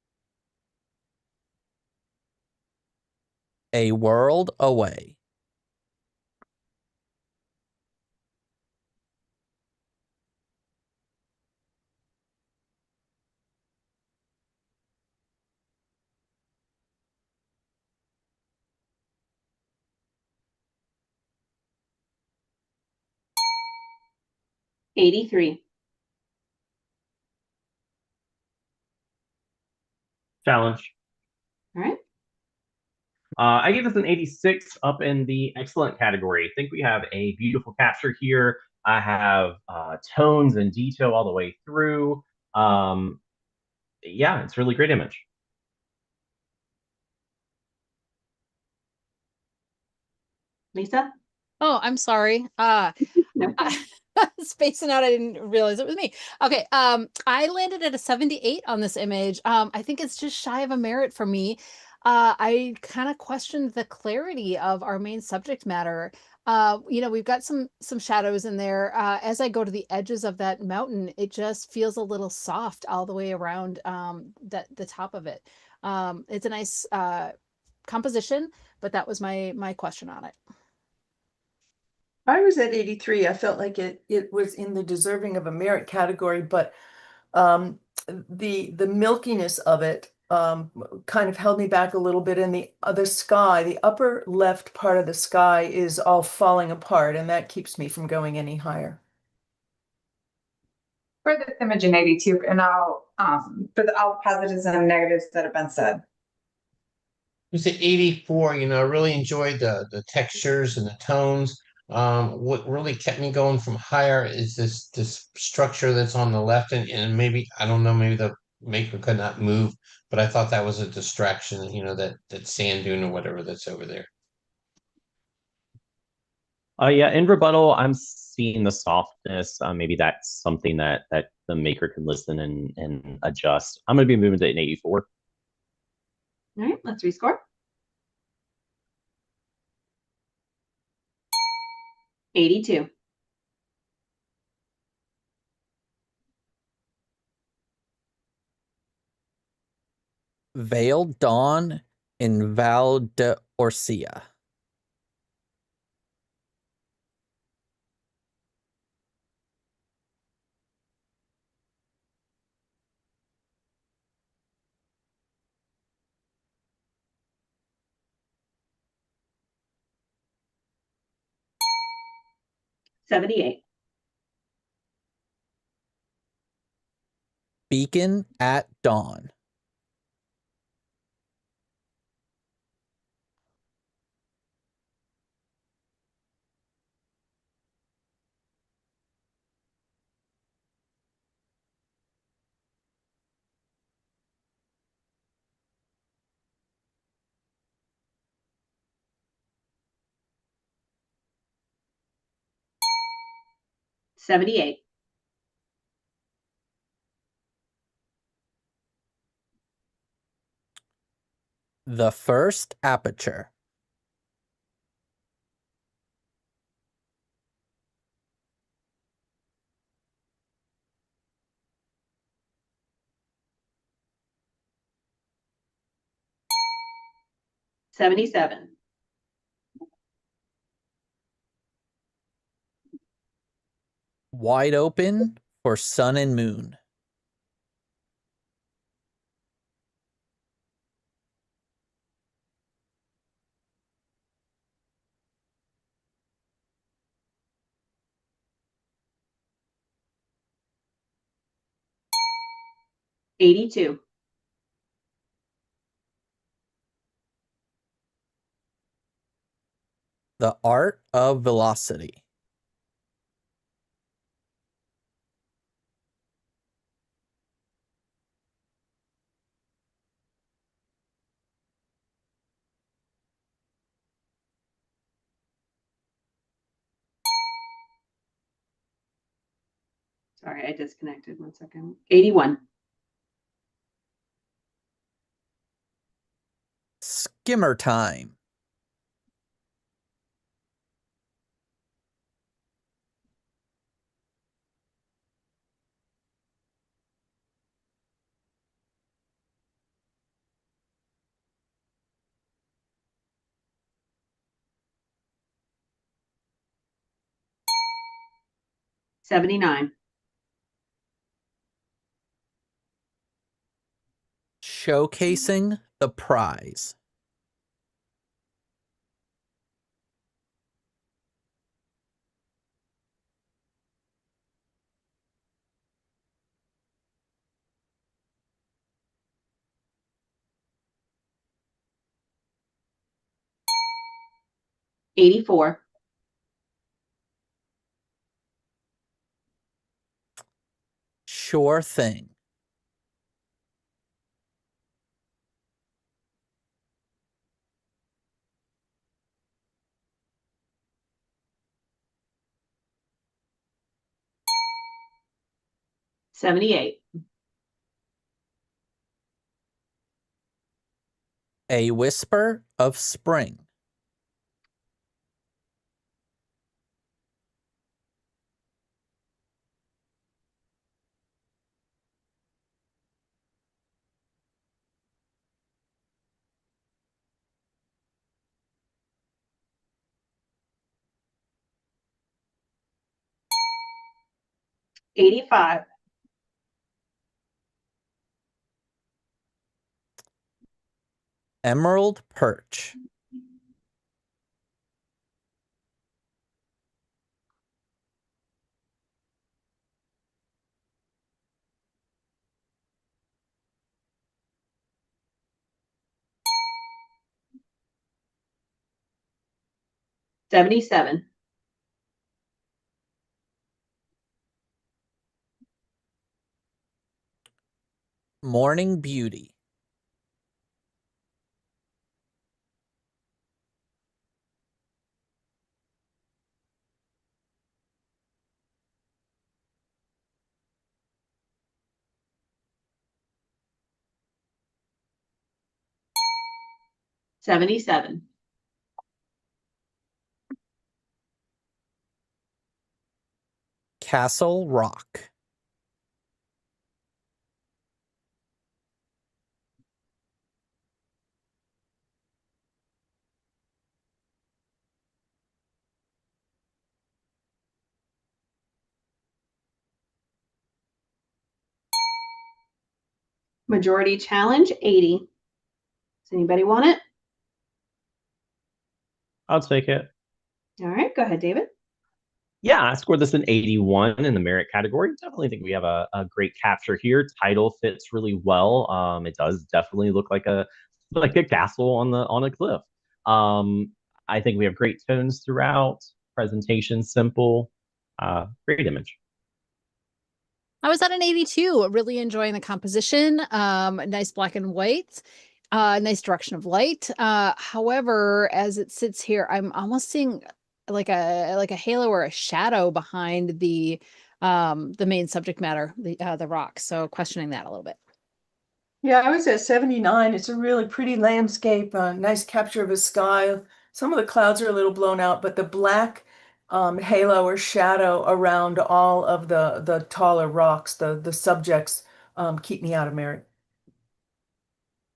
A World Away. $83. Challenge. All right. I gave this an 86 up in the excellent category. I think we have a beautiful capture here. I have tones and detail all the way through. Yeah, it's a really great image. Lisa? Oh, I'm sorry. No problem. Spacing out, I didn't realize it was me. Okay, I landed at a 78 on this image. I think it's just shy of a merit for me. I kind of questioned the clarity of our main subject matter. We've got some shadows in there. As I go to the edges of that mountain, it just feels a little soft all the way around the top of it. It's a nice composition, but that was my question on it. I was at 83. I felt like it was in the deserving of a merit category, but um, the milkiness of it kind of held me back a little bit. And the sky, the upper left part of the sky is all falling apart, and that keeps me from going any higher. For this image in 82, and for all positives and negatives that have been said. It was at 84, I really enjoyed the textures and the tones. What really kept me going from higher is this structure that's on the left, and maybe, I don't know, maybe the maker could not move, but I thought that was a distraction, that sand dune or whatever that's over there. Yeah, in rebuttal, I'm seeing the softness. Maybe that's something that the maker can listen and adjust. I'm going to be moving to an 84. All right, let's rescore. 82. Veiled Dawn in Val d'Orcia. $78. Beacon at Dawn. $78. The First Aperture. $77. Wide Open for Sun and Moon. $82. The Art of Velocity. Sorry, I disconnected 1 second. 81. Skimmer Time. 79. Showcasing the prize. $84. Sure thing. $78. A whisper of spring. $85. Emerald perch. $77. Morning beauty. $77. Castle rock. Majority challenge, 80. Does anybody want it? I'll take it. All right, go ahead, David. Yeah, I scored this an 81 in the merit category. Definitely think we have a great capture here. Title fits really well. It does definitely look like a castle on a cliff. I think we have great tones throughout. Presentation simple. Great image. I was at an 82, really enjoying the composition. Nice black and white, nice direction of light. However, as it sits here, I'm almost seeing like a halo or a shadow behind the main subject matter, the rock. So questioning that a little bit. Yeah, I was at 79. It's a really pretty landscape, nice capture of a sky. Some of the clouds are a little blown out, but the black halo or shadow around all of the taller rocks, the subjects, keep me out of merit.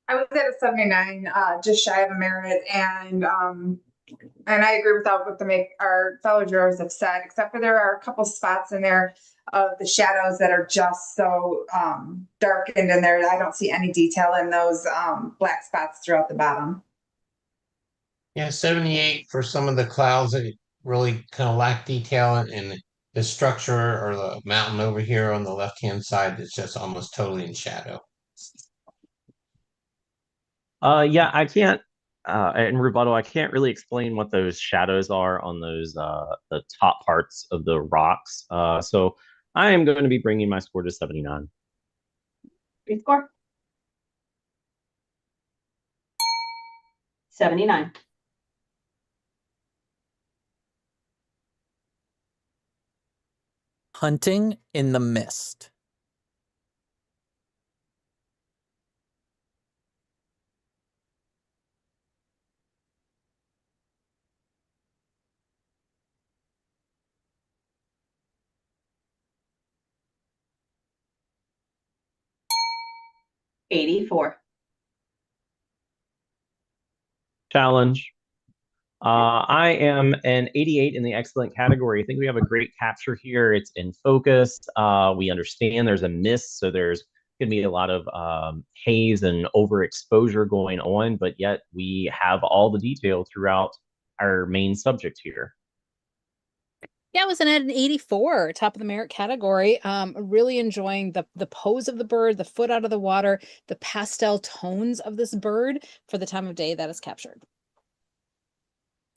I was at a 79, just shy of a merit, and I agree with what our fellow jurors have said, except for there are a couple spots in there of the shadows that are just so darkened in there. I don't see any detail in those black spots throughout the bottom. Yeah, 78 for some of the clouds that really kind of lack detail, and the structure or the mountain over here on the left-hand side that's just almost totally in shadow. Yeah, I can't. In rebuttal, I can't really explain what those shadows are on those the top parts of the rocks. So I am going to be bringing my score to 79. Great score. 79. Hunting in the mist. $84. Challenge. I am an 88 in the excellent category. I think we have a great capture here. It's in focus. We understand there's a mist, so there's going to be a lot of haze and overexposure going on, but yet we have all the detail throughout our main subject here. Yeah, I was at an 84, top of the merit category. Really enjoying the pose of the bird, the foot out of the water, the pastel tones of this bird for the time of day that is captured.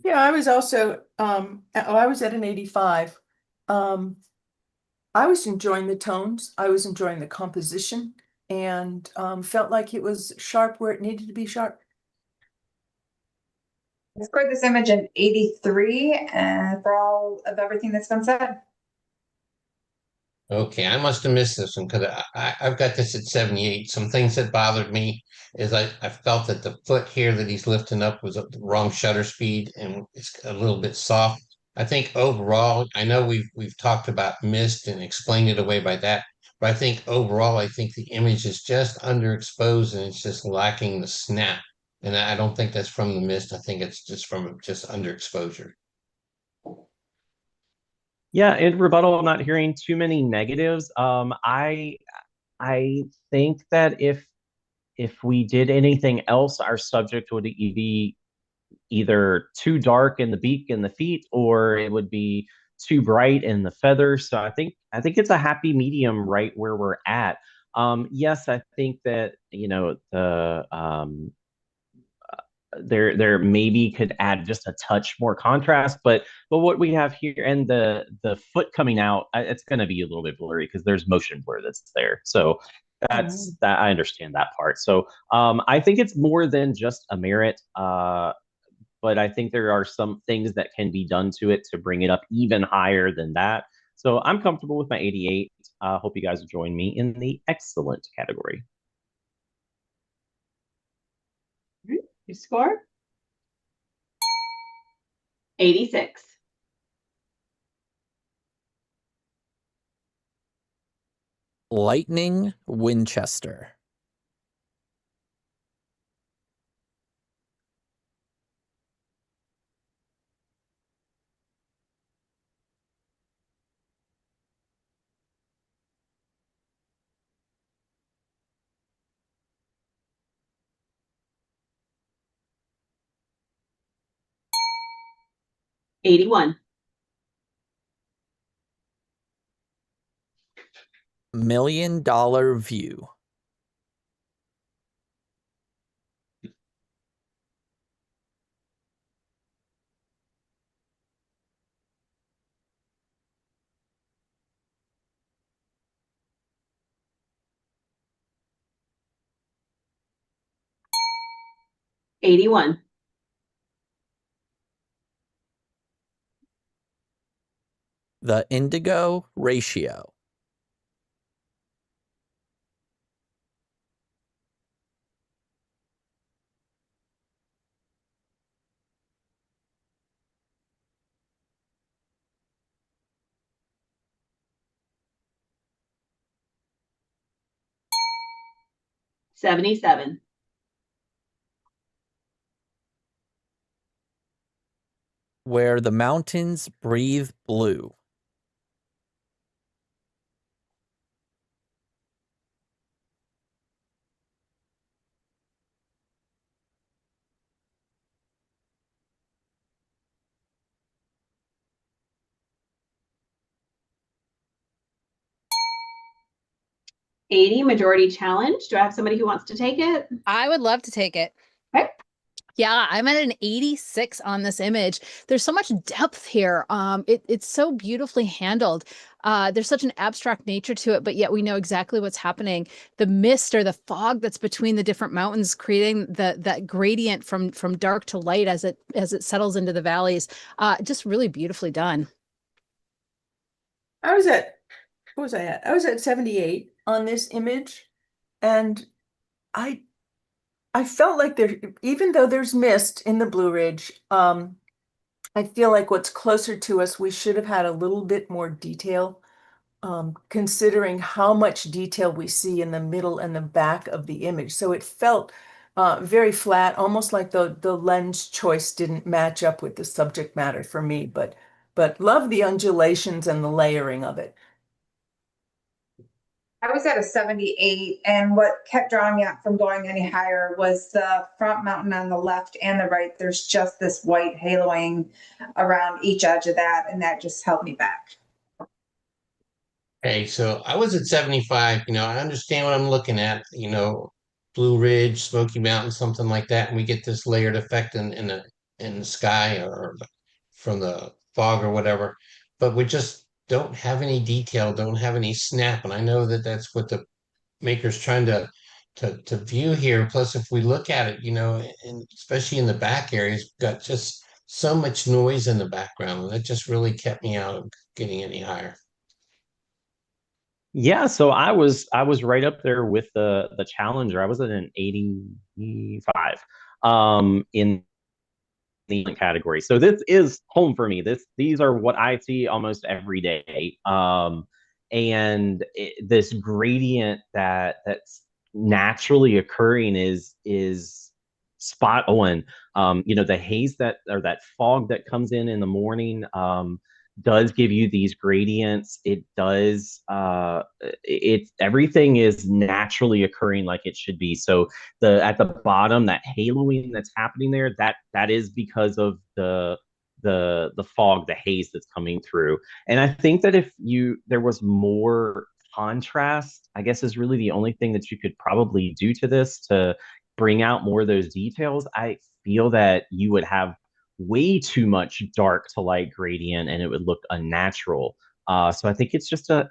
Yeah, I was also I was at an 85. I was enjoying the tones, I was enjoying the composition, and felt like it was sharp where it needed to be sharp. I scored this image an 83 for all of everything that's been said. Okay, I must have missed this one because I've got this at 78. Some things that bothered me is I felt that the foot here that he's lifting up was at the wrong shutter speed and it's a little bit soft. I think overall, I know we've talked about mist and explained it away by that, but I think overall, I think the image is just underexposed and it's just lacking the snap. And I don't think that's from the mist. I think it's just from just underexposure. Yeah, in rebuttal, I'm not hearing too many negatives. I think that if we did anything else, our subject would be either too dark in the beak and the feet, or it would be too bright in the feathers. So I think it's a happy medium right where we're at. Yes, I think that the there maybe could add just a touch more contrast, but what we have here and the foot coming out, it's going to be a little bit blurry because there's motion blur that's there. So that's that I understand that part. So I think it's more than just a merit. But I think there are some things that can be done to it to bring it up even higher than that. So I'm comfortable with my 88. Hope you guys will join me in the excellent category. Your score? 86. Lightning Winchester. $81. $1 million view. $81. The Indigo Ratio. $77. Where the Mountains Breathe Blue. $80 majority challenge. Do I have somebody who wants to take it? I would love to take it. Okay. Yeah, I'm at an 86 on this image. There's so much depth here. It's so beautifully handled. There's such an abstract nature to it, but yet we know exactly what's happening. The mist or the fog that's between the different mountains, creating that gradient from dark to light as it settles into the valleys. Just really beautifully done. What was I at? I was at 78 on this image, and I felt like there, even though there's mist in the Blue Ridge, I feel like what's closer to us, we should have had a little bit more detail, considering how much detail we see in the middle and the back of the image. So it felt very flat, almost like the lens choice didn't match up with the subject matter for me, but love the undulations and the layering of it. I was at a 78, and what kept drawing me out from going any higher was the front mountain on the left and the right. There's just this white haloing around each edge of that, and that just held me back. Okay, so I was at 75. I understand what I'm looking at, Blue Ridge, Smoky Mountain, something like that, and we get this layered effect in the sky or from the fog or whatever. But we just don't have any detail, don't have any snap, and I know that that's what the maker's trying to view here. Plus, if we look at it, and especially in the back areas, we've got just so much noise in the background, and that just really kept me out of getting any higher. Yeah, so I was right up there with the Challenger. I was at an 85 in the category. So this is home for me. These are what I see almost every day. This gradient that's naturally occurring is spot on. The haze that fog that comes in the morning does give you these gradients. It does everything is naturally occurring like it should be. So at the bottom, that haloing that's happening there, that is because of the fog, the haze that's coming through. And I think that if there was more contrast, I guess, is really the only thing that you could probably do to this to bring out more of those details. I feel that you would have way too much dark to light gradient and it would look unnatural. So I think it's just a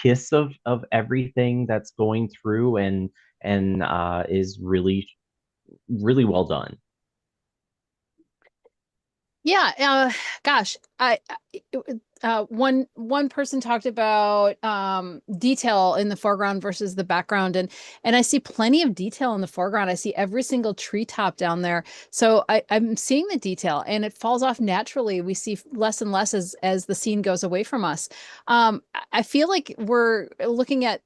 kiss of everything that's going through and is really really well done. Yeah, gosh, one person talked about detail in the foreground versus the background, and I see plenty of detail in the foreground. I see every single treetop down there, so I'm seeing the detail, and it falls off naturally. We see less and less as the scene goes away from us. I feel like we're looking at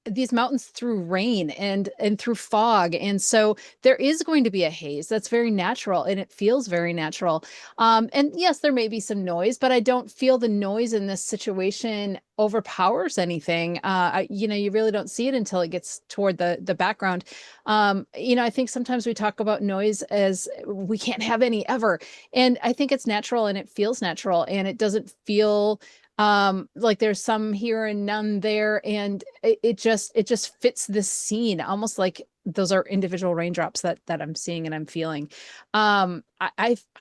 these mountains through rain and through fog, and so there is going to be a haze that's very natural, and it feels very natural. And yes, there may be some noise, but I don't feel the noise in this situation overpowers anything. You really don't see it until it gets toward the background. I think sometimes we talk about noise as we can't have any ever, and I think it's natural and it feels natural, and it doesn't feel like there's some here and none there, and it just fits this scene almost like those are individual raindrops that I'm seeing and I'm feeling.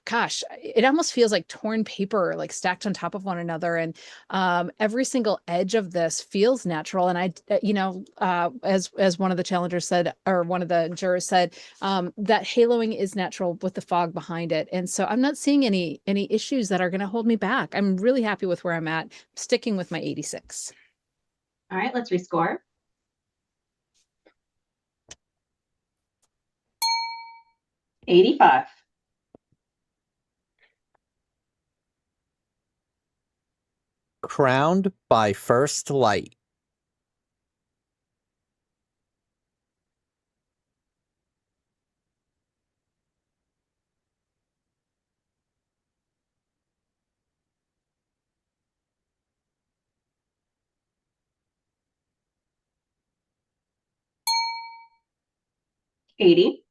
Gosh, it almost feels like torn paper, like stacked on top of one another, and every single edge of this feels natural. And as one of the challengers said, or one of the jurors said, that haloing is natural with the fog behind it, and so I'm not seeing any issues that are going to hold me back. I'm really happy with where I'm at, sticking with my 86. All right, let's rescore. 85. Crowned by first light. $80.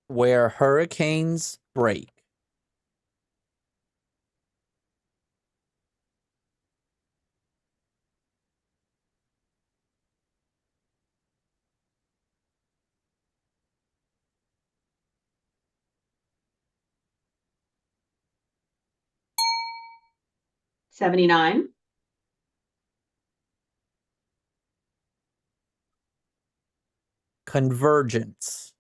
Where hurricanes break. $79. Convergence.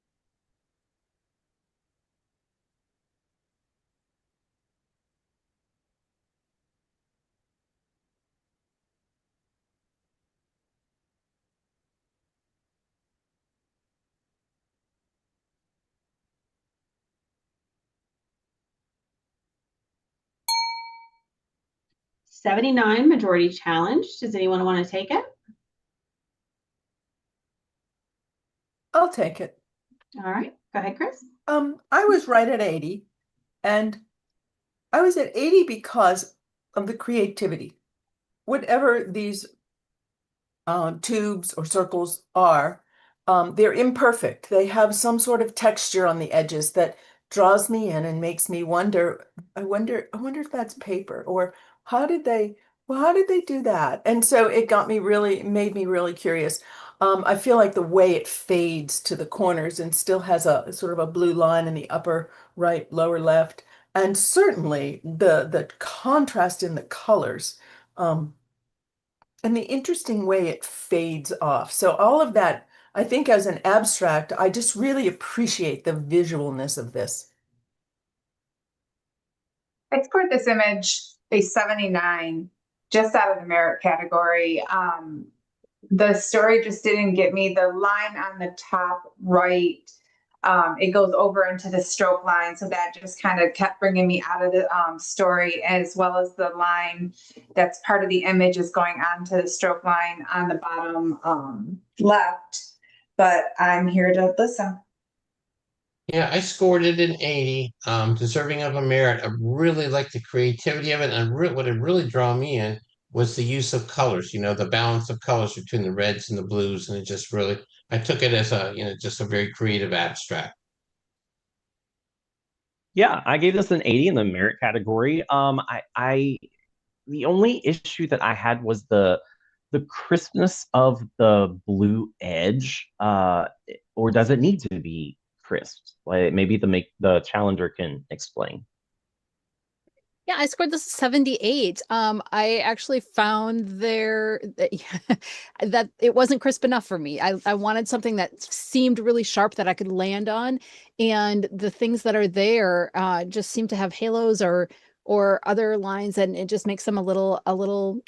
$79 majority challenge. Does anyone want to take it? I'll take it. All right, go ahead, Chris. I was right at 80, and I was at 80 because of the creativity. Whatever these tubes or circles are, they're imperfect. They have some sort of texture on the edges that draws me in and makes me wonder. I wonder if that's paper, or how did they, well, how did they do that? And so it made me really curious. I feel like the way it fades to the corners and still has a sort of a blue line in the upper right, lower left, and certainly the contrast in the colors. Um, and the interesting way it fades off. So all of that, I think as an abstract, I just really appreciate the visualness of this. I scored this image a 79, just out of the merit category. The story just didn't get me. The line on the top right, it goes over into the stroke line, so that just kind of kept bringing me out of the story, as well as the line that's part of the image is going on to the stroke line on the bottom left. But I'm here to listen. Yeah, I scored it an 80, deserving of a merit. I really like the creativity of it, and what it really drew me in was the use of colors, the balance of colors between the reds and the blues, and it just really, I took it as just a very creative abstract. Yeah, I gave this an 80 in the merit category. I the only issue that I had was the crispness of the blue edge. Or does it need to be crisped? Like maybe the challenger can explain. Yeah, I scored this 78. I actually found there that, that it wasn't crisp enough for me. I wanted something that seemed really sharp that I could land on, and the things that are there just seem to have halos or other lines, and it just makes them a little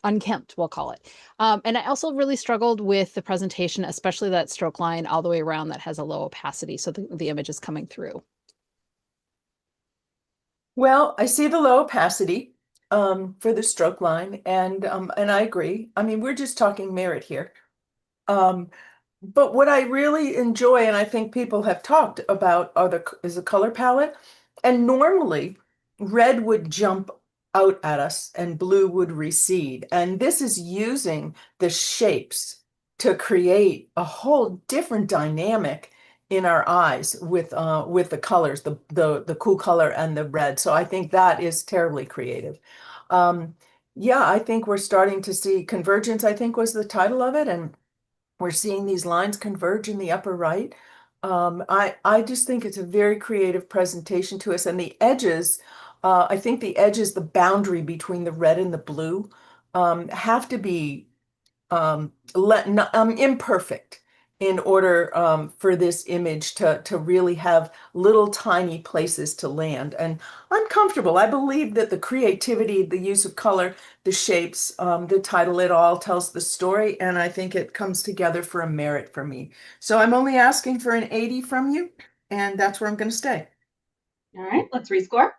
unkempt, we'll call it. And I also really struggled with the presentation, especially that stroke line all the way around that has a low opacity, so the image is coming through. Well, I see the low opacity for the stroke line, and I agree. I mean, we're just talking merit here. Um, but what I really enjoy, and I think people have talked about, is the color palette. And normally, red would jump out at us and blue would recede. And this is using the shapes to create a whole different dynamic in our eyes with the colors, the cool color and the red. So I think that is terribly creative. Yeah, I think we're starting to see convergence, I think was the title of it, and we're seeing these lines converge in the upper right. I just think it's a very creative presentation to us, and the edges, I think the edges, the boundary between the red and the blue, have to be imperfect in order for this image to really have little tiny places to land. And I'm comfortable. I believe that the creativity, the use of color, the shapes, the title, it all tells the story. And I think it comes together for a merit for me. So I'm only asking for an 80 from you, and that's where I'm going to stay. All right, let's rescore.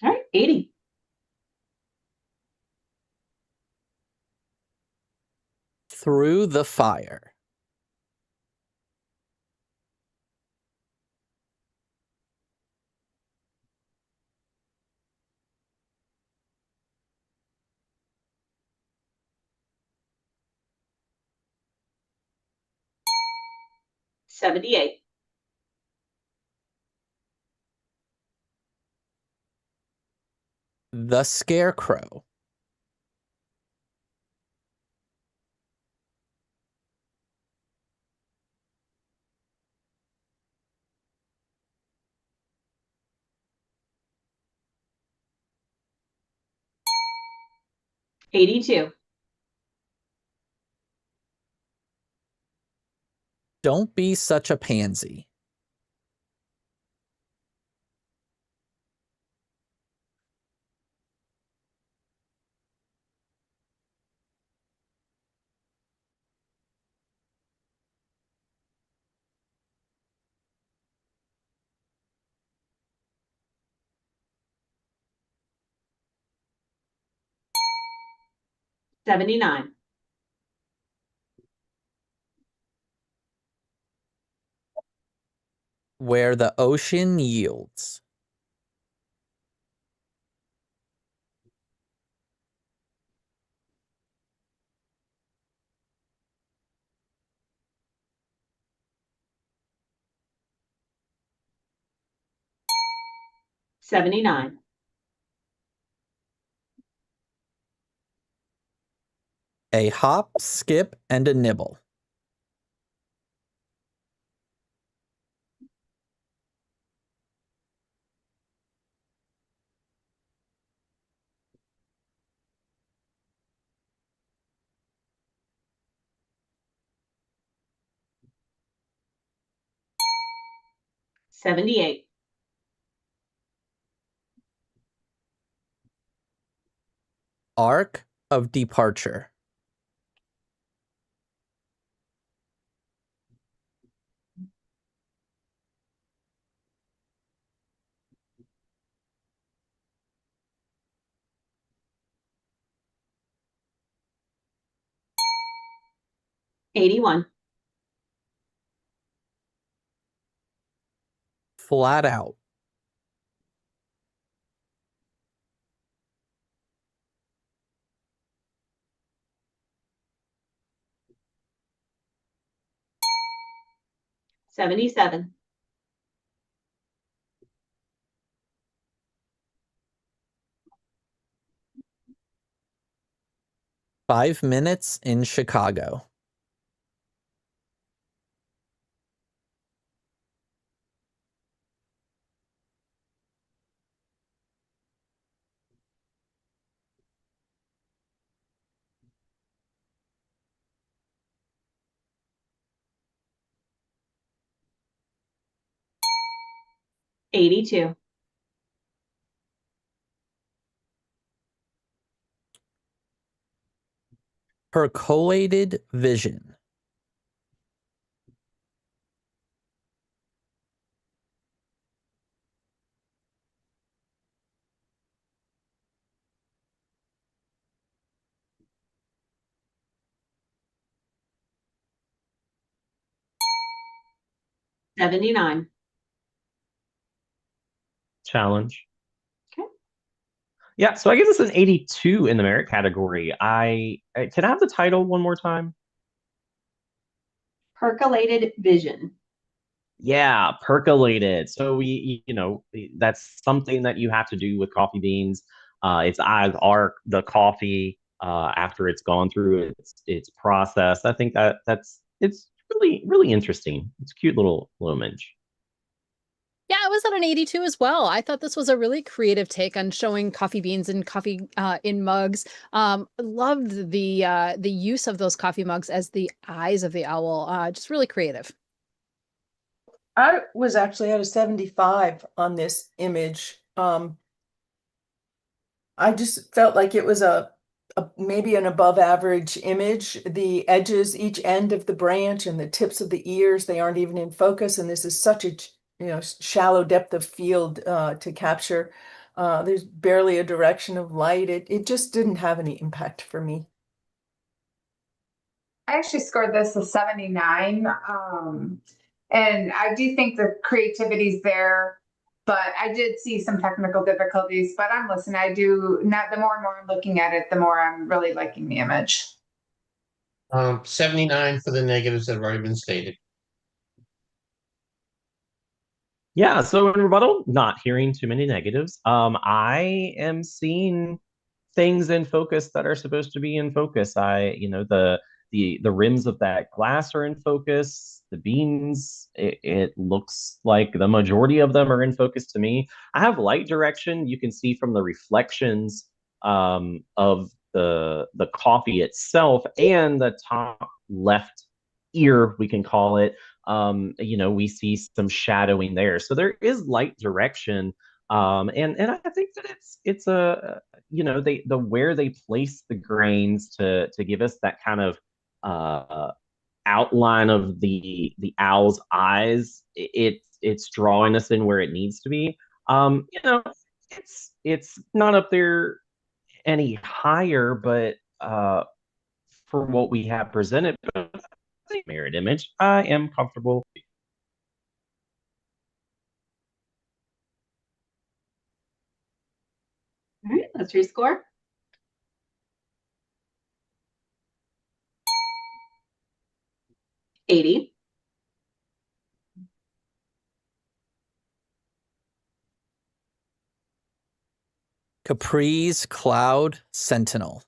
All right, 80. Through the fire. $78. The Scarecrow. $82. Don't be such a pansy. 79. Where the ocean yields. 79. A hop, skip, and a nibble. 78. Arc of departure. 81. Flat out. 77. Five minutes in Chicago. 82. Percolated vision. 79. Challenge. Okay. Yeah, so I give this an 82 in the merit category. Can I have the title one more time? Percolated vision. Yeah, percolated. So that's something that you have to do with coffee beans. Its eyes are the coffee after it's gone through its process. I think it's really really interesting. It's a cute little image. Yeah, I was at an 82 as well. I thought this was a really creative take on showing coffee beans and coffee in mugs. Loved the use of those coffee mugs as the eyes of the owl. Just really creative. I was actually at a 75 on this image. I just felt like it was a maybe an above average image. The edges, each end of the branch and the tips of the ears, they aren't even in focus. And this is such a shallow depth of field to capture. There's barely a direction of light. It just didn't have any impact for me. I actually scored this a 79. And I do think the creativity's there, but I did see some technical difficulties, but I'm listening. I do not, the more and more I'm looking at it, the more I'm really liking the image. 79 for the negatives that have already been stated. Yeah, so in rebuttal, not hearing too many negatives. I am seeing things in focus that are supposed to be in focus. The rims of that glass are in focus. The beans, it looks like the majority of them are in focus to me. I have light direction. You can see from the reflections of the coffee itself and the top left ear, we can call it. We see some shadowing there. So there is light direction. And I think that it's a the where they place the grains to give us that kind of outline of the owl's eyes. It's drawing us in where it needs to be. It's not up there any higher, but for what we have presented, but as a mirrored image, I am comfortable. All right, let's rescore. $80. Capri's Cloud Sentinel.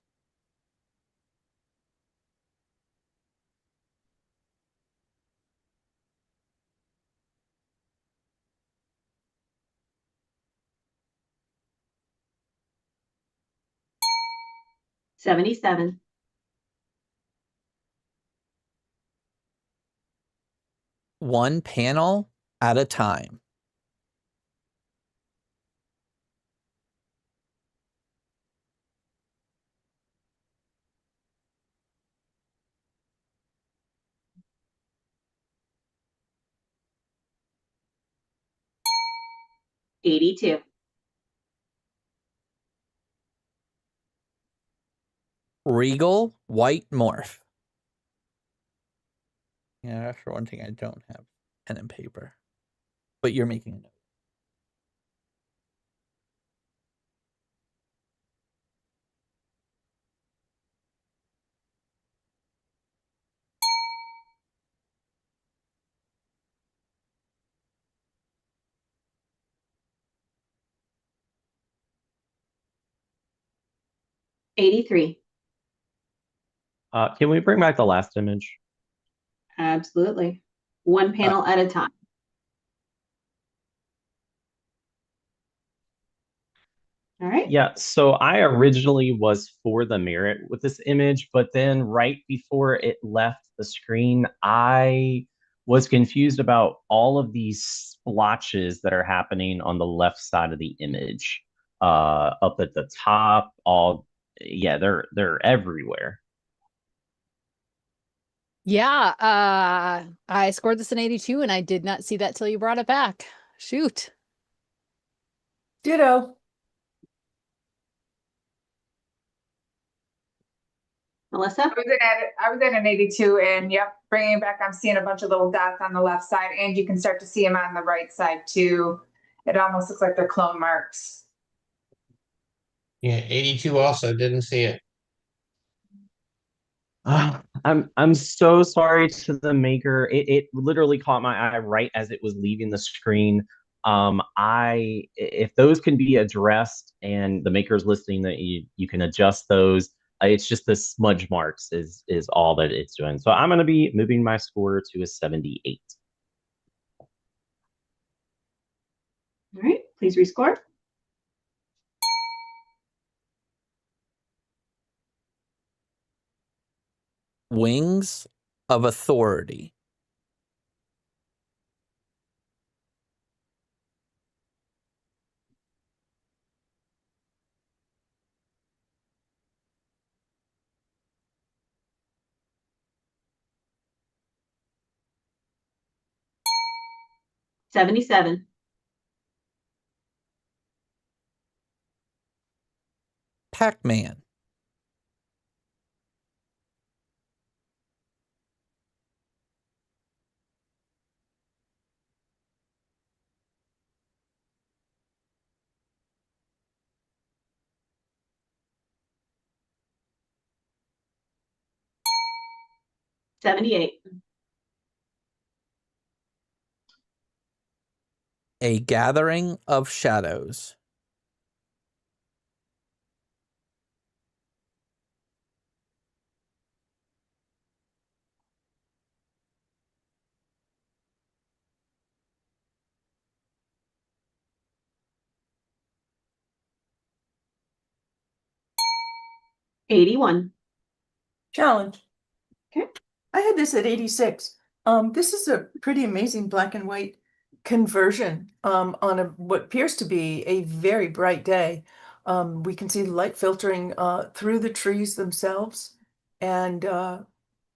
$77. One panel at a time. $82. Regal White Morph. Yeah, for one thing, I don't have pen and paper, but you're making a note. $83. Can we bring back the last image? Absolutely. One panel at a time. All right. Yeah, so I originally was for the merit with this image, but then right before it left the screen, I was confused about all of these splotches that are happening on the left side of the image. Up at the top, yeah, they're everywhere. Yeah, I scored this an 82 and I did not see that till you brought it back. Shoot. Ditto. Melissa? I was at an 82, and yep, bringing it back, I'm seeing a bunch of little dots on the left side, and you can start to see them on the right side too. It almost looks like they're clone marks. Yeah, 82 also didn't see it. I'm so sorry to the maker. It literally caught my eye right as it was leaving the screen. If those can be addressed and the maker's listening that you can adjust those, it's just the smudge marks is all that it's doing. So I'm going to be moving my score to a 78. All right, please rescore. Wings of Authority. $77. Pac-Man. $78. A Gathering of Shadows. $81. Challenge. Okay. I had this at 86. This is a pretty amazing black and white conversion on what appears to be a very bright day. We can see the light filtering through the trees themselves, and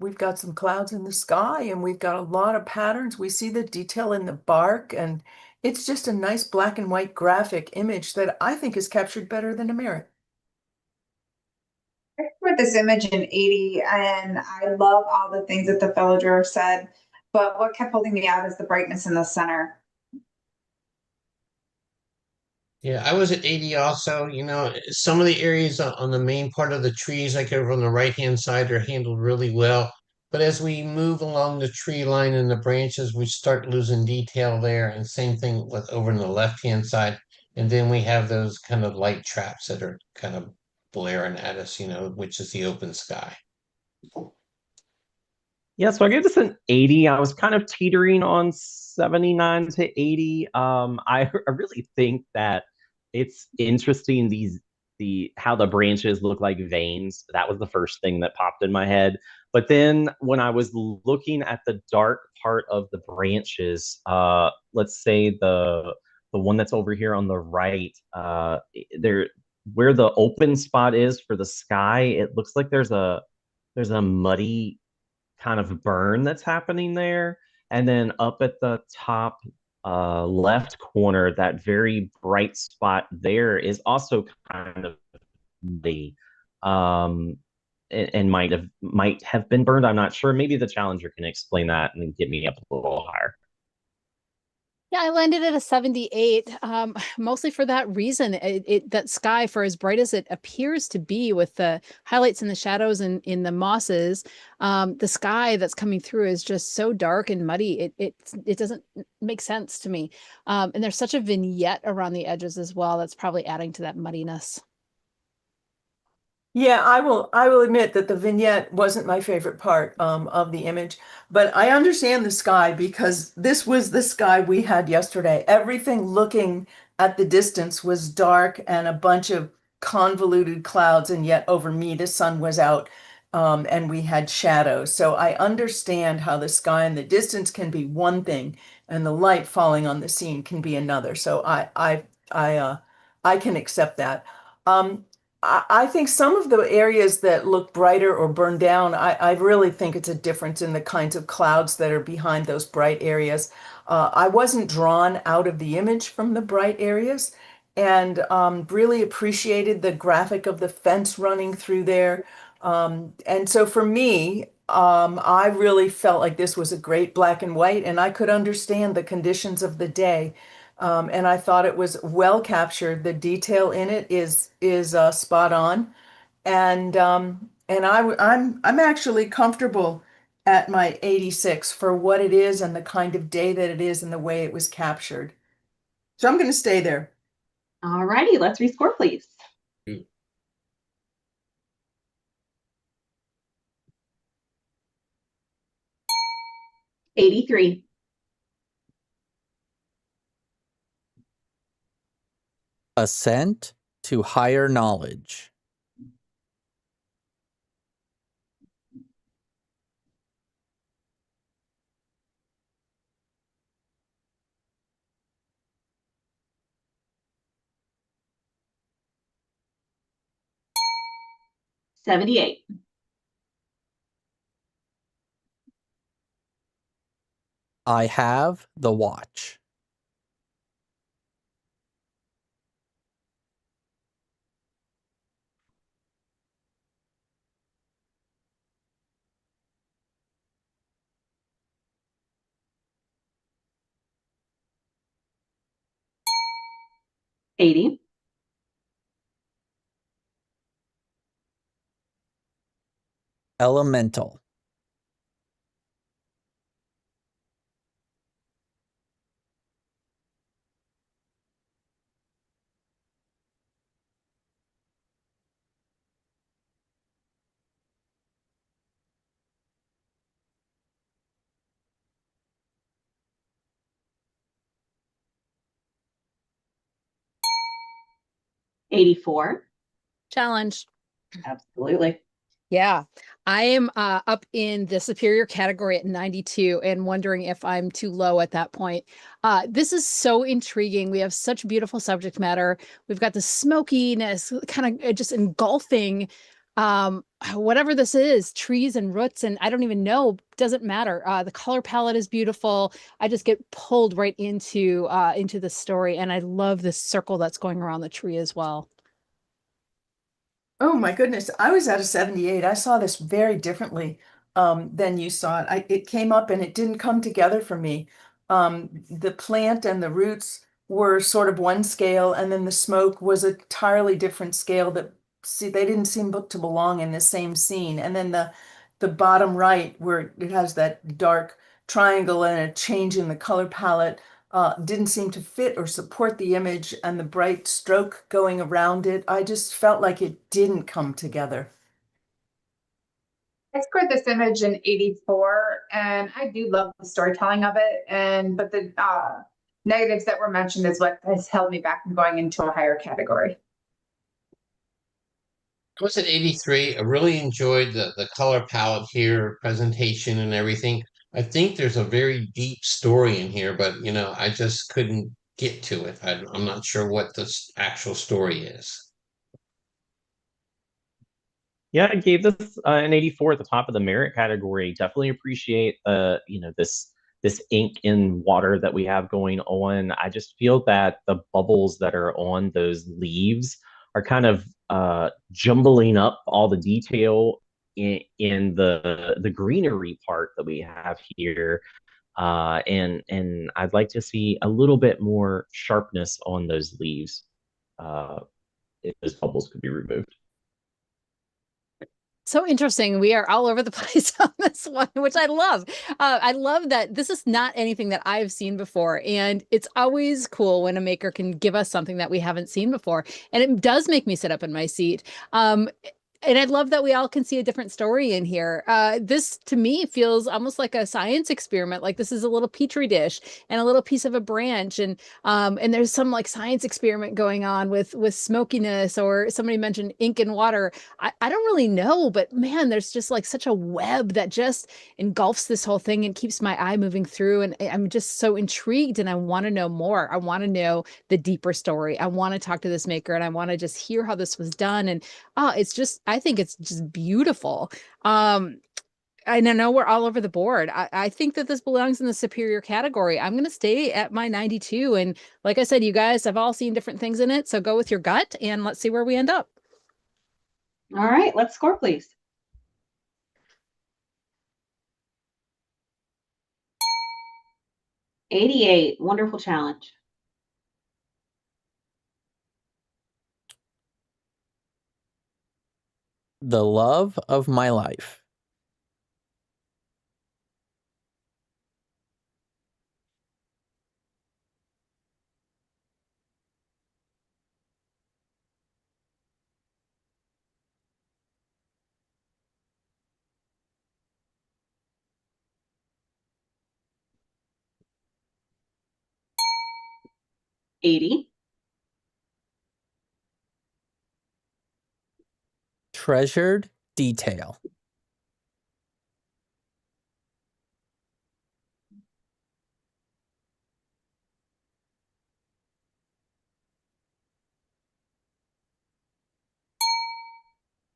we've got some clouds in the sky, and we've got a lot of patterns. We see the detail in the bark, and it's just a nice black and white graphic image that I think is captured better than a mirror. I scored scored this image an 80, and I love all the things that the fellow drawer said, but what kept holding me out is the brightness in the center. Yeah, I was at 80 also. You know, some of the areas on the main part of the trees, like over on the right-hand side, are handled really well. But as we move along the tree line and the branches, we start losing detail there. And same thing with over on the left-hand side. And then we have those kind of light traps that are kind of blaring at us, you know, which is the open sky. Yeah, so I gave this an 80. I was kind of teetering on 79 to 80. I really think that it's interesting the how the branches look like veins. That was the first thing that popped in my head. But then when I was looking at the dark part of the branches, let's say the one that's over here on the right, there where the open spot is for the sky, it looks like there's a muddy kind of burn that's happening there. And then up at the top left corner, that very bright spot there is also kind of the and might have been burned. I'm not sure. Maybe the challenger can explain that and get me up a little higher. Yeah, I landed at a 78, mostly for that reason. That sky, for as bright as it appears to be with the highlights and the shadows and in the mosses, the sky that's coming through is just so dark and muddy. It doesn't make sense to me. And there's such a vignette around the edges as well that's probably adding to that muddiness. Yeah, I will admit that the vignette wasn't my favorite part of the image, but I understand the sky because this was the sky we had yesterday. Everything looking at the distance was dark and a bunch of convoluted clouds, and yet over me the sun was out, and we had shadows. So I understand how the sky in the distance can be one thing and the light falling on the scene can be another. So I can accept that. Um, I think some of the areas that look brighter or burned down, I really think it's a difference in the kinds of clouds that are behind those bright areas. I wasn't drawn out of the image from the bright areas and really appreciated the graphic of the fence running through there. And so for me, I really felt like this was a great black and white, and I could understand the conditions of the day. And I thought it was well captured. The detail in it is spot on, and I'm actually comfortable at my 86 for what it is and the kind of day that it is and the way it was captured. So I'm going to stay there. All righty, let's rescore, please. Mm. 83. Ascent to higher knowledge. $78. I have the watch. $80. Elemental. $84. Challenge. Absolutely. Yeah, I am up in the superior category at 92 and wondering if I'm too low at that point. This is so intriguing. We have such beautiful subject matter. We've got the smokiness kind of just engulfing whatever this is, trees and roots, and I don't even know, doesn't matter. The color palette is beautiful. I just get pulled right into the story, and I love this circle that's going around the tree as well. Oh my goodness, I was at a 78. I saw this very differently than you saw it. It came up and it didn't come together for me. The plant and the roots were sort of one scale, and then the smoke was a entirely different scale that see they didn't seem to belong in the same scene. And then the bottom right, where it has that dark triangle and a change in the color palette, didn't seem to fit or support the image, and the bright stroke going around it. I just felt like it didn't come together. I scored this image in 84, and I do love the storytelling of it. But the negatives that were mentioned is what has held me back from going into a higher category. I was at 83. I really enjoyed the color palette here, presentation and everything. I think there's a very deep story in here, but I just couldn't get to it. I'm not sure what the actual story is. Yeah, I gave this an 84 at the top of the merit category. Definitely appreciate this ink in water that we have going on. I just feel that the bubbles that are on those leaves are kind of jumbling up all the detail in the greenery part that we have here. And I'd like to see a little bit more sharpness on those leaves if those bubbles could be removed. So interesting. We are all over the place on this one, which I love. I love that this is not anything that I've seen before. And it's always cool when a maker can give us something that we haven't seen before. And it does make me sit up in my seat. And I love that we all can see a different story in here. This to me feels almost like a science experiment. Like this is a little petri dish and a little piece of a branch, and there's some like science experiment going on with smokiness, or somebody mentioned ink and water. I don't really know, but man, there's just like such a web that just engulfs this whole thing and keeps my eye moving through. And I'm just so intrigued, and I want to know more. I want to know the deeper story. I want to talk to this maker, and I want to just hear how this was done. And it's just, I think it's just beautiful. I know we're all over the board. I think that this belongs in the superior category. I'm going to stay at my 92. And like I said, you guys have all seen different things in it. So go with your gut and let's see where we end up. All right, let's score, please. '88, wonderful challenge. The love of my life. '80. Treasured detail.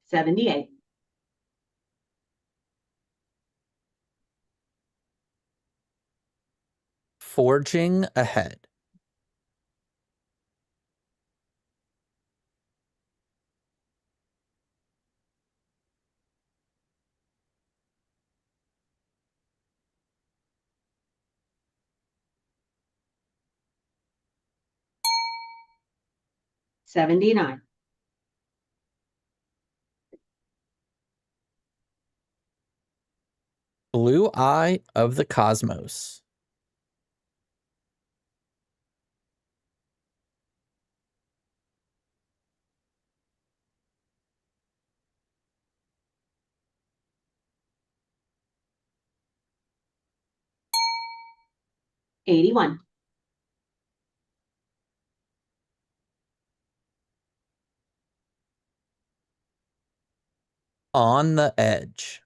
'78. Forging ahead. '79. Blue eye of the cosmos. '81. On the edge.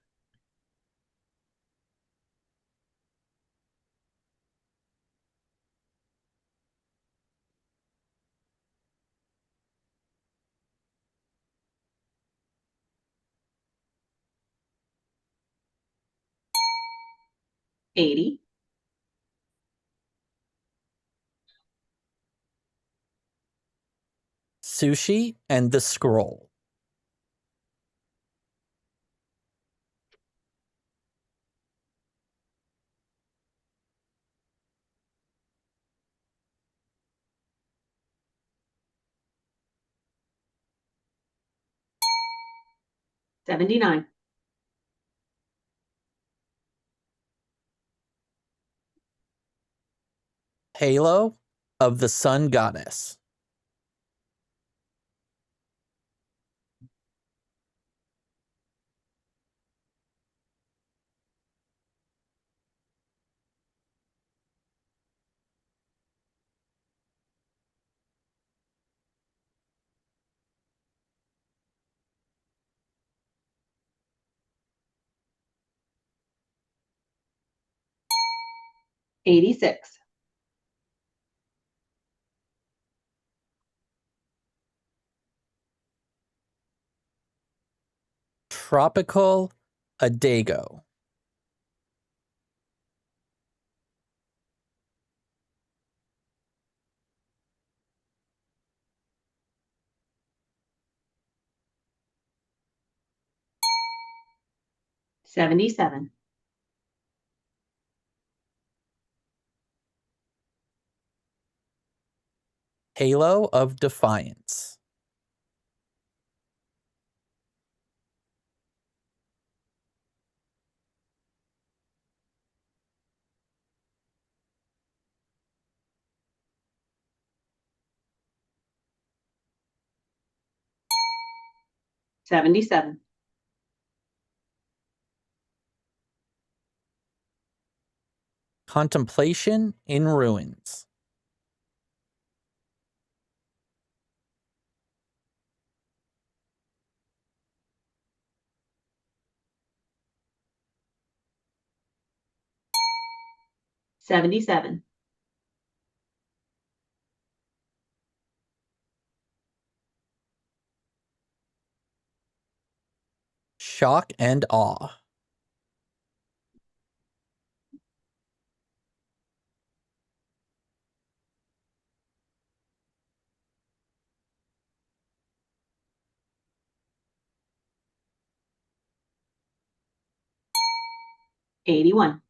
'80. Sushi and the scroll. 79. Halo of the sun goddess. 86. Tropical Adago. 77. Halo of Defiance. 77. Contemplation in Ruins. 77. Shock and Awe. 81.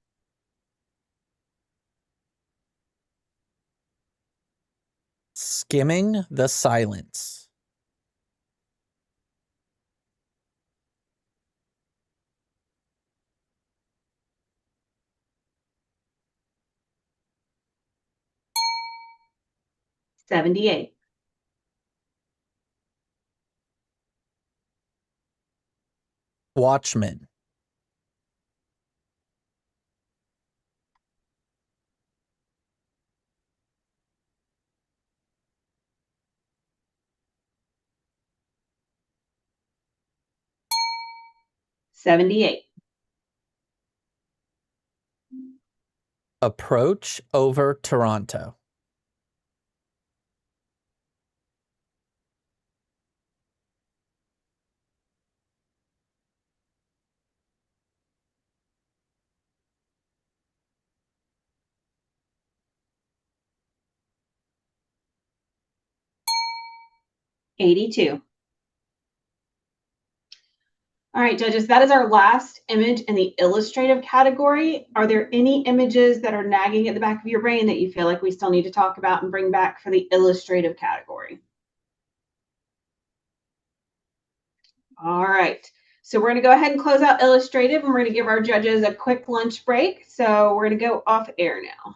Skimming the Silence. 78. Watchmen. 78. Approach over Toronto. 82. All right, judges, that is our last image in the illustrative category. Are there any images that are nagging at the back of your brain that you feel like we still need to talk about and bring back for the illustrative category? All right, so we're going to go ahead and close out illustrative, and we're going to give our judges a quick lunch break. So we're going to go off air now.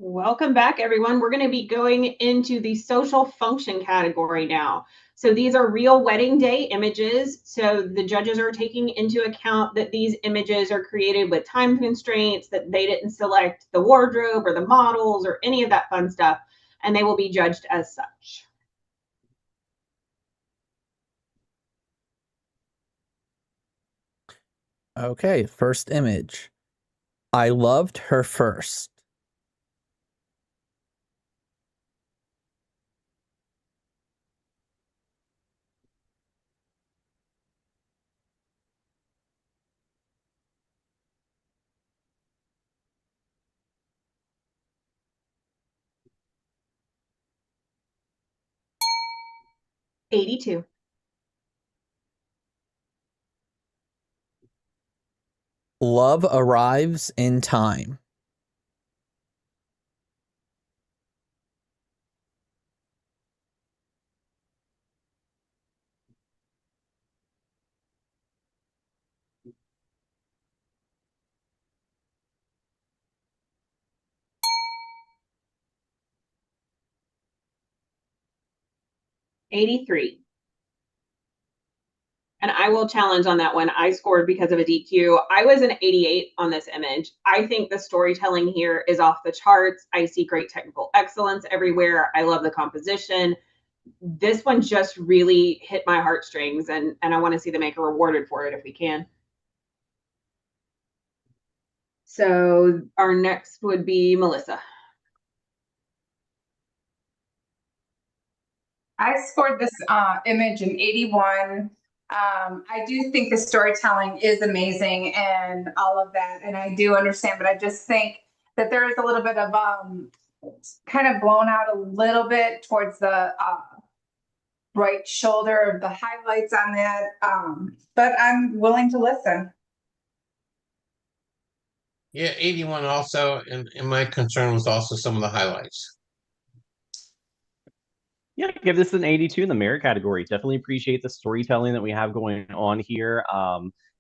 Welcome back, everyone. We're going to be going into the social function category now. So these are real wedding day images. So the judges are taking into account that these images are created with time constraints, that they didn't select the wardrobe or the models or any of that fun stuff, and they will be judged as such. Okay, first image. I loved her first. '82. Love arrives in time. '83. And I will challenge on that one. I scored because of a DQ. I was an 88 on this image. I think the storytelling here is off the charts. I see great technical excellence everywhere. I love the composition. This one just really hit my heartstrings, and I want to see the maker rewarded for it if we can. So our next would be Melissa. I scored this image in 81. I do think the storytelling is amazing and all of that, and I do understand, but I just think that there is a little bit of kind of blown out a little bit towards the right shoulder, the highlights on that, but I'm willing to listen. Yeah, 81 also, and my concern was also some of the highlights. Yeah, give this an 82 in the merit category. Definitely appreciate the storytelling that we have going on here.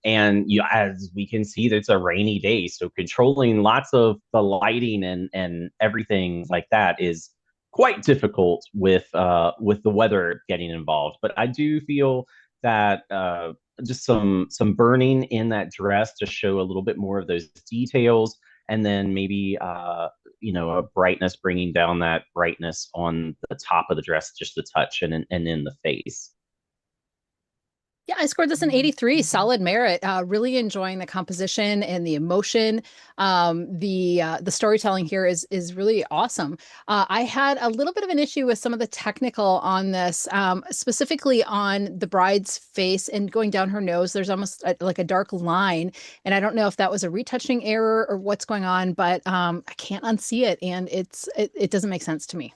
And as we can see, it's a rainy day, so controlling lots of the lighting and everything like that is quite difficult with the weather getting involved. But I do feel that just some burning in that dress to show a little bit more of those details, and then maybe a brightness, bringing down that brightness on the top of the dress just a touch, and in the face. Yeah, I scored this an 83, solid merit. Really enjoying the composition and the emotion. The storytelling here is really awesome. I had a little bit of an issue with some of the technical on this, specifically on the bride's face and going down her nose. There's almost like a dark line, and I don't know if that was a retouching error or what's going on, but I can't unsee it, and it doesn't make sense to me.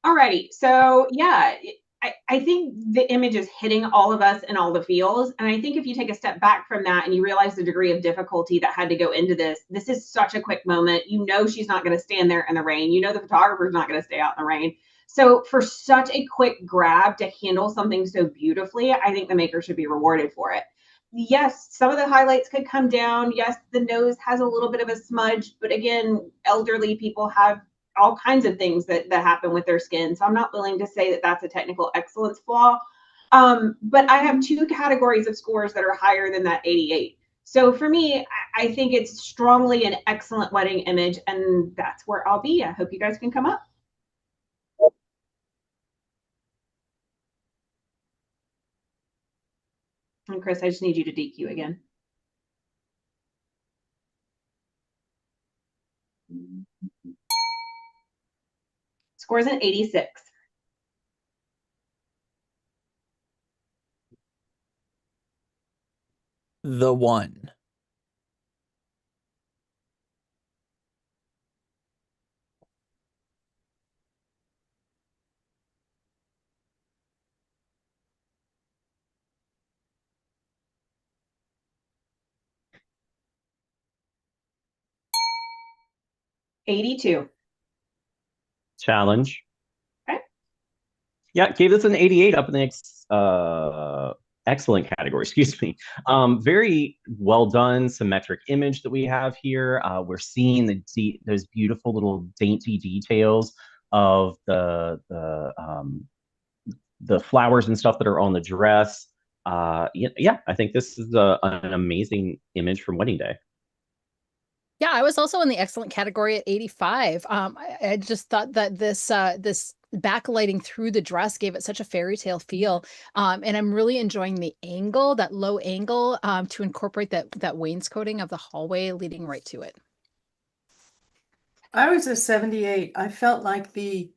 Alrighty, so yeah, I think the image is hitting all of us in all the feels. And I think if you take a step back from that and you realize the degree of difficulty that had to go into this is such a quick moment. You know she's not going to stand there in the rain. You know the photographer's not going to stay out in the rain. So for such a quick grab to handle something so beautifully, I think the maker should be rewarded for it. Yes, some of the highlights could come down. Yes, the nose has a little bit of a smudge, but again, elderly people have all kinds of things that happen with their skin. So I'm not willing to say that that's a technical excellence flaw. But I have two categories of scores that are higher than that 88. So for me, I think it's strongly an excellent wedding image, and that's where I'll be. I hope you guys can come up. And Chris, I just need you to DQ again. Scores an 86. The one. '82. Challenge. Okay. Yeah, gave this an 88 up next. excellent category, excuse me. Very well done, symmetric image that we have here. We're seeing those beautiful little dainty details of the flowers and stuff that are on the dress. Yeah, I think this is an amazing image from wedding day. Yeah, I was also in the excellent category at 85. I just thought that this backlighting through the dress gave it such a fairy tale feel. And I'm really enjoying the angle, that low angle, to incorporate that wainscoting of the hallway leading right to it. I was a 78. I felt like the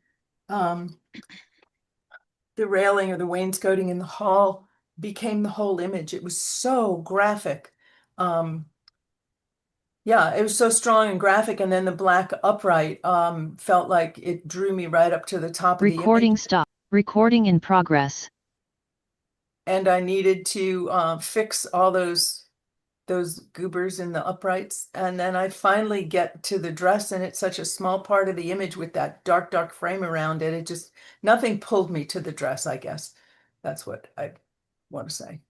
railing or the wainscoting in the hall became the whole image. It was so graphic. Yeah, it was so strong and graphic, and then the black upright felt like it drew me right up to the top of the Recording image. stop. Recording in progress. And I needed to fix all those goobers in the uprights. And then I finally get to the dress, and it's such a small part of the image with that dark frame around it. It just, nothing pulled me to the dress, I guess. That's what I want to say.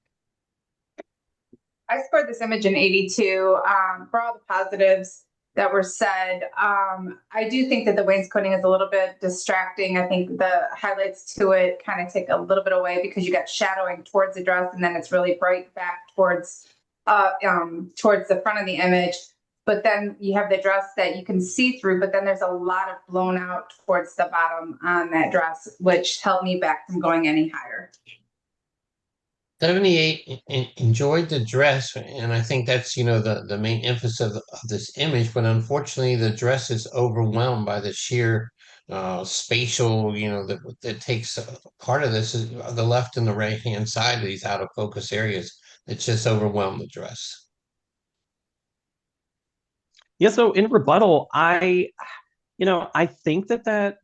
I scored this image an 82 for all the positives that were said. I do think that the wainscoting is a little bit distracting. I think the highlights to it kind of take a little bit away because you got shadowing towards the dress, and then it's really bright back towards the front of the image. But then you have the dress that you can see through, but then there's a lot of blown out towards the bottom on that dress, which held me back from going any higher. 78 enjoyed the dress, and I think that's the main emphasis of this image. But unfortunately, the dress is overwhelmed by the sheer spatial. That takes part of this is the left and the right hand side of these out of focus areas. It's just overwhelmed the dress. Yeah. So in rebuttal, I think that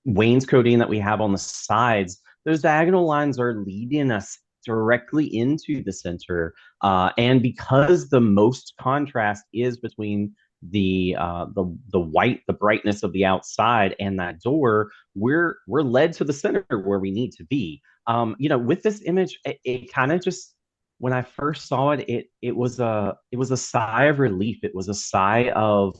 wainscoting that we have on the sides, those diagonal lines are leading us directly into the center. And because the most contrast is between the white, the brightness of the outside and that door, we're led to the center where we need to be. With this image, it kind of just, when I first saw it, it was a sigh of relief. It was a sigh of,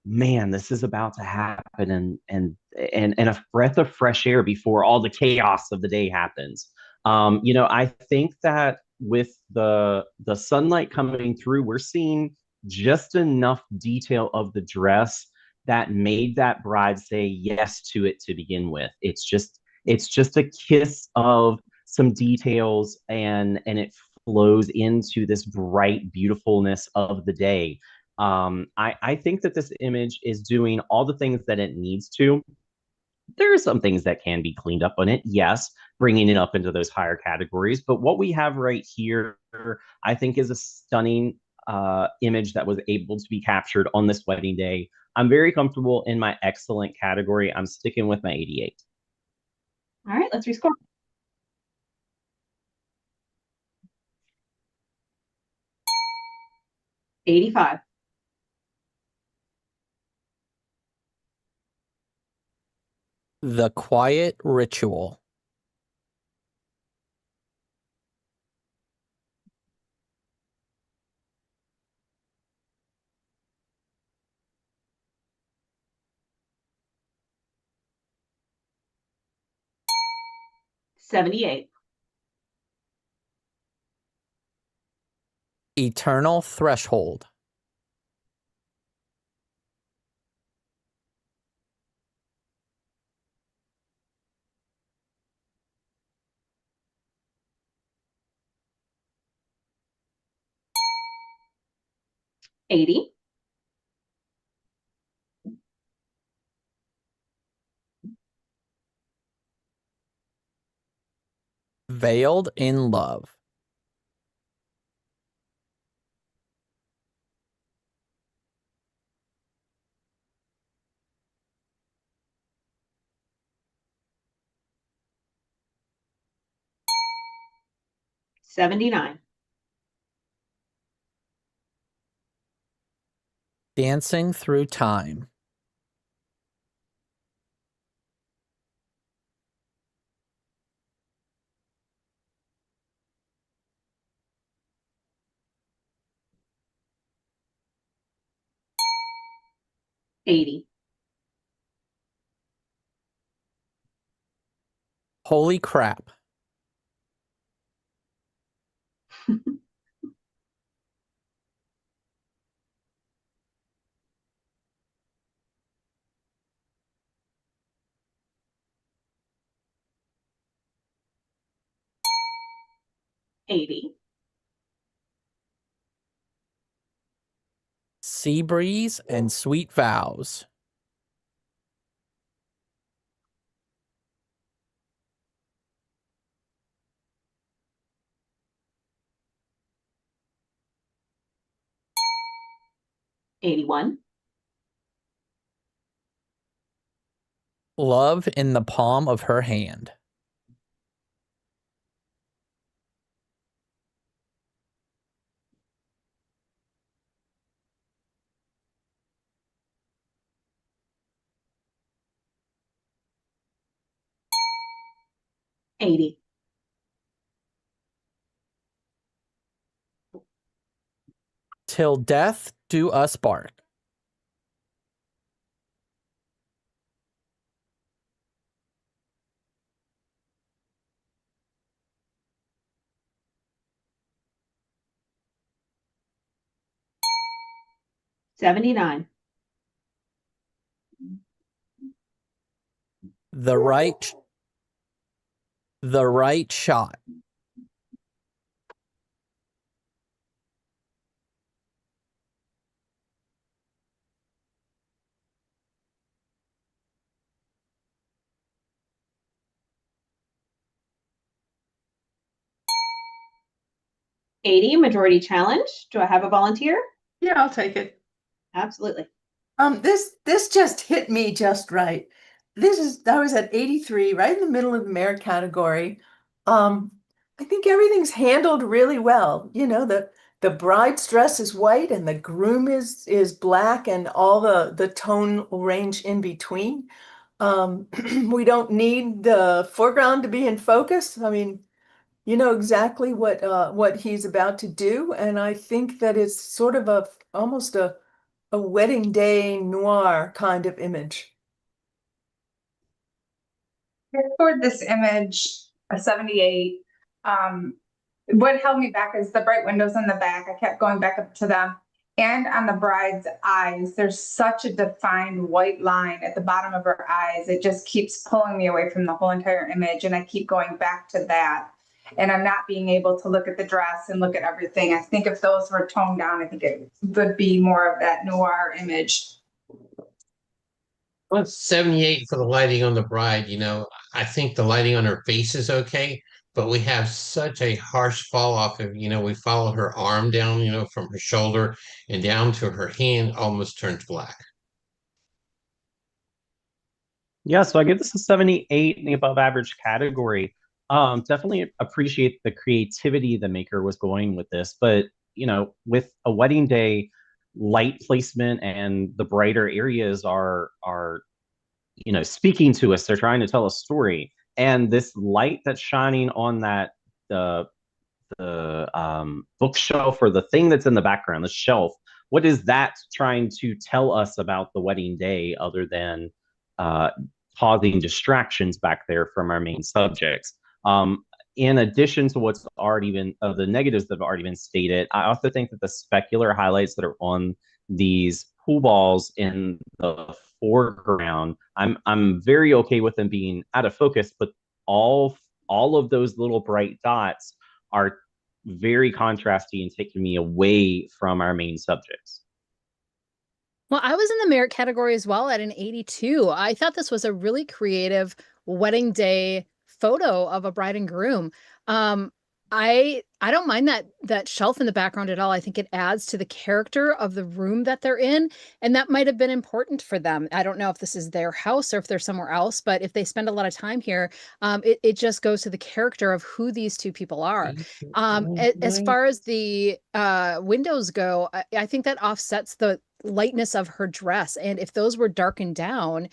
man, this is about to happen, and a breath of fresh air before all the chaos of the day happens. I think that with the sunlight coming through, we're seeing just enough detail of the dress that made that bride say yes to it to begin with. It's just a kiss of some details, and it flows into this bright beautifulness of the day. I think that this image is doing all the things that it needs to. There are some things that can be cleaned up on it, yes, bringing it up into those higher categories. But what we have right here, I think, is a stunning image that was able to be captured on this wedding day. I'm very comfortable in my excellent category. I'm sticking with my 88. All right, let's rescore. $85. The Quiet Ritual. $78. Eternal Threshold. $80. Veiled in Love. $79. Dancing Through Time. 80. Holy crap. $80. Sea breeze and sweet vows. $81. Love in the palm of her hand. $80. Till death do us part. $79. The right shot. $80. Majority challenge. Do I have a volunteer? Yeah, I'll take it. Absolutely. This just hit me just right. I was at 83, right in the middle of the merit category. I think everything's handled really well. You know, the bride's dress is white and the groom is black and all the tone range in between. We don't need the foreground to be in focus. I mean, you know exactly what he's about to do, and I think that it's sort of almost a wedding day noir kind of image. I scored this image a 78. What held me back is the bright windows in the back. I kept going back up to them. And on the bride's eyes, there's such a defined white line at the bottom of her eyes. It just keeps pulling me away from the whole entire image. And I keep going back to that. And I'm not being able to look at the dress and look at everything. I think if those were toned down, I think it would be more of that noir image. Well, it's 78 for the lighting on the bride. I think the lighting on her face is okay, but we have such a harsh fall off of, we follow her arm down, from her shoulder and down to her hand almost turns black. Yeah, so I give this a 78 in the above average category. Definitely appreciate the creativity the maker was going with this, but with a wedding day, light placement and the brighter areas are speaking to us. They're trying to tell a story, and this light that's shining on that the bookshelf or the thing that's in the background, the shelf. What is that trying to tell us about the wedding day, other than causing distractions back there from our main subjects? In addition to what's already been the negatives that have already been stated, I also think that the specular highlights that are on these pool balls in the foreground, I'm very okay with them being out of focus, but all of those little bright dots are very contrasty and taking me away from our main subjects. Well, I was in the merit category as well at an 82. I thought this was a really creative wedding day photo of a bride and groom. I don't mind that shelf in the background at all. I think it adds to the character of the room that they're in, and that might have been important for them. I don't know if this is their house or if they're somewhere else, but if they spend a lot of time here, it just goes to the character of who these two people are. As far as the windows go, I think that offsets the lightness of her dress, and if those were darkened down,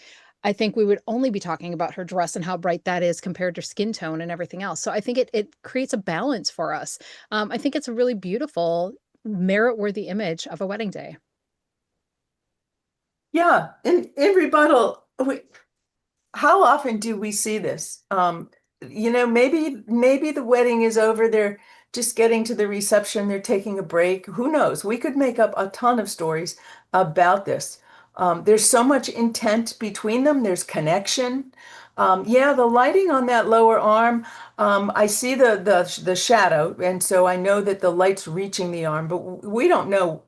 I think we would only be talking about her dress and how bright that is compared to skin tone and everything else. So I think it creates a balance for us. I think it's a really beautiful, merit-worthy image of a wedding day. Yeah, in rebuttal, how often do we see this? Maybe the wedding is over. They're just getting to the reception. They're taking a break. Who knows? We could make up a ton of stories about this. There's so much intent between them. There's connection. Yeah, the lighting on that lower arm. I see the shadow, and so I know that the light's reaching the arm, but we don't know.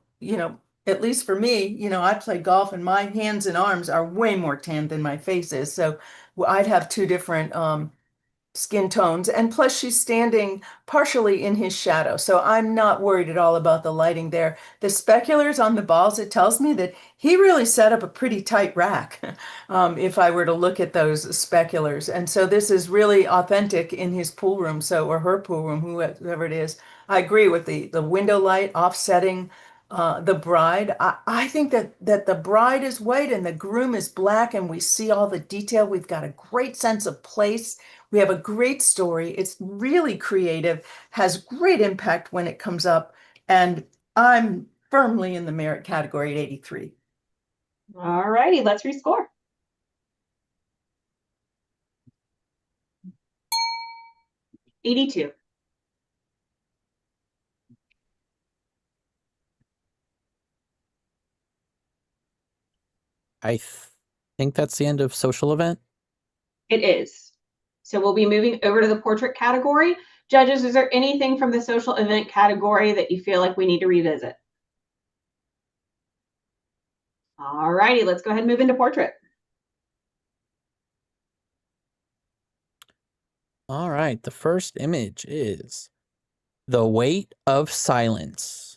At least for me, I play golf and my hands and arms are way more tan than my face is. So I'd have two different skin tones. And plus, she's standing partially in his shadow. So I'm not worried at all about the lighting there. The speculars on the balls, it tells me that he really set up a pretty tight rack if I were to look at those speculars. And so this is really authentic in his pool room, or her pool room, whoever it is. I agree with the window light offsetting the bride. I think that the bride is white and the groom is black, and we see all the detail. We've got a great sense of place. We have a great story. It's really creative, has great impact when it comes up, and I'm firmly in the merit category at 83. All righty, let's rescore. '82. I think that's the end of social event. It is. So we'll be moving over to the portrait category. Judges, is there anything from the social event category that you feel like we need to revisit? All righty, let's go ahead and move into portrait. All right, the first image is The Weight of Silence.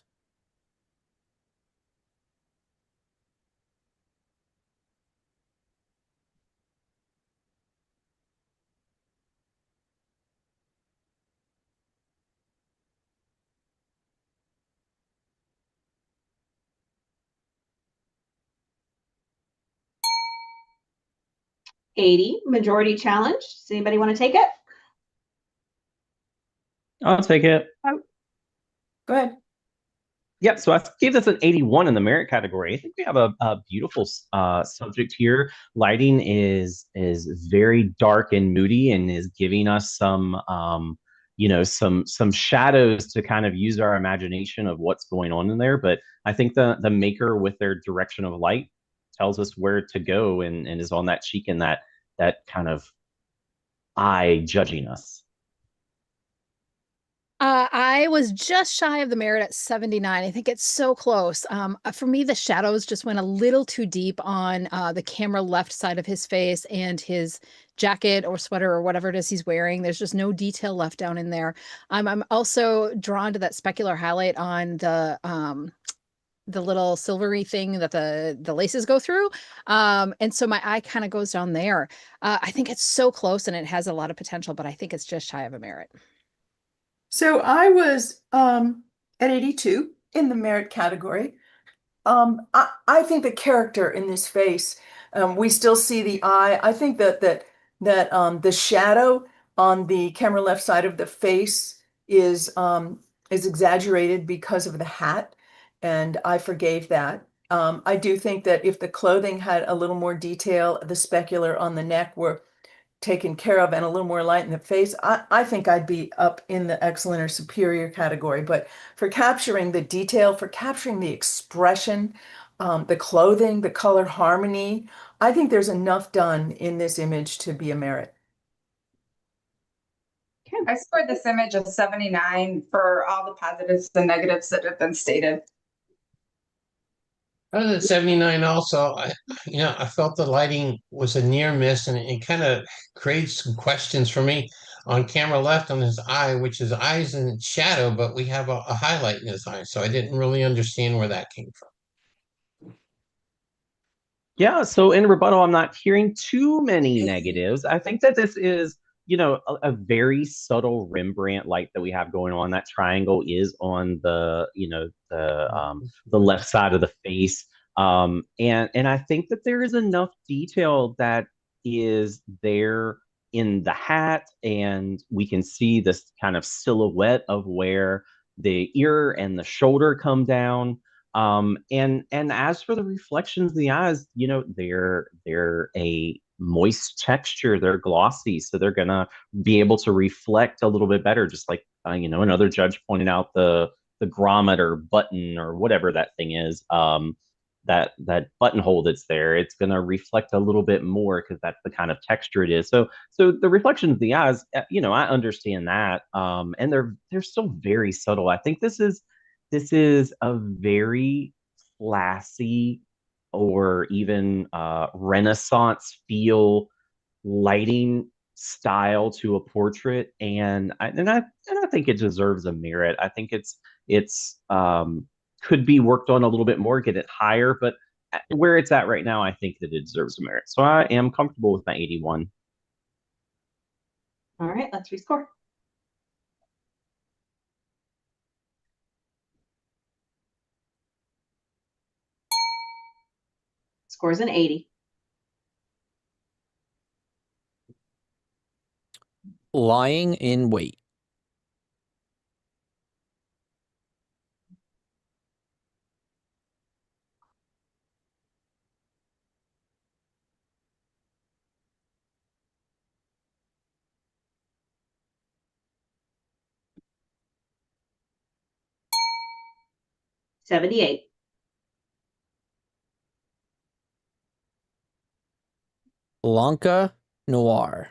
'80, majority challenge. Does anybody want to take it? I'll take it. Go ahead. Yeah, so I gave this an 81 in the merit category. I think we have a beautiful subject here. Lighting is very dark and moody and is giving us some shadows to kind of use our imagination of what's going on in there. But I think the maker with their direction of light tells us where to go and is on that cheek and that kind of eye judging us. I was just shy of the merit at 79. I think it's so close. For me, the shadows just went a little too deep on the camera left side of his face and his jacket or sweater or whatever it is he's wearing. There's just no detail left down in there. I'm also drawn to that specular highlight on the little silvery thing that the laces go through. And so my eye kind of goes down there. I think it's so close and it has a lot of potential, but I think it's just shy of a merit. So I was at 82 in the merit category. I think the character in this face, we still see the eye. I think that the shadow on the camera left side of the face is exaggerated because of the hat, and I forgave that. I do think that if the clothing had a little more detail, the specular on the neck were taken care of and a little more light in the face, I think I'd be up in the excellent or superior category. But for capturing the detail, for capturing the expression, the clothing, the color harmony, I think there's enough done in this image to be a merit. Okay, I scored this image a 79 for all the positives and negatives that have been stated. I was at 79 also. I felt the lighting was a near miss, and it kind of creates some questions for me. On camera left on his eye, which his eye's in shadow, but we have a highlight in his eye. So I didn't really understand where that came from. Yeah, so in rebuttal, I'm not hearing too many negatives. I think that this is, a very subtle Rembrandt light that we have going on. That triangle is on the left side of the face. And I think that there is enough detail that is there in the hat, and we can see this kind of silhouette of where the ear and the shoulder come down. And as for the reflections of the eyes, you know, they're a moist texture, they're glossy, so they're gonna be able to reflect a little bit better, just like you know, another judge pointed out the grommet or button or whatever that thing is, that buttonhole that's there, it's gonna reflect a little bit more because that's the kind of texture it is. So the reflection of the eyes, you know, I understand that, and they're still very subtle. I think this is a very classy or even Renaissance feel lighting style to a portrait, and I think it deserves a merit. I think it's could be worked on a little bit more, get it higher, but where it's at right now, I think that it deserves a merit. So I am comfortable with my 81. All right, let's rescore. Scores an 80. Lying in wait. $78. Blanca Noir.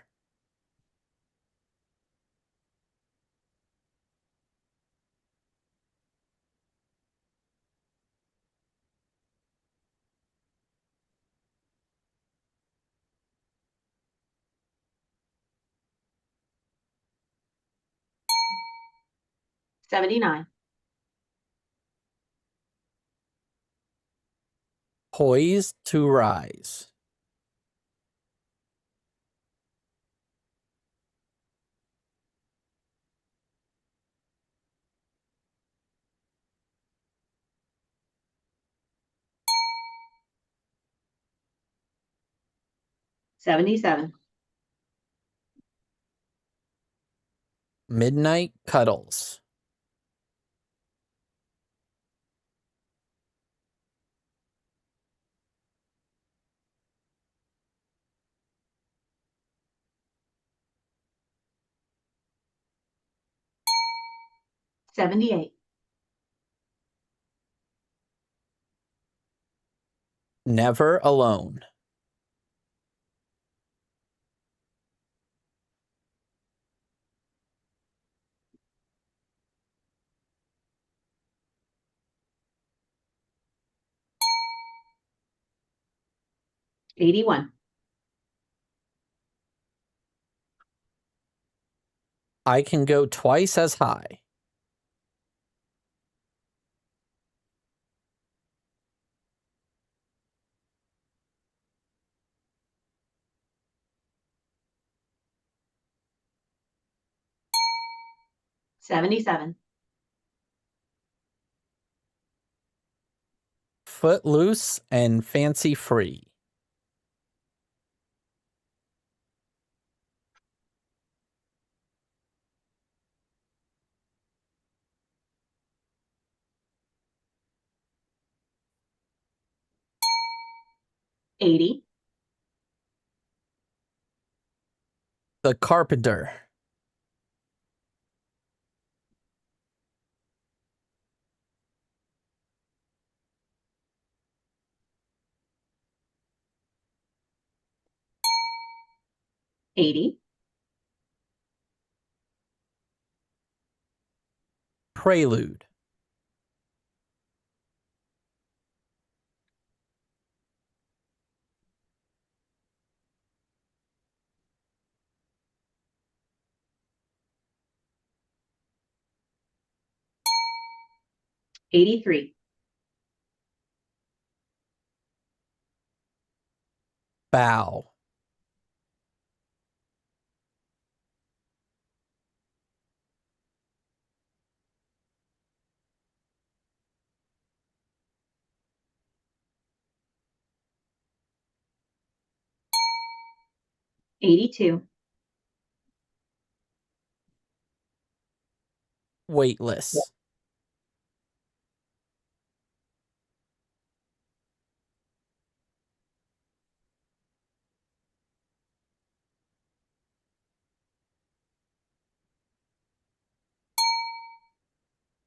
$79. Poised to rise. $77. Midnight cuddles. $78. Never alone. $81. I can go twice as high. $77. Footloose and fancy free. $80. The carpenter. $80. Prelude. $83. Bow. $82. Weightless.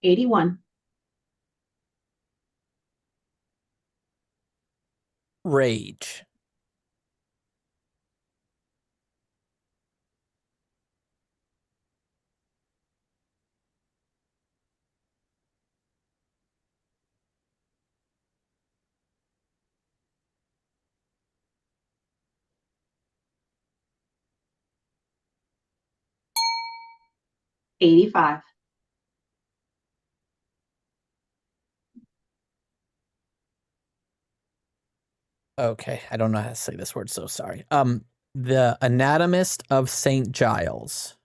81. Rage. $85. Okay, I don't know how to say this word, so sorry. The Anatomist of St. Giles.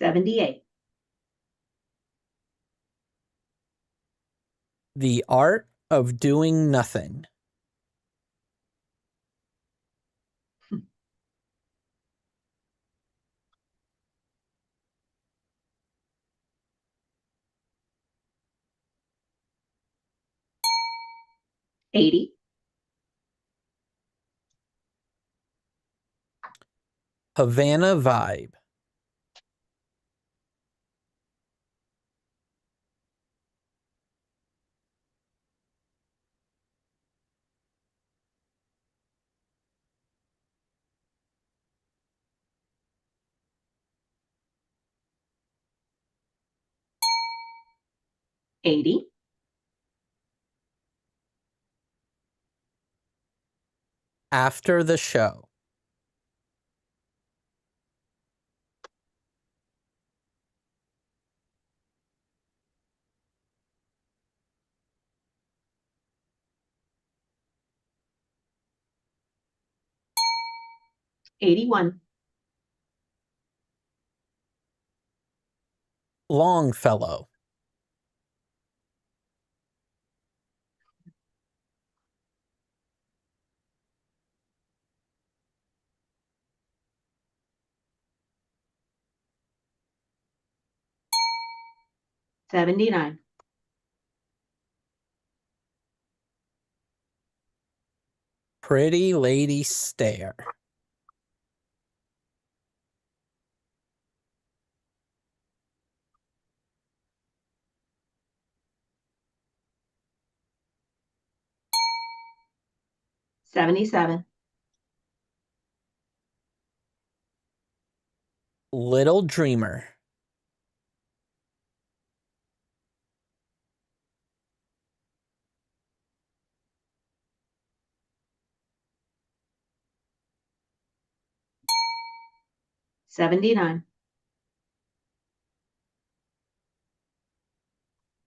$78. The Art of Doing Nothing. $80. Havana Vibe. $80. After the Show. $81. Longfellow. $79. Pretty Lady Stare. $77. Little Dreamer. $79.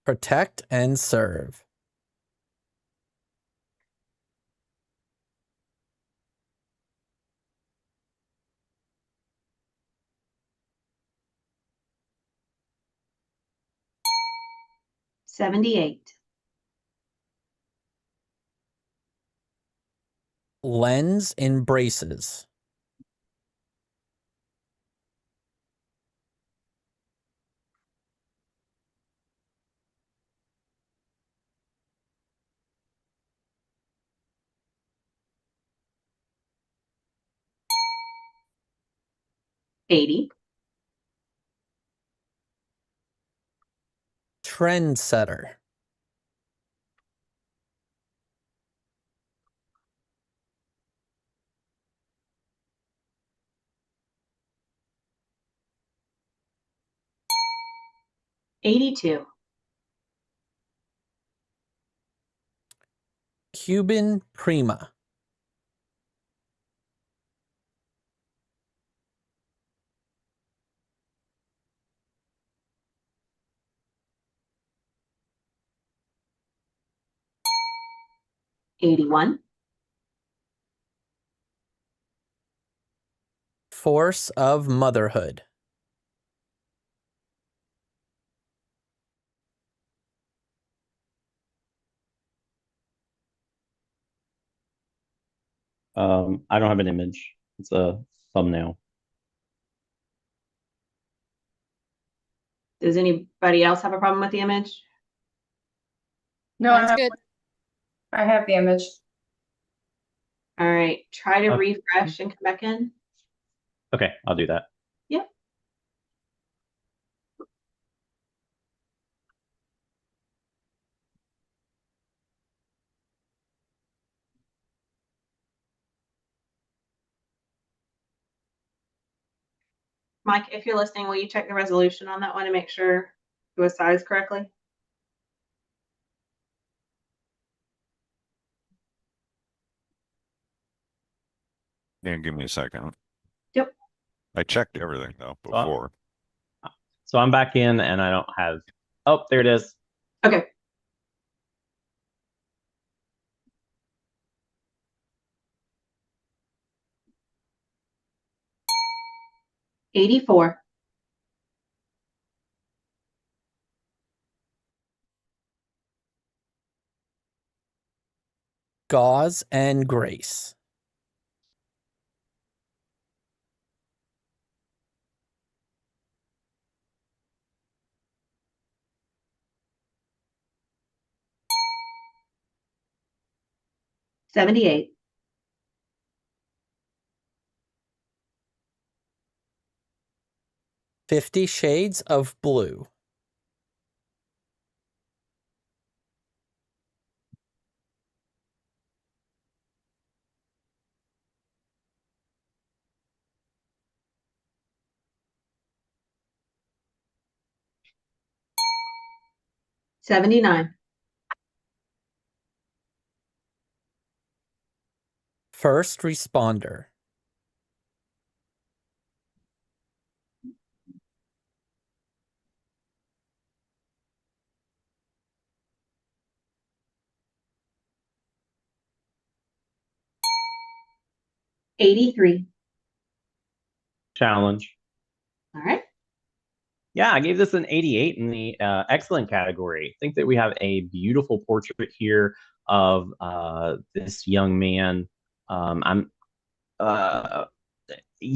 Protect and Serve. $78. Lens in Braces. $80. Trendsetter. $82. Cuban Prima. $81. Force of Motherhood. I don't have an image. It's a thumbnail. Does anybody else have a problem with the image? No, I Mine's have, good. I have the image. All right, try to Uh, refresh and come back in. Okay, I'll do that. Yep. Mike, if you're listening, will you check the resolution on that one and make sure it was sized correctly? Yeah, give me a second. Yep. I checked everything though before. So I'm back in and I don't have, oh, there it is. Okay. $84. Gauze and Grace. $78. $50 Shades of Blue. $79. First Responder. $83. Challenge. All right. Yeah, I gave this an 88 in the excellent category. I think that we have a beautiful portrait here of this young man. I'm, I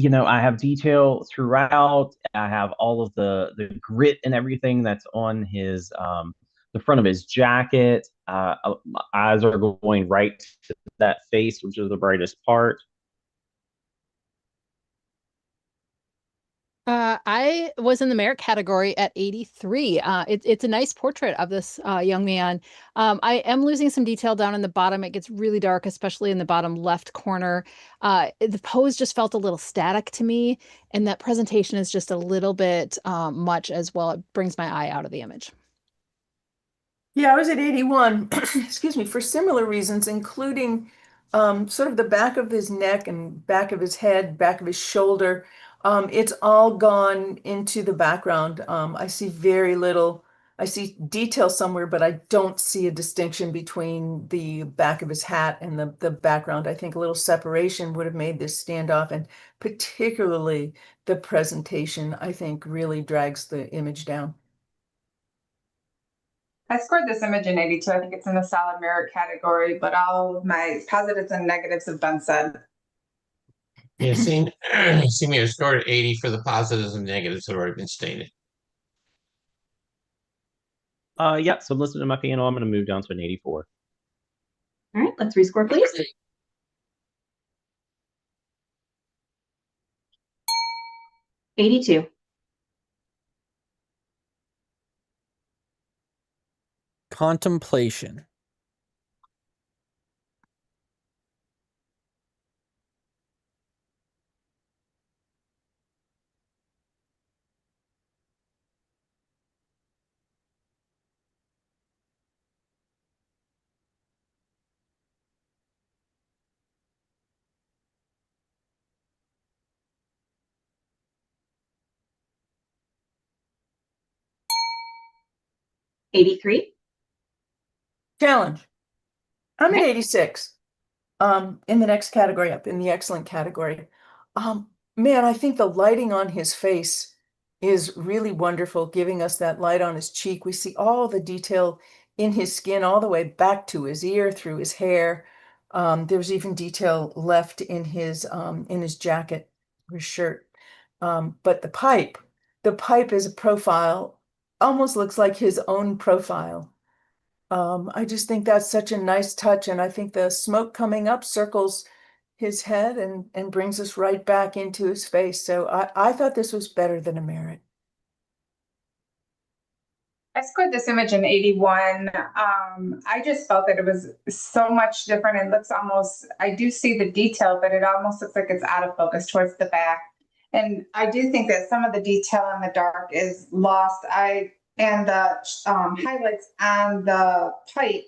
have detail throughout. I have all of the grit and everything that's on his the front of his jacket. My eyes are going right to that face, which is the brightest part. I was in the merit category at 83. It's a nice portrait of this young man. I am losing some detail down in the bottom. It gets really dark, especially in the bottom left corner. The pose just felt a little static to me, and that presentation is just a little bit much as well. It brings my eye out of the image. Yeah, I was at 81, excuse me, for similar reasons, including sort of the back of his neck and back of his head, back of his shoulder. It's all gone into the background. I see very little, I see detail somewhere, but I don't see a distinction between the back of his hat and the background. I think a little separation would have made this stand off, and particularly the presentation, I think, really drags the image down. I scored this image in 82. I think it's in the solid merit category, but all of my positives and negatives have been said. Yeah, see me, I scored 80 for the positives and negatives that have already been stated. Yeah, so listed in my panel, I'm going to move down to an 84. All right, let's rescore, please. $82. Contemplation. $83. Challenge. I'm at Okay. 86. In the next category up, in the excellent category. Man, I think the lighting on his face is really wonderful, giving us that light on his cheek. We see all the detail in his skin, all the way back to his ear, through his hair. There's even detail left in his jacket, his shirt. But the pipe is a profile almost looks like his own profile. I just think that's such a nice touch, and I think the smoke coming up circles his head and brings us right back into his face. So I thought this was better than a merit. I scored this image an 81. I just felt that it was so much different. It looks almost, I do see the detail, but it almost looks like it's out of focus towards the back. And I do think that some of the detail in the dark is lost. And the highlights on the pipe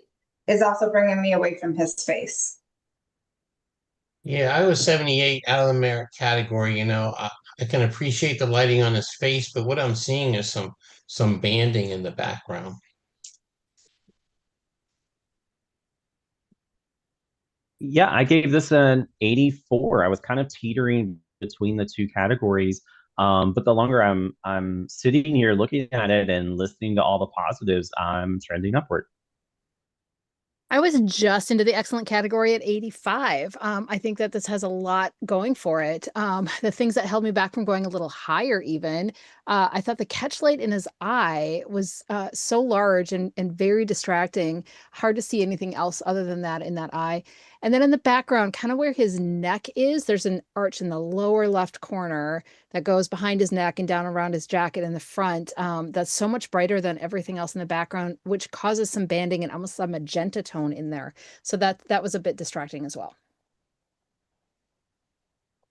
is also bringing me away from his face. Yeah, I was 78 out of the merit category. I can appreciate the lighting on his face, but what I'm seeing is some banding in the background. Yeah, I gave this an 84. I was kind of teetering between the two categories. But the longer I'm sitting here looking at it and listening to all the positives, I'm trending upward. I was just into the excellent category at 85. I think that this has a lot going for it. The things that held me back from going a little higher, even, I thought the catchlight in his eye was so large and very distracting. Hard to see anything else other than that in that eye. And then in the background, kind of where his neck is, there's an arch in the lower left corner that goes behind his neck and down around his jacket in the front. That's so much brighter than everything else in the background, which causes some banding and almost a magenta tone in there. So that was a bit distracting as well.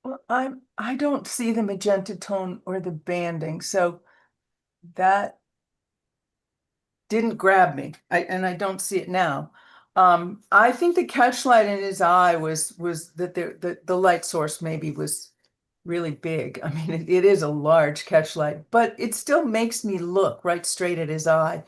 Well, I don't see the magenta tone or the banding, so that didn't grab me. And I don't see it now. I think the catchlight in his eye was that the light source maybe was really big. I mean, it is a large catchlight, but it still makes me look right straight at his eye.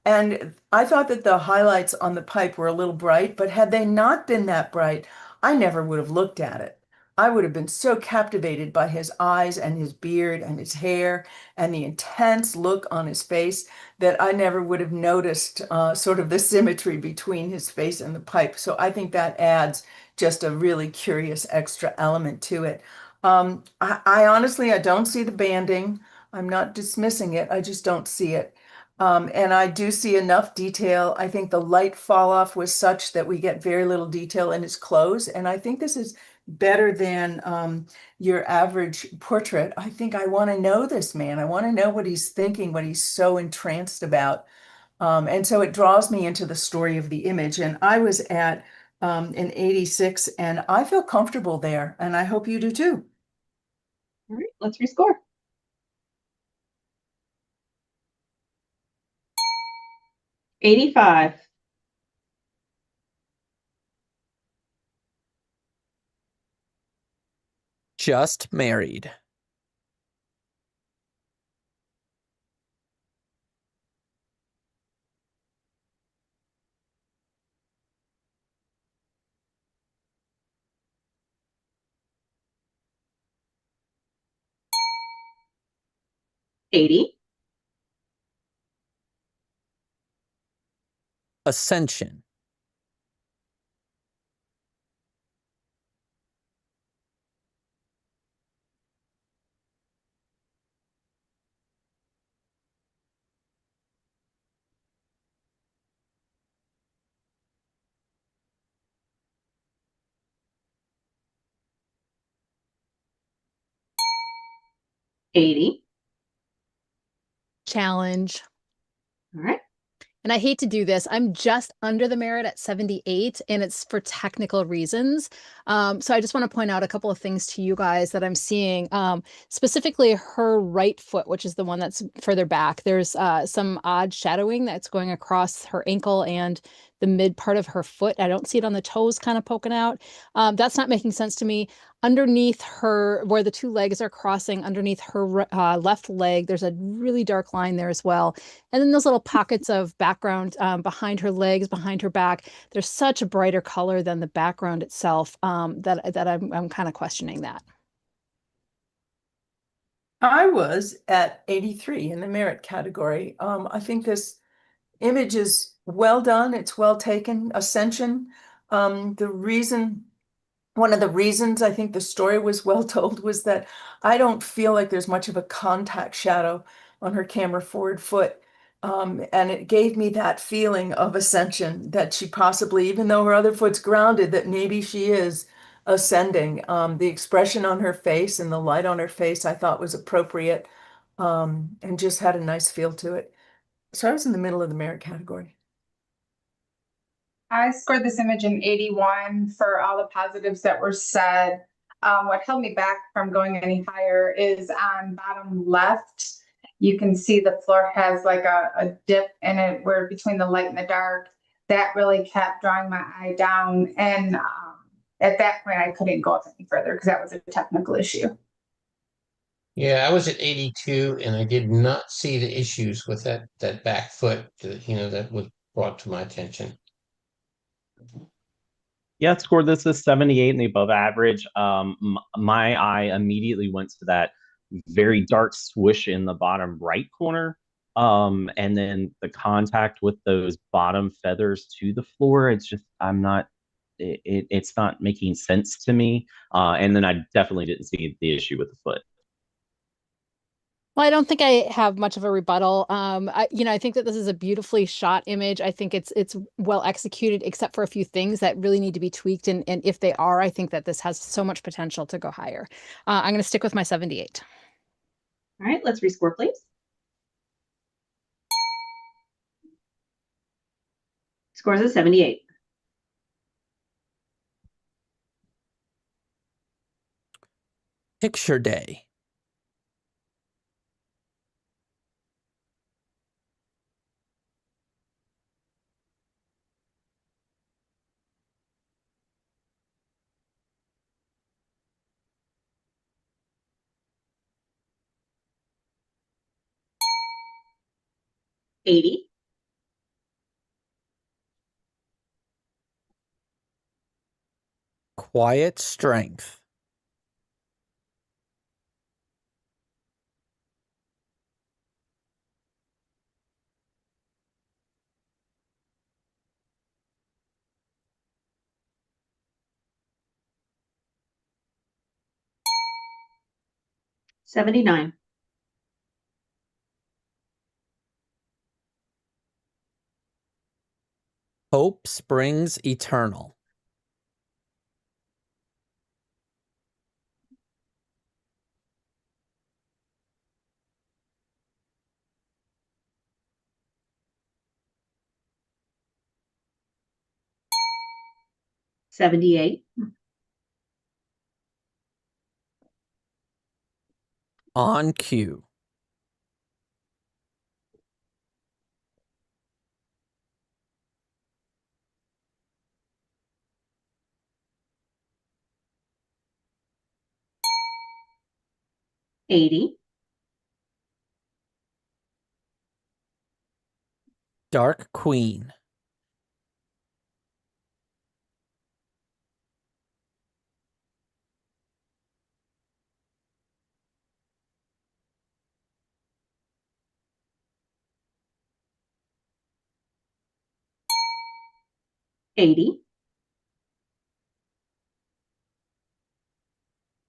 And I thought that the highlights on the pipe were a little bright, but had they not been that bright, I never would have looked at it. I would have been so captivated by his eyes and his beard and his hair and the intense look on his face that I never would have noticed sort of the symmetry between his face and the pipe. So I think that adds just a really curious extra element to it. I honestly, I don't see the banding. I'm not dismissing it. I just don't see it. And I do see enough detail. I think the light fall off was such that we get very little detail in his clothes. And I think this is better than your average portrait. I think I want to know this man. I want to know what he's thinking, what he's so entranced about. And so it draws me into the story of the image. And I was at an 86, and I feel comfortable there. And I hope you do too. All right, let's rescore. $85. Just married. $80. Ascension. $80. Challenge. All right. And I hate to do this. I'm just under the merit at 78, and it's for technical reasons. So I just want to point out a couple of things to you guys that I'm seeing. Specifically, her right foot, which is the one that's further back. There's some odd shadowing that's going across her ankle and the mid part of her foot. I don't see it on the toes kind of poking out. That's not making sense to me. Underneath her, where the two legs are crossing, underneath her left leg, there's a really dark line there as well. And then those little pockets of background behind her legs, behind her back, there's such a brighter color than the background itself that I'm kind of questioning that. I was at 83 in the merit category. I think this image is well done. It's well taken. Ascension. One of the reasons I think the story was well told was that I don't feel like there's much of a contact shadow on her camera forward foot. And it gave me that feeling of ascension that she possibly, even though her other foot's grounded, that maybe she is ascending. The expression on her face and the light on her face I thought was appropriate, and just had a nice feel to it. So I was in the middle of the merit category. I scored this image an 81 for all the positives that were said. What held me back from going any higher is on bottom left. You can see the floor has like a dip in it where between the light and the dark. That really kept drawing my eye down. And at that point, I couldn't go up any further because that was a technical issue. Yeah, I was at 82 and I did not see the issues with that back foot that was brought to my attention. Yeah, I scored this as 78 in the above average. My eye immediately went to that very dark swoosh in the bottom right corner. And then the contact with those bottom feathers to the floor, it's just, it's not making sense to me. And then I definitely didn't see the issue with the foot. Well, I don't think I have much of a rebuttal. I think that this is a beautifully shot image. I think it's well executed, except for a few things that really need to be tweaked. And if they are, I think that this has so much potential to go higher. I'm going to stick with my 78. All right, let's rescore, please. Scores a 78. Picture day. $80. Quiet strength. $79. Hope springs eternal. $78. On cue. $80. Dark queen. $80.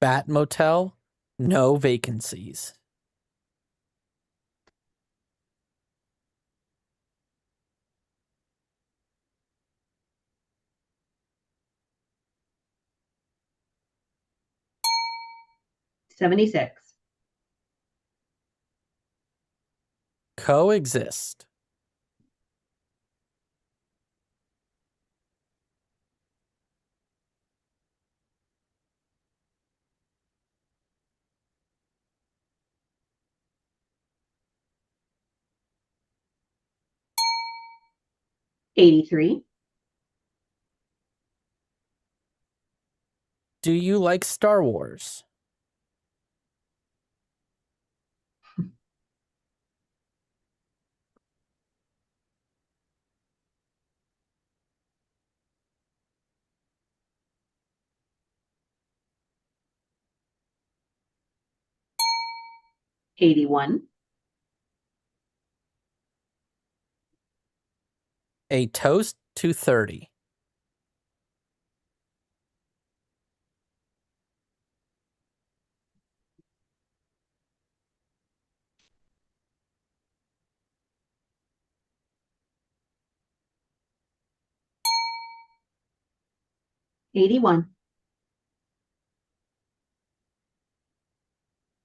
Bat motel. No vacancies. $76. Coexist. $83. Do you like Star Wars? $81. A toast to 30. 81.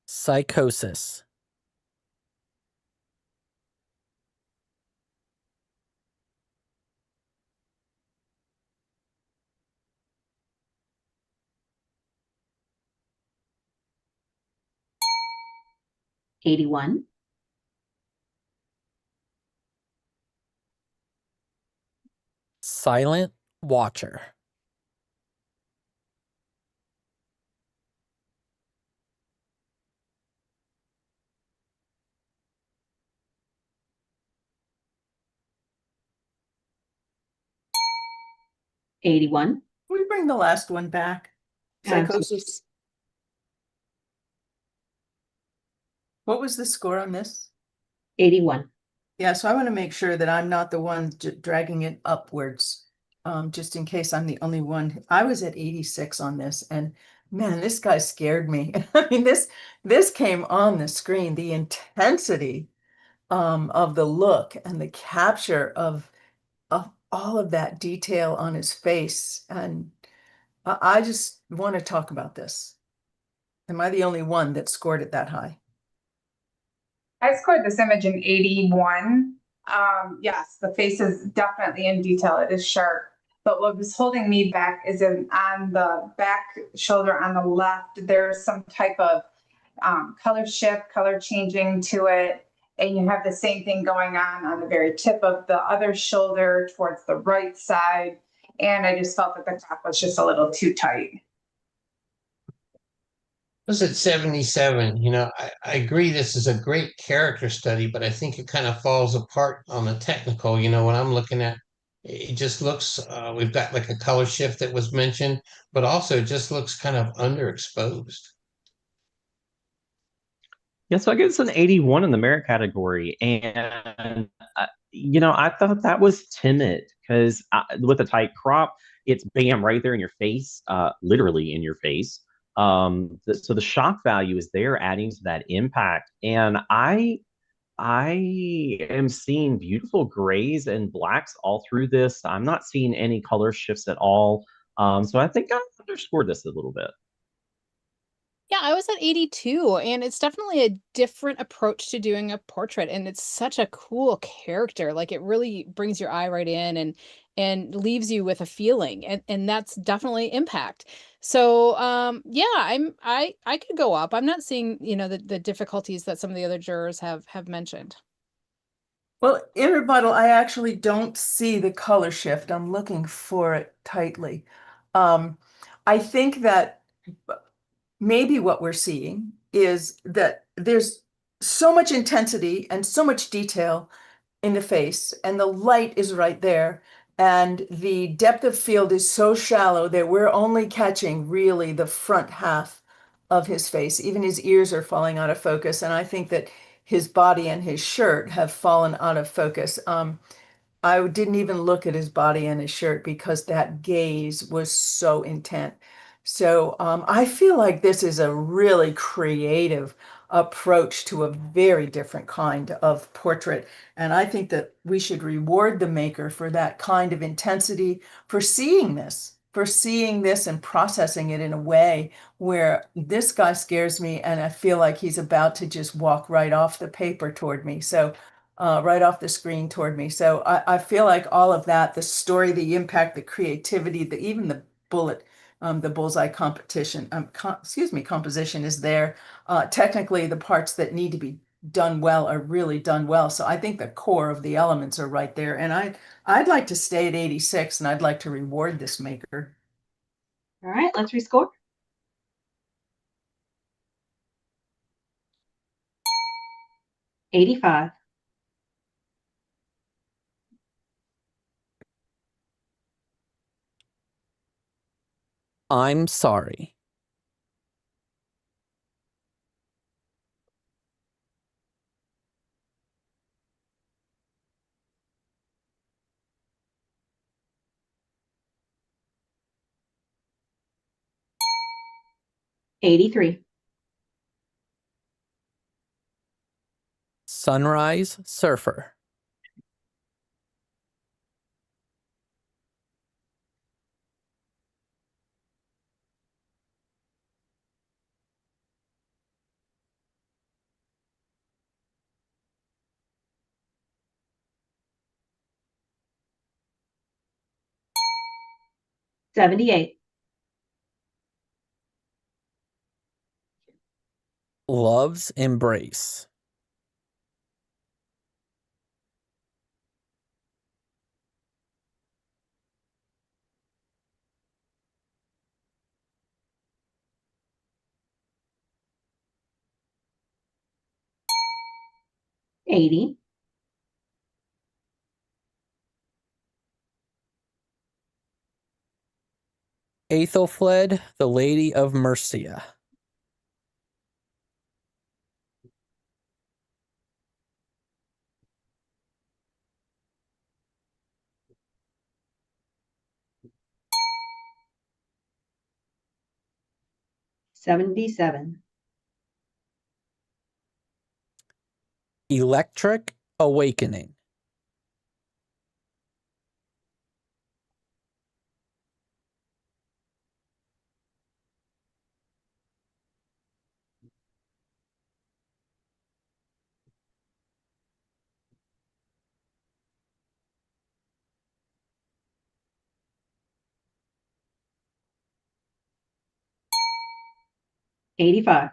Psychosis. 81. Silent watcher. 81. Can we bring the last one back? Absolutely. Psychosis. What was the score on this? 81. Yeah, so I want to make sure that I'm not the one dragging it upwards, just in case I'm the only one. I was at 86 on this, and man, this guy scared me. I mean, this came on the screen, the intensity of the look and the capture of all of that detail on his face. And I just want to talk about this. Am I the only one that scored it that high? I scored this image an 81. Yes, the face is definitely in detail. It is sharp. But what was holding me back is on the back shoulder on the left, there's some type of color shift, color changing to it. And you have the same thing going on the very tip of the other shoulder towards the right side. And I just felt that the top was just a little too tight. Was at 77. I agree this is a great character study, but I think it kind of falls apart on the technical. When I'm looking at it just looks, we've got like a color shift that was mentioned, but also it just looks kind of underexposed. Yeah, so I guess an 81 in the merit category. And, I thought that was timid because with a tight crop, it's bam right there in your face, literally in your face. So the shock value is there adding to that impact. And I am seeing beautiful grays and blacks all through this. I'm not seeing any color shifts at all. So I think I underscored this a little bit. Yeah, I was at 82, and it's definitely a different approach to doing a portrait, and it's such a cool character. Like it really brings your eye right in and leaves you with a feeling, and that's definitely impact. So yeah, I could go up. I'm not seeing, the difficulties that some of the other jurors have mentioned. Well, in rebuttal, I actually don't see the color shift. I'm looking for it tightly. I think that maybe what we're seeing is that there's so much intensity and so much detail in the face, and the light is right there. And the depth of field is so shallow that we're only catching really the front half of his face. Even his ears are falling out of focus. And I think that his body and his shirt have fallen out of focus. I didn't even look at his body and his shirt because that gaze was so intent. So I feel like this is a really creative approach to a very different kind of portrait. And I think that we should reward the maker for that kind of intensity, for seeing this and processing it in a way where this guy scares me and I feel like he's about to just walk right off the paper toward me. So right off the screen toward me. So I feel like all of that, the story, the impact, the creativity, even the the bullseye composition is there. Technically, the parts that need to be done well are really done well. So I think the core of the elements are right there. And I'd like to stay at 86, and I'd like to reward this maker. All right, let's rescore. 85. I'm sorry. 83. Sunrise surfer. 78. Love's Embrace. 80. Aethelfled, the Lady of Mercia. 77. Electric Awakening. 85.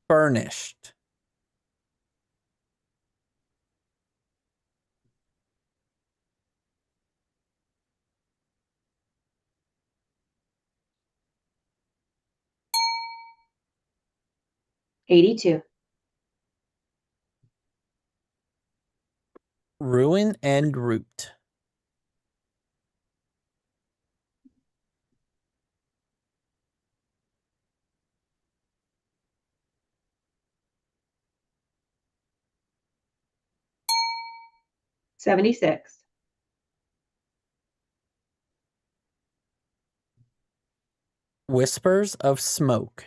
Burnished. 82. Ruin and Root. 76. Whispers of Smoke.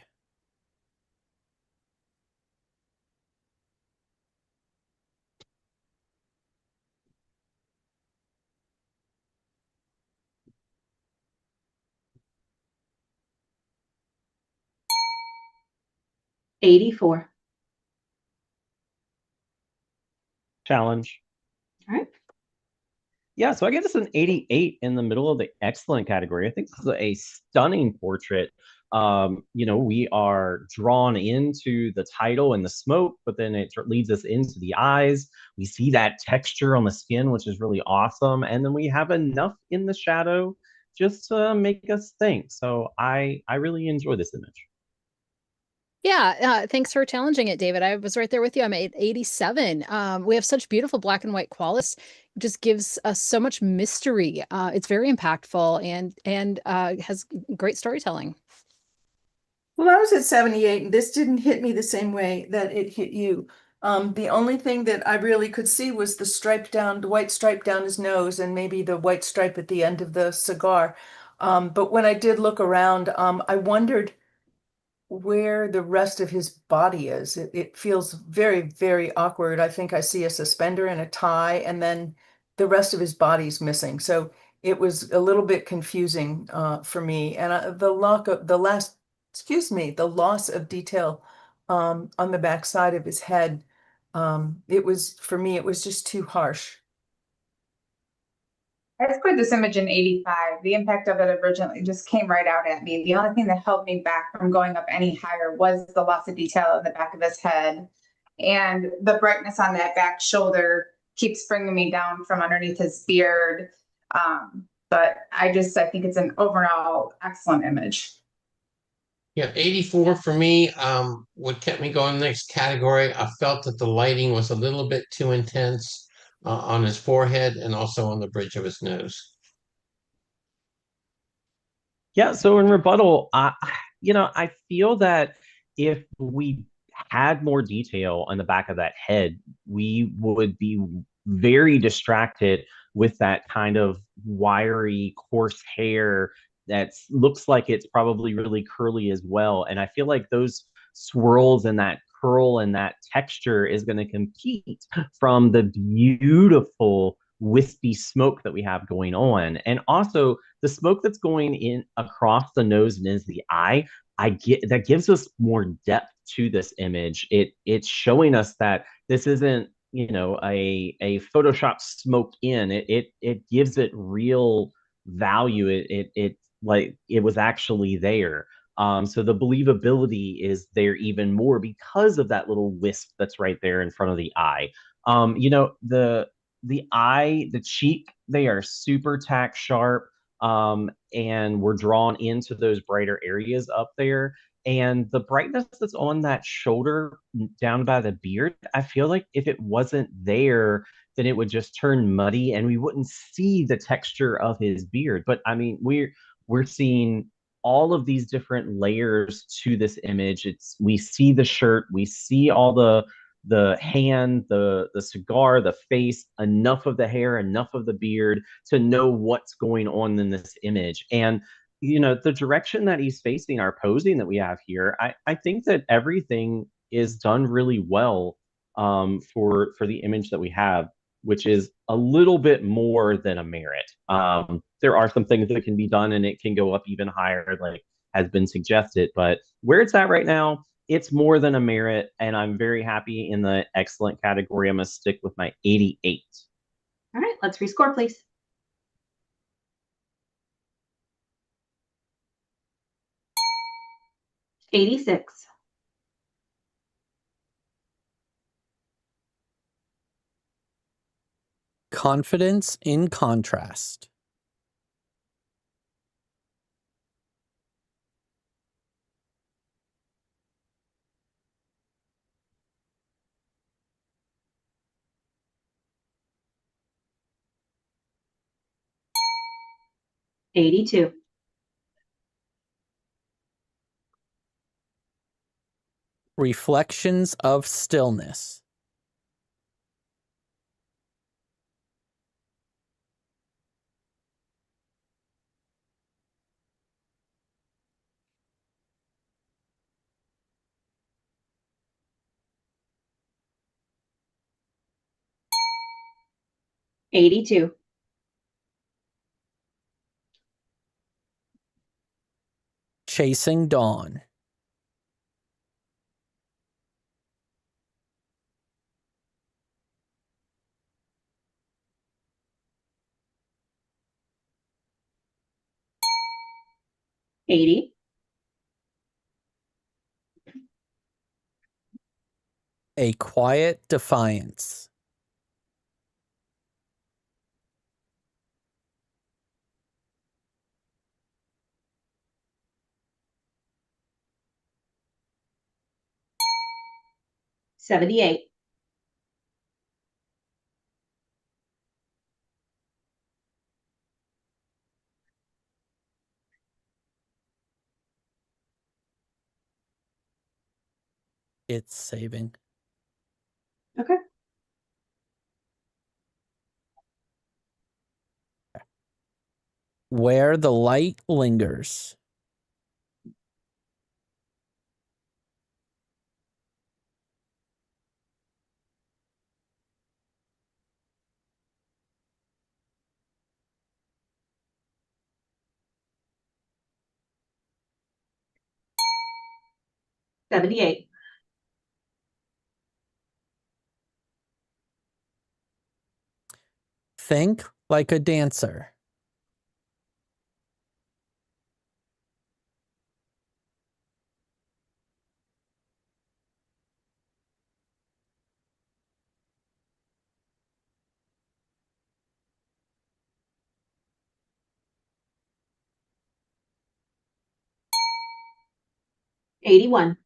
84. Challenge. All right. Yeah, so I give this an 88 in the middle of the excellent category. I think this is a stunning portrait. We are drawn into the title and the smoke, but then it leads us into the eyes. We see that texture on the skin, which is really awesome. And then we have enough in the shadow just to make us think. So I really enjoy this image. Yeah, thanks for challenging it, David. I was right there with you. I'm at 87. We have such beautiful black and white qualities. It just gives us so much mystery. It's very impactful and has great storytelling. Well, I was at 78, and this didn't hit me the same way that it hit you. The only thing that I really could see was the white stripe down his nose, and maybe the white stripe at the end of the cigar. But when I did look around, I wondered where the rest of his body is. It feels very, very awkward. I think I see a suspender and a tie, and then the rest of his body's missing. So it was a little bit confusing for me. And the loss of detail on the back side of his head, for me, it was just too harsh. I scored this image in 85. The impact of it originally just came right out at me. The only thing that held me back from going up any higher was the loss of detail in the back of his head. And the brightness on that back shoulder keeps bringing me down from underneath his beard. But I think it's an overall excellent image. Yeah, 84 for me. What kept me going next category, I felt that the lighting was a little bit too intense on his forehead and also on the bridge of his nose. Yeah, so in rebuttal, I feel that if we had more detail on the back of that head, we would be very distracted with that kind of wiry, coarse hair that looks like it's probably really curly as well. And I feel like those swirls and that curl and that texture is going to compete from the beautiful wispy smoke that we have going on. And also the smoke that's going in across the nose and into the eye, that gives us more depth to this image. It's showing us that this isn't you know, a Photoshop smoke in. It gives it real value. It like it was actually there. So the believability is there even more because of that little wisp that's right there in front of the eye. You know, the eye, the cheek, they are super tack sharp. And we're drawn into those brighter areas up there. And the brightness that's on that shoulder down by the beard, I feel like if it wasn't there, then it would just turn muddy and we wouldn't see the texture of his beard. But I mean, we're seeing all of these different layers to this image. We see the shirt, we see all the hand, the cigar, the face, enough of the hair, enough of the beard to know what's going on in this image. And you know, the direction that he's facing, our posing that we have here, I think that everything is done really well for the image that we have, which is a little bit more than a merit. There are some things that can be done and it can go up even higher, like has been suggested, but where it's at right now, it's more than a merit, and I'm very happy in the excellent category. I'm going to stick with my 88. All right, let's rescore, please. '86. Confidence in contrast. '82. Reflections of stillness. '82. Chasing dawn. '80. A quiet defiance. '78. It's saving. Okay. Where the light lingers. '78. Think like a dancer. '81.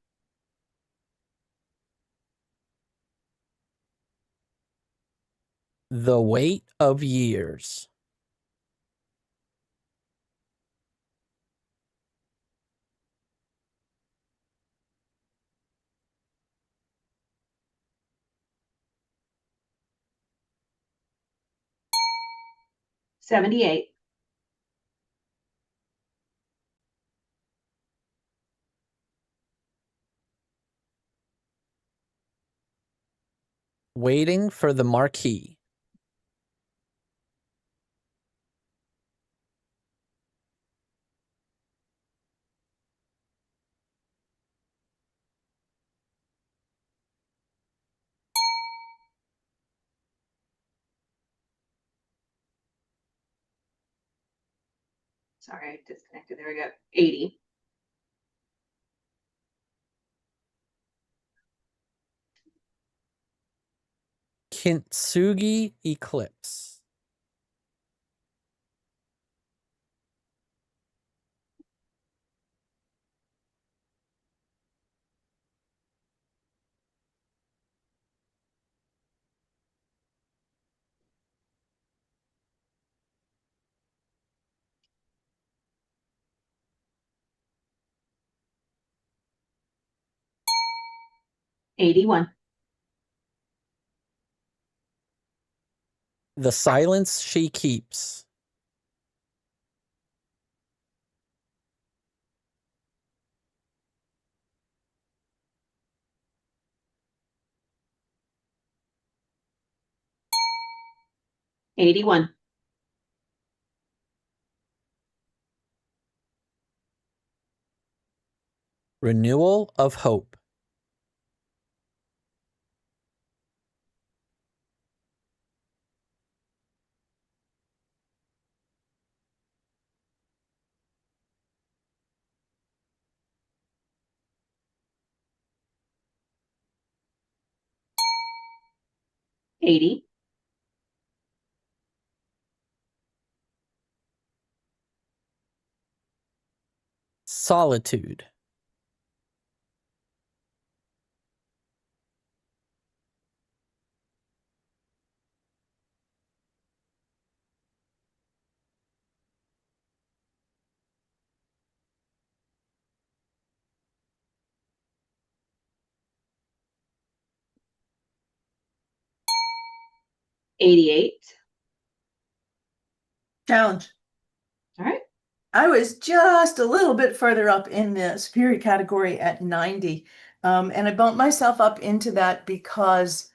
The weight of years. '78. Waiting for the marquee. Sorry, I disconnected. There we go. 80. Kintsugi Eclipse. $81. The Silence She Keeps. $81. Renewal of Hope. $80. Solitude. $88. Challenge. All right. I was just a little bit further up in the superior category at 90. And I bumped myself up into that because,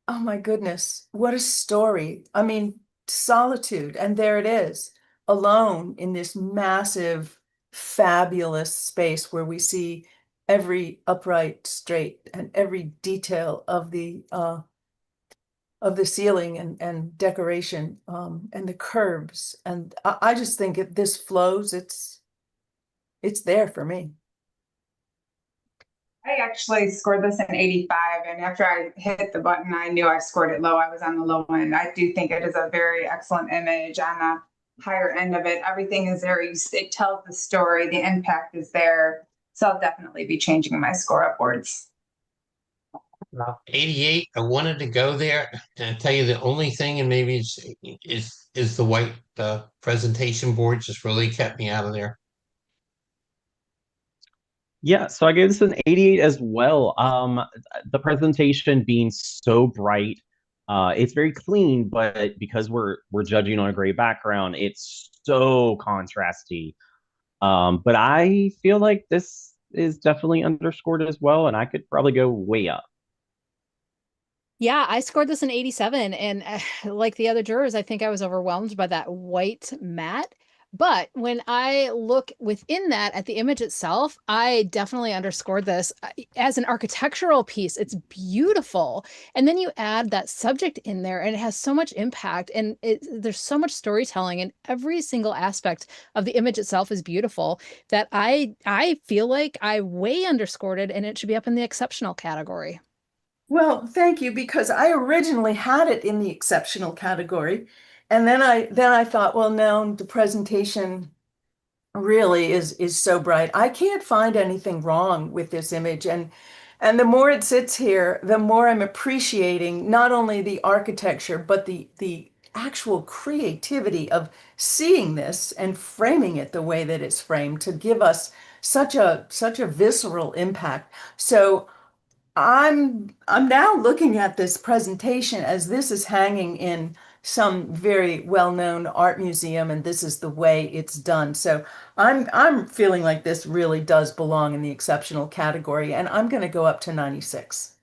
oh my goodness, what a story. I mean, solitude. And there it is, alone in this massive, fabulous space where we see every upright, straight, and every detail of the ceiling and decoration, and the curves. And I just think if this flows, it's there for me. I actually scored this in 85, and after I hit the button, I knew I scored it low. I was on the low end. I do think it is a very excellent image. On the higher end of it, everything is there. It tells the story. The impact is there. So I'll definitely be changing my score upwards. 88. I wanted to go there, and I tell you the only thing, and maybe is the white presentation board just really kept me out of there. Yeah, so I gave this an 88 as well. The presentation being so bright, it's very clean, but because we're judging on a gray background, it's so contrasty. But I feel like this is definitely underscored as well, and I could probably go way up. Yeah, I scored this an 87, and like the other jurors, I think I was overwhelmed by that white matte. But when I look within that at the image itself, I definitely underscored this as an architectural piece. It's beautiful. And then you add that subject in there, and it has so much impact, and there's so much storytelling, and every single aspect of the image itself is beautiful that I feel like I way underscored it, and it should be up in the exceptional category. Well, thank you, because I originally had it in the exceptional category. And then I thought, well, no, the presentation really is so bright. I can't find anything wrong with this image. And the more it sits here, the more I'm appreciating not only the architecture, but the actual creativity of seeing this and framing it the way that it's framed to give us such a visceral impact. So I'm now looking at this presentation as this is hanging in some very well-known art museum, and this is the way it's done. So I'm feeling like this really does belong in the exceptional category, and I'm going to go up to 96.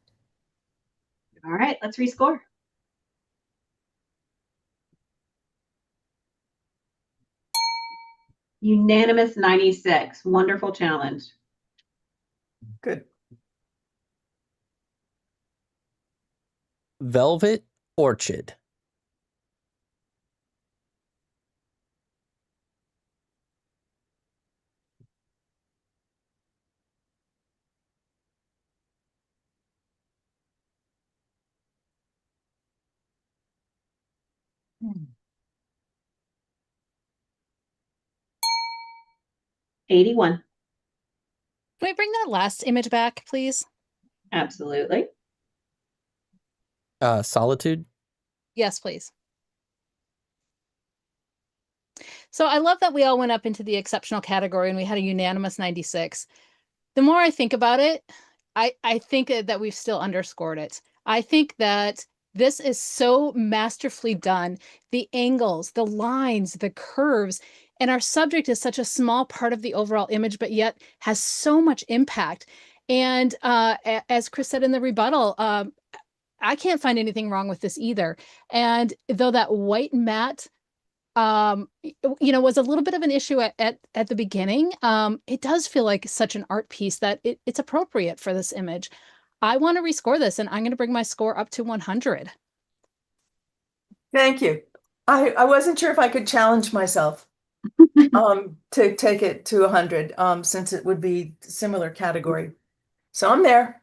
All right, let's rescore. Unanimous 96. Wonderful challenge. Good. Velvet Orchid. '81. Can we bring that last image back, please? Absolutely. Solitude. Yes, please. So I love that we all went up into the exceptional category and we had a unanimous 96. The more I think about it, I think that we've still underscored it. I think that this is so masterfully done. The angles, the lines, the curves, and our subject is such a small part of the overall image, but yet has so much impact. And as Chris said in the rebuttal, I can't find anything wrong with this either. And though that white matte was a little bit of an issue at the beginning, it does feel like such an art piece that it's appropriate for this image. I want to rescore this, and I'm going to bring my score up to 100. Thank you. I wasn't sure if I could challenge myself to take it to 100 since it would be similar category. So I'm there.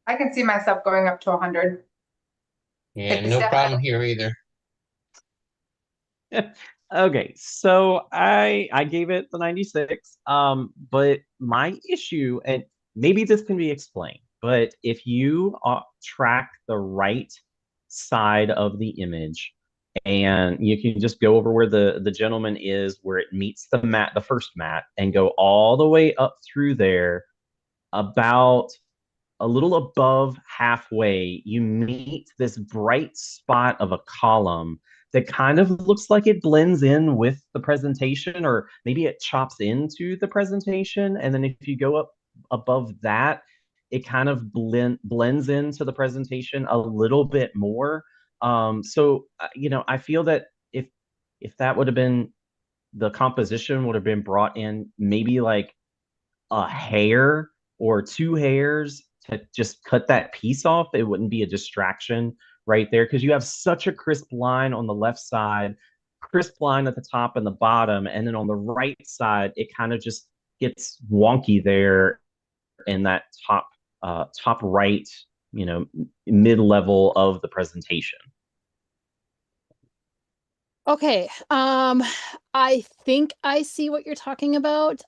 I can see myself going up to 100. Yeah, It's no problem definitely- here either. Okay, so I gave it the 96. But my issue, and maybe this can be explained, but if you track the right side of the image, and you can just go over where the gentleman is, where it meets the mat, the first mat, and go all the way up through there, about a little above halfway, you meet this bright spot of a column that kind of looks like it blends in with the presentation, or maybe it chops into the presentation. And then if you go up above that, it kind of blends into the presentation a little bit more. I feel that if that would have been, the composition would have been brought in maybe like a hair or two hairs to just cut that piece off, it wouldn't be a distraction right there, because you have such a crisp line on the left side, crisp line at the top and the bottom, and then on the right side it kind of just gets wonky there in that top right, mid-level of the presentation. Okay, I think I see what you're talking about.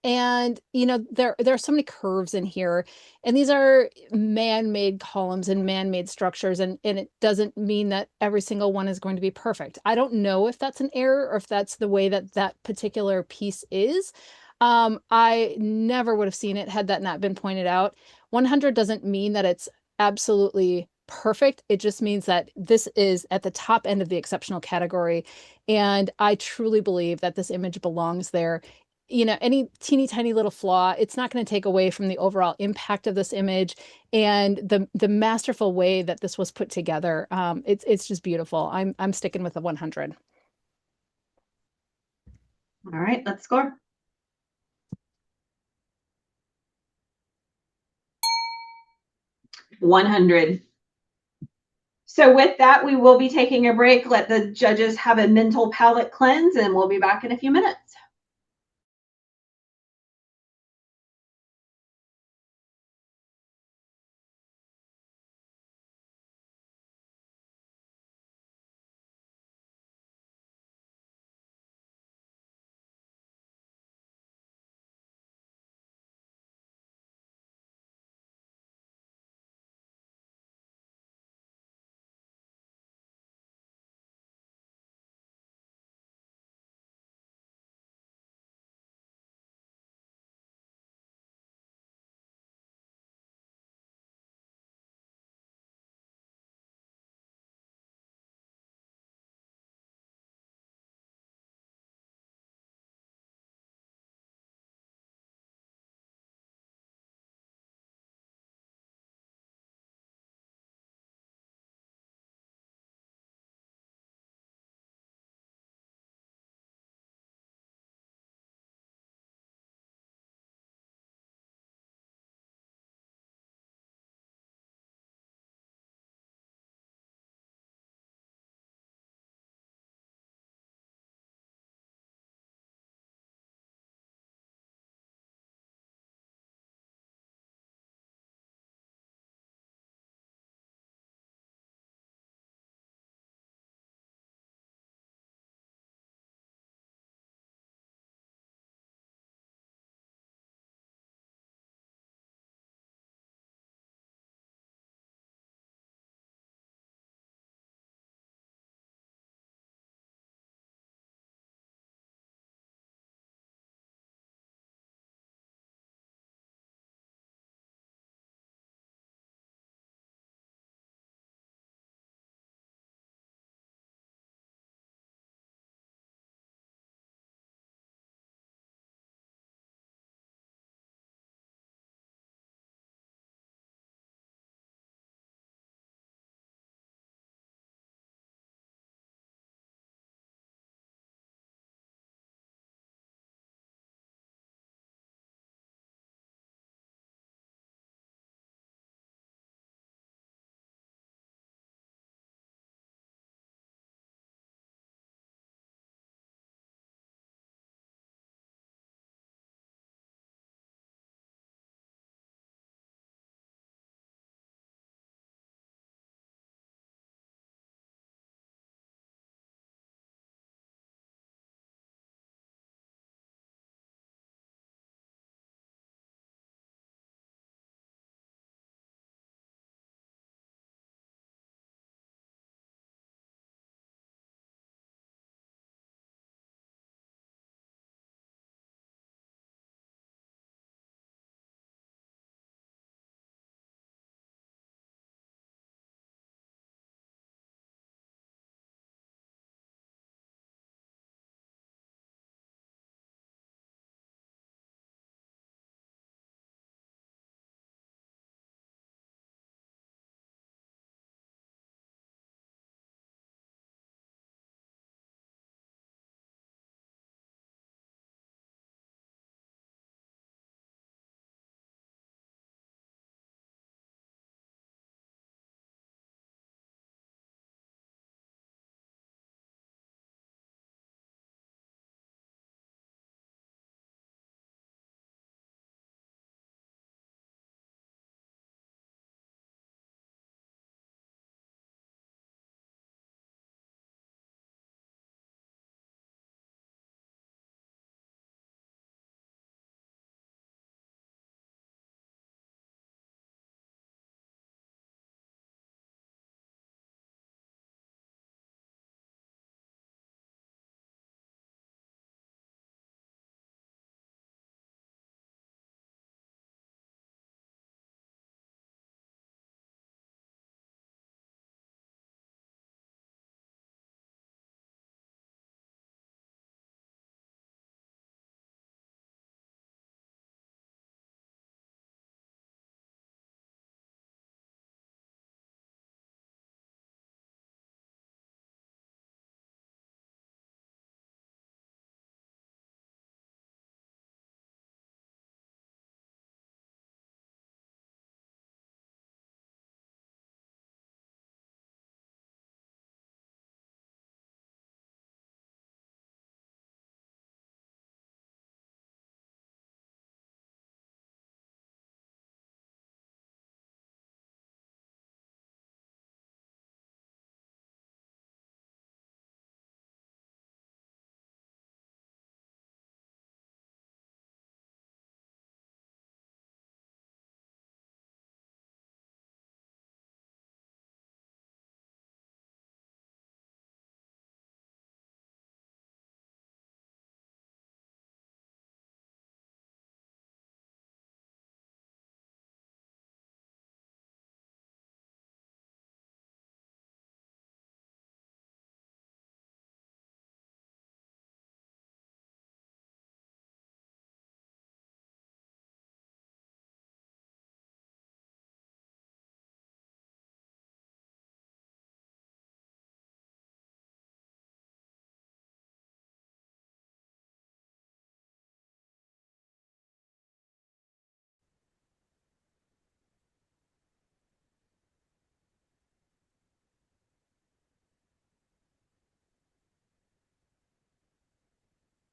And there are so many curves in here, and these are man-made columns and man-made structures, and it doesn't mean that every single one is going to be perfect. I don't know if that's an error or if that's the way that that particular piece is. I never would have seen it had that not been pointed out. 100 doesn't mean that it's absolutely perfect. It just means that this is at the top end of the exceptional category. And I truly believe that this image belongs there. Any teeny tiny little flaw, it's not going to take away from the overall impact of this image and the masterful way that this was put together. It's just beautiful. I'm sticking with the 100. All right, let's score. $100. So with that, we will be taking a break. Let the judges have a mental palate cleanse, and we'll be back in a few minutes.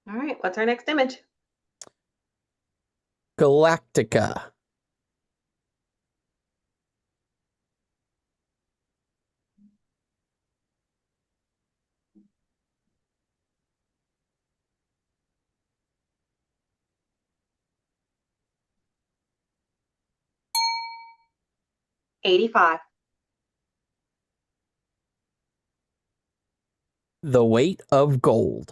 All right, what's our next image? Galactica. $85. The weight of gold.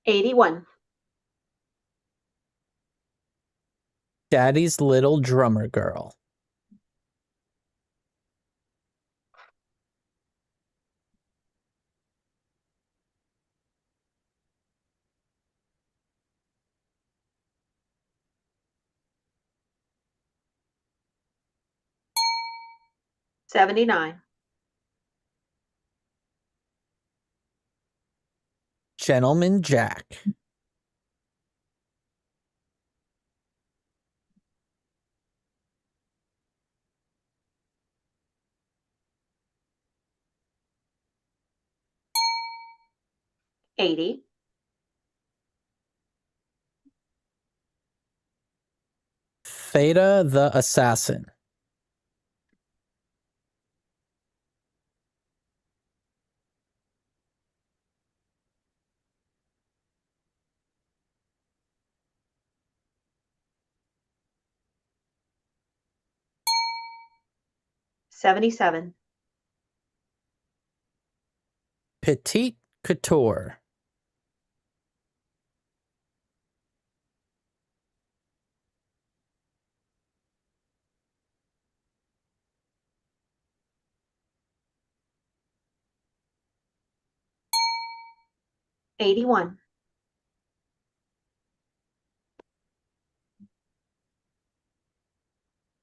$81. Daddy's little drummer girl. $79. Gentleman Jack. $80. Theta the assassin. $77. Petite couture. $81.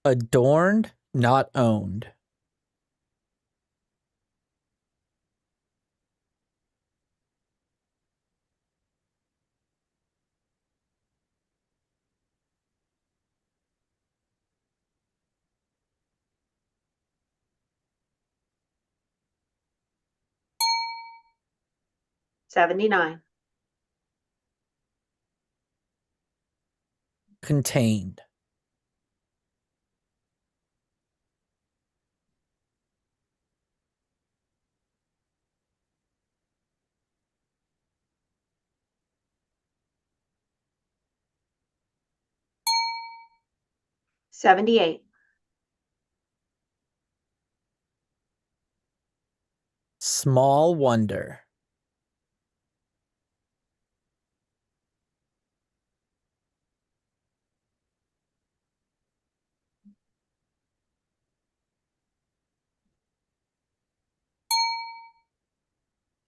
Adorned, not owned. $79. Contained. $78. Small wonder.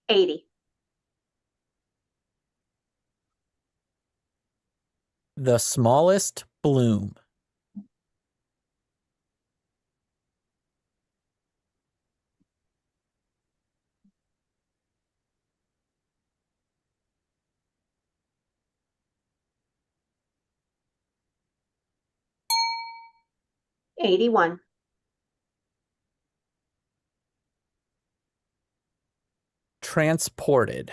$80. The smallest bloom. $81. Transported.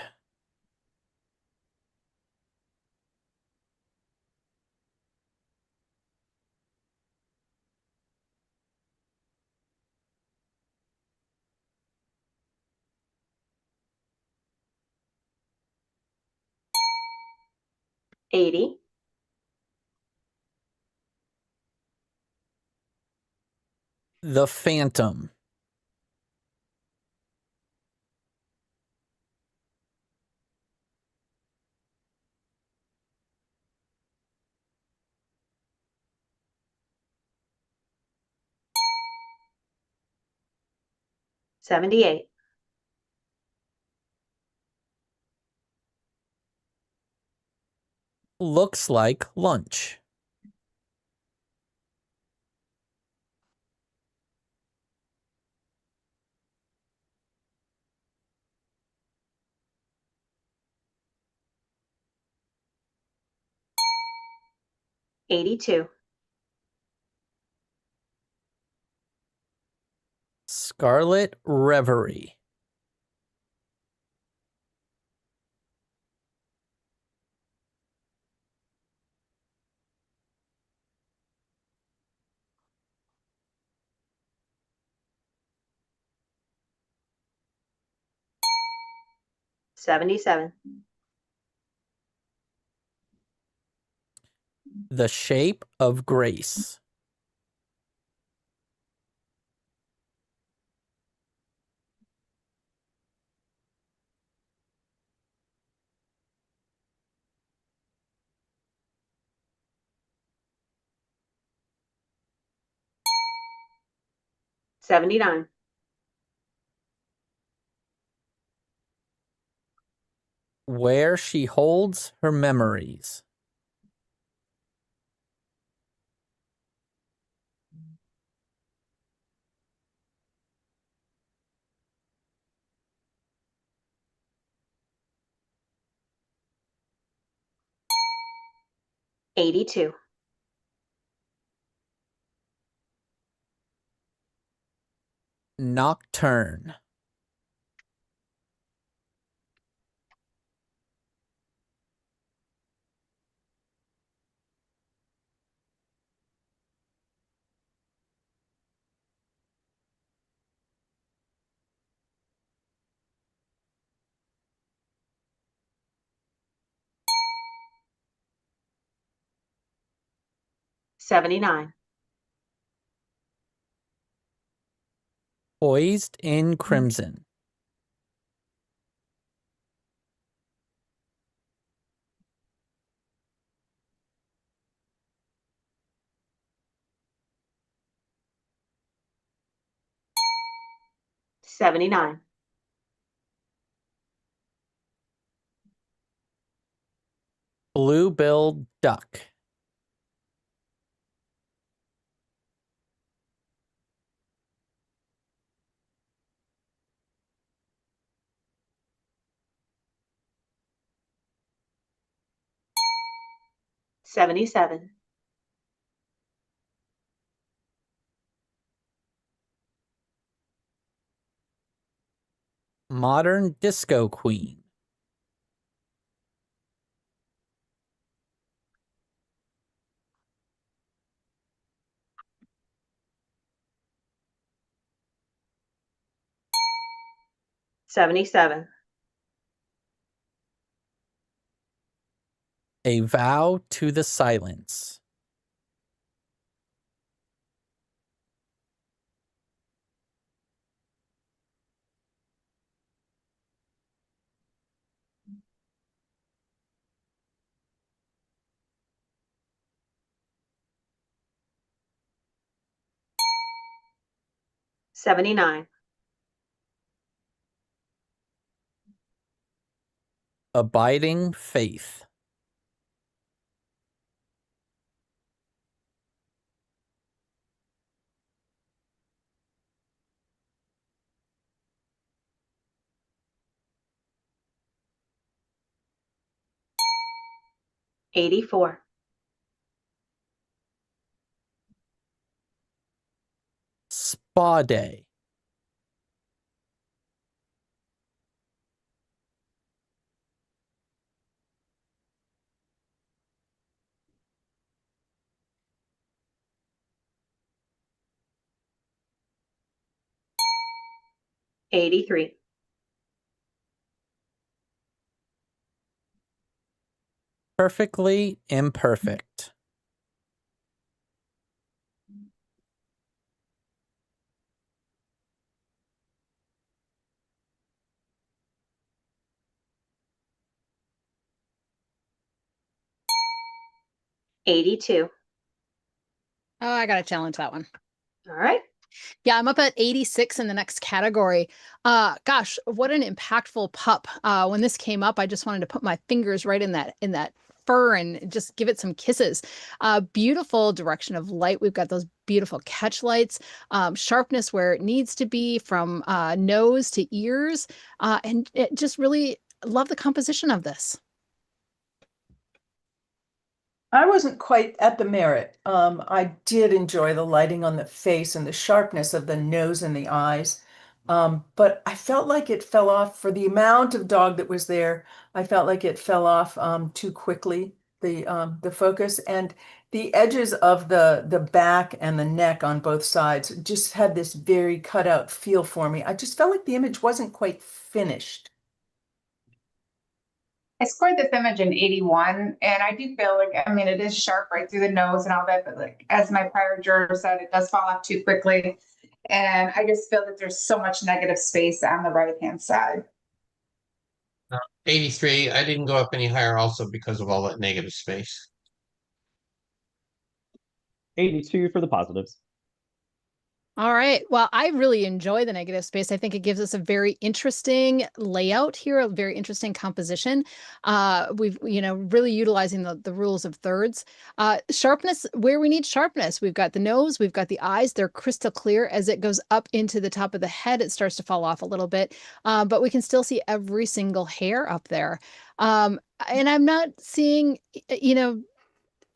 $80. The phantom. $78. Looks like lunch. 82. Scarlet Reverie. $77. The Shape of Grace. $79. Where She Holds Her Memories. $82. Nocturne. $79. Poised in Crimson. $79. Blue-billed Duck. $77. Modern Disco Queen. $77. A Vow to the Silence. $79. Abiding Faith. $84. Spa Day. $83. Perfectly Imperfect. $82. Oh, I gotta challenge that one. All right. Yeah, I'm up at 86 in the next category. Gosh, what an impactful pup. When this came up, I just wanted to put my fingers right in that fur and just give it some kisses. Beautiful direction of light. We've got those beautiful catch lights, sharpness where it needs to be from nose to ears, and it just really love the composition of this. I wasn't quite at the merit. I did enjoy the lighting on the face and the sharpness of the nose and the eyes. But I felt like it fell off for the amount of dog that was there. I felt like it fell off too quickly, the focus and the edges of the back and the neck on both sides just had this very cut out feel for me. I just felt like the image wasn't quite finished. I scored this image an 81, and I do feel like, I mean, it is sharp right through the nose and all that, but like as my prior juror said, it does fall off too quickly. And I just feel that there's so much negative space on the right-hand side. 83. I didn't go up any higher also because of all that negative space. 82 for the positives. All right. Well, I really enjoy the negative space. I think it gives us a very interesting layout here, a very interesting composition. We've, really utilizing the rules of thirds. Sharpness, where we need sharpness. We've got the nose, we've got the eyes. They're crystal clear. As it goes up into the top of the head, it starts to fall off a little bit. But we can still see every single hair up there. And I'm not seeing,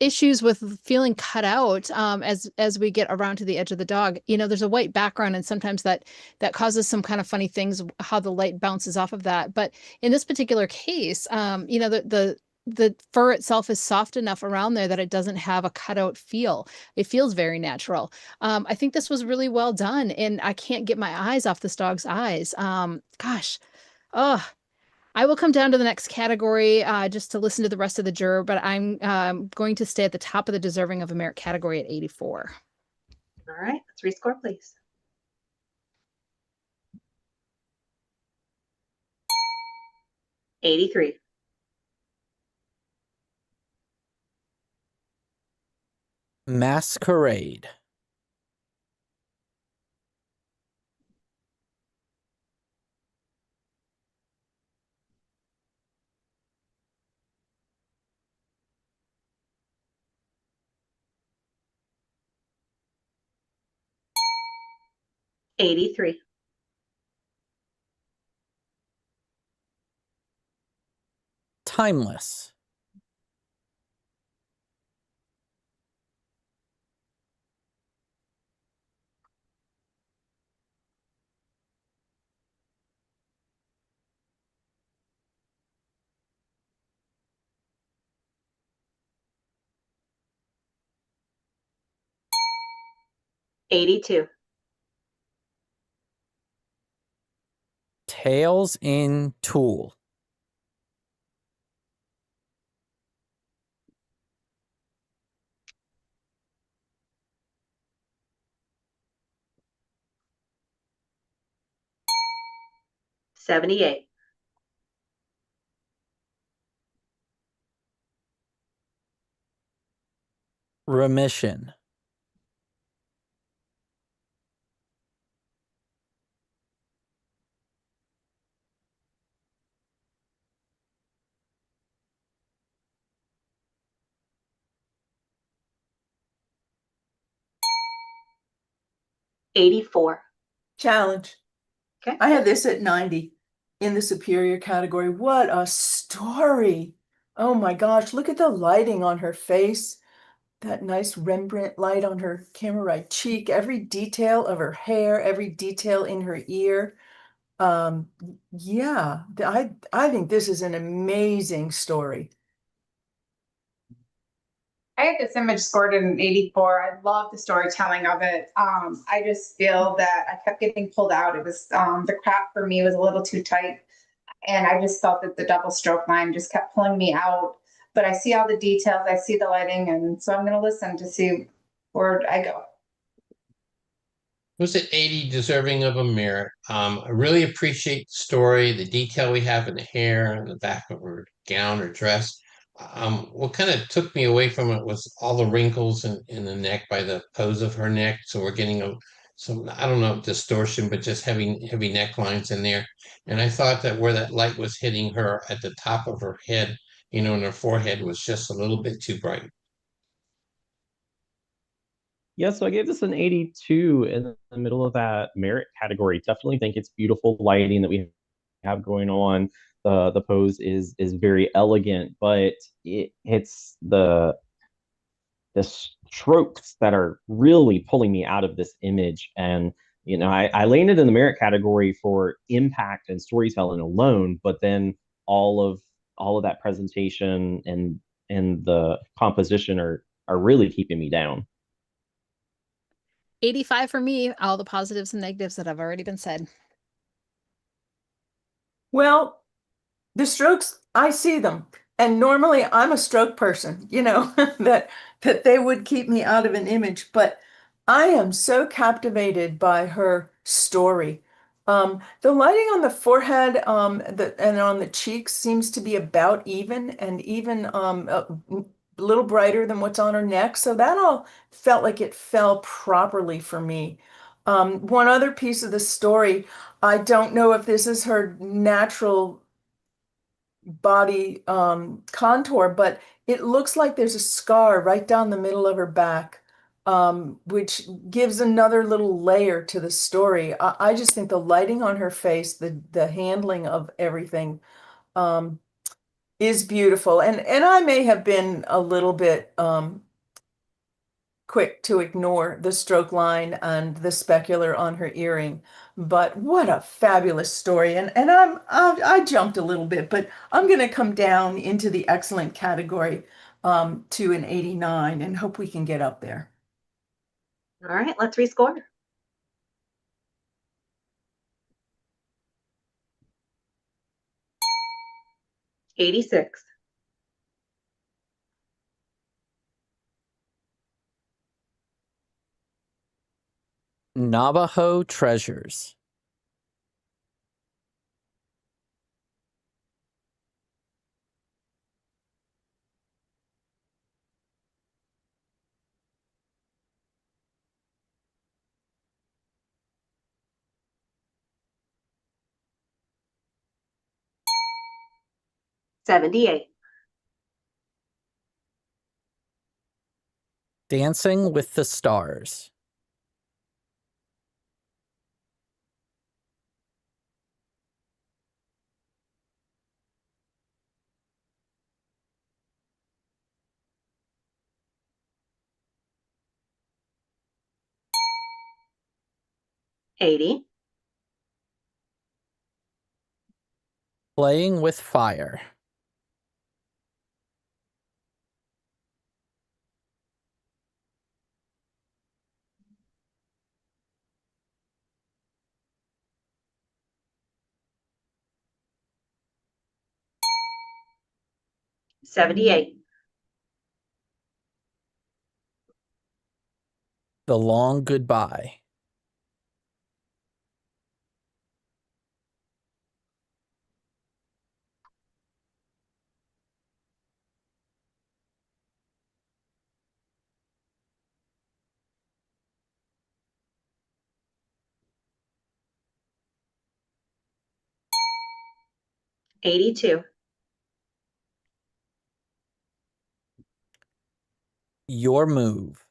issues with feeling cut out as we get around to the edge of the dog. There's a white background, and sometimes that causes some kind of funny things, how the light bounces off of that. But in this particular case, the fur itself is soft enough around there that it doesn't have a cutout feel. It feels very natural. I think this was really well done, and I can't get my eyes off this dog's eyes. Gosh, oh, I will come down to the next category just to listen to the rest of the juror, but I'm going to stay at the top of the deserving of a merit category at 84. All right, let's rescore, please. '83. Masquerade. '83. Timeless. '82. Tails in Tool. '78. Remission. '84. Challenge. Okay. I had this at 90 in the superior category. What a story. Oh my gosh, look at the lighting on her face. That nice Rembrandt light on her camera right cheek, every detail of her hair, every detail in her ear. Yeah, I think this is an amazing story. I had this image scored at an 84. I love the storytelling of it. I just feel that I kept getting pulled out. It was the crop for me was a little too tight, and I just felt that the double stroke line just kept pulling me out. But I see all the details, I see the lighting, and so I'm going to listen to see where I go. Was it 80 deserving of a merit? I really appreciate the story, the detail we have in the hair and the back of her gown or dress. What kind of took me away from it was all the wrinkles in the neck by the pose of her neck. So we're getting some, I don't know, distortion, but just heavy necklines in there. And I thought that where that light was hitting her at the top of her head, and her forehead was just a little bit too bright. Yeah, so I gave this an 82 in the middle of that merit category. Definitely think it's beautiful lighting that we have going on. The pose is very elegant, but it's the the strokes that are really pulling me out of this image. And I landed in the merit category for impact and storytelling alone, but then all of that presentation and the composition are really keeping me down. 85 for me, all the positives and negatives that have already been said. Well, the strokes, I see them. And normally I'm a stroke person, that they would keep me out of an image, but I am so captivated by her story. The lighting on the forehead, and on the cheeks seems to be about even, and even a little brighter than what's on her neck. So that all felt like it fell properly for me. One other piece of the story, I don't know if this is her natural body contour, but it looks like there's a scar right down the middle of her back, which gives another little layer to the story. I just think the lighting on her face, the handling of everything, is beautiful. And I may have been a little bit quick to ignore the stroke line and the specular on her earring. But what a fabulous story. And I jumped a little bit, but I'm going to come down into the excellent category to an 89 and hope we can get up there. All right, let's rescore. '86. Navajo treasures. '78. Dancing with the Stars. '80. Playing with Fire. '78. The Long Goodbye. '82. Your Move.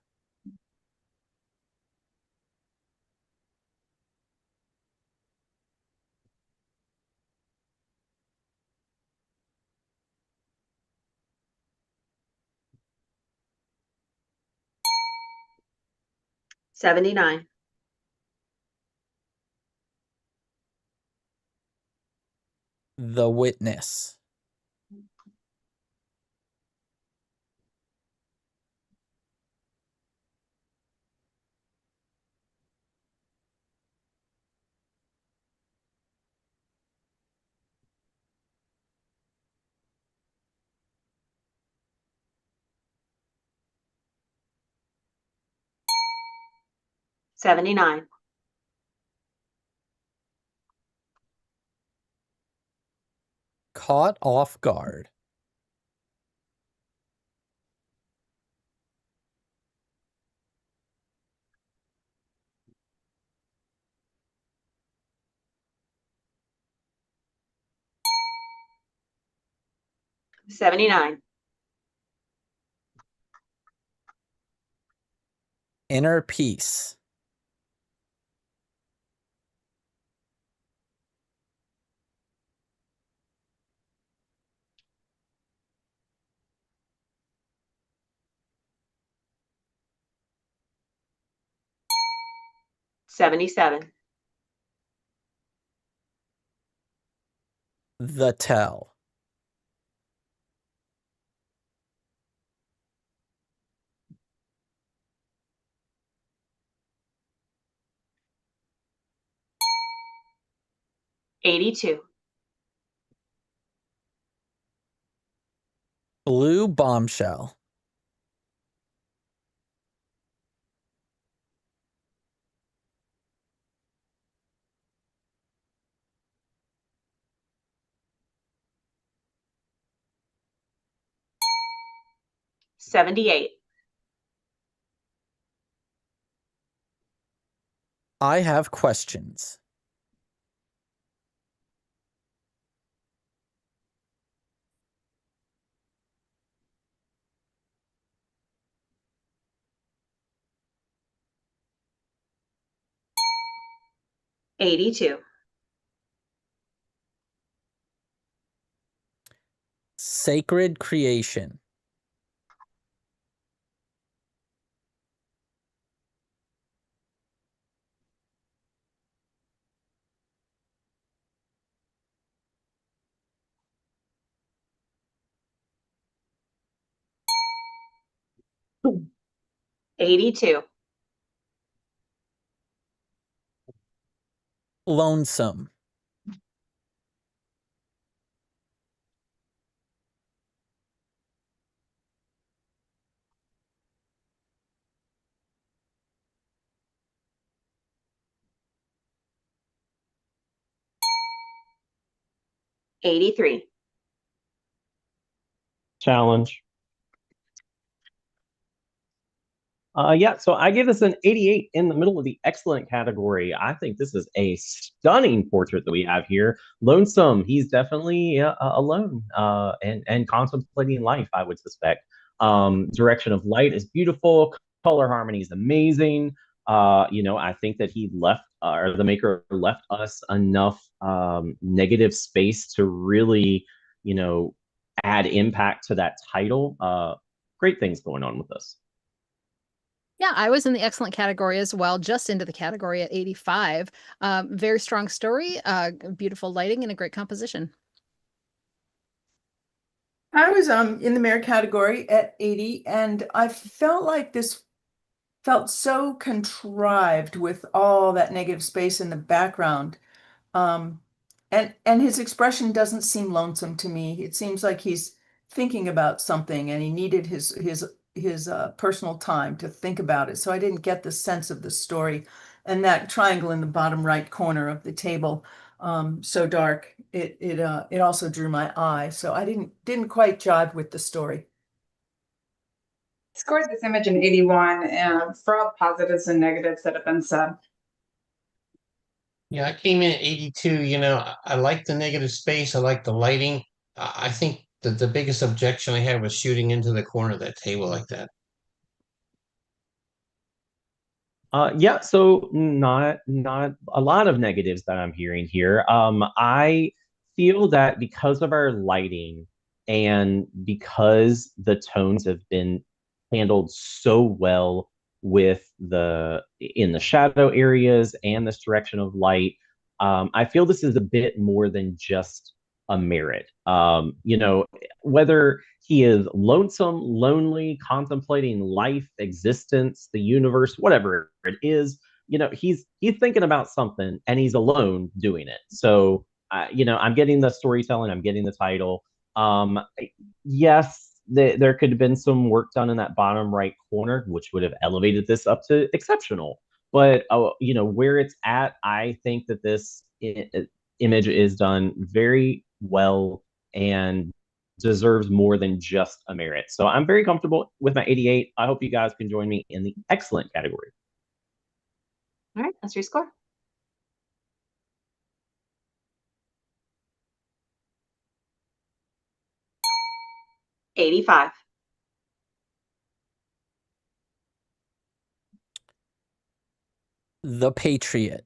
'79. The Witness. '79. Caught Off Guard. '79. Inner Peace. 77. The Tell. $82. Blue Bombshell. $78. I Have Questions. $82. Sacred Creation. $82. Lonesome. $83. Challenge. Yeah, so I give this an 88 in the middle of the excellent category. I think this is a stunning portrait that we have here. Lonesome, he's definitely alone and contemplating life, I would suspect. Direction of light is beautiful. Color harmony is amazing. I think that he left, or the maker left us enough negative space to really, add impact to that title. Great things going on with this. Yeah, I was in the excellent category as well, just into the category at 85. Very strong story, beautiful lighting, and a great composition. I was in the mayor category at 80, and I felt like this felt so contrived with all that negative space in the background. Um, and his expression doesn't seem lonesome to me. It seems like he's thinking about something and he needed his personal time to think about it. So I didn't get the sense of the story. And that triangle in the bottom right corner of the table, so dark, it also drew my eye. So I didn't quite jive with the story. Scored this image in 81 for all positives and negatives that have been said. Yeah, I came in at 82. I like the negative space. I like the lighting. I think that the biggest objection I had was shooting into the corner of that table like that. Yeah, so not a lot of negatives that I'm hearing here. I feel that because of our lighting and because the tones have been handled so well with in the shadow areas and this direction of light, I feel this is a bit more than just a merit. Whether he is lonesome, lonely, contemplating life, existence, the universe, whatever it is, he's thinking about something and he's alone doing it. So, I'm getting the storytelling, I'm getting the title. Yes, there could have been some work done in that bottom right corner, which would have elevated this up to exceptional. But where it's at, I think that this image is done very well and deserves more than just a merit. So I'm very comfortable with my 88. I hope you guys can join me in the excellent category. All right, that's your score. $85. The Patriot.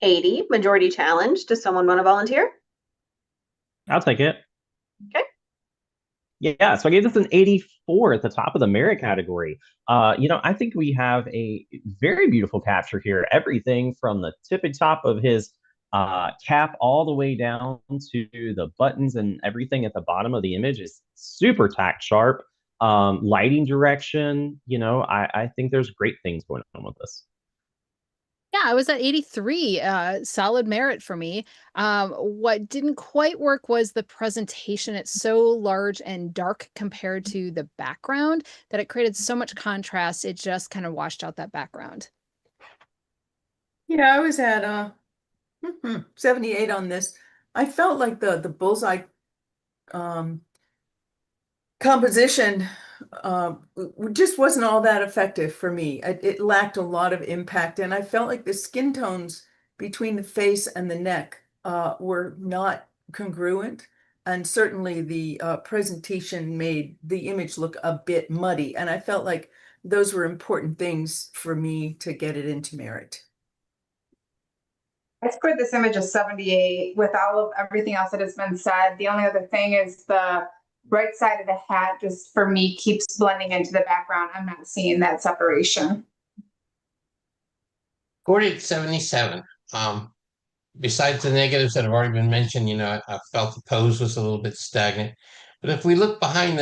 80, majority challenge. Does someone want to volunteer? I'll take it. Okay. Yeah, so I gave this an 84 at the top of the merit category. I think we have a very beautiful capture here. Everything from the tippy top of his cap all the way down to the buttons and everything at the bottom of the image is super tack sharp. Lighting direction, I think there's great things going on with this. Yeah, I was at 83, solid merit for me. What didn't quite work was the presentation. It's so large and dark compared to the background that it created so much contrast. It just kind of washed out that background. Yeah, I was at 78 on this. I felt like the bullseye composition just wasn't all that effective for me. It lacked a lot of impact, and I felt like the skin tones between the face and the neck were not congruent. And certainly the presentation made the image look a bit muddy. And I felt like those were important things for me to get it into merit. I scored this image a 78 with all of everything else that has been said. The only other thing is the right side of the hat just for me keeps blending into the background. I'm not seeing that separation. Scored at 77. Besides the negatives that have already been mentioned, I felt the pose was a little bit stagnant. But if we look behind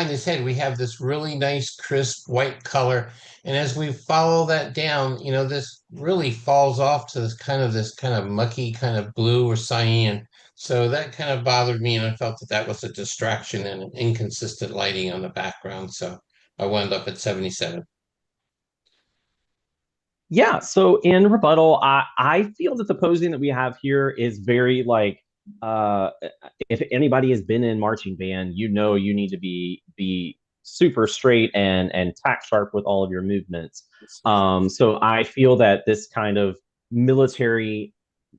his head, we have this really nice, crisp white color. And as we follow that down, this really falls off to this kind of mucky kind of blue or cyan. So that kind of bothered me, and I felt that was a distraction and an inconsistent lighting on the background. So I wound up at 77. Yeah, so in rebuttal, I feel that the posing that we have here is very like if anybody has been in marching band, you need to be super straight and tack sharp with all of your movements. So I feel that this kind of military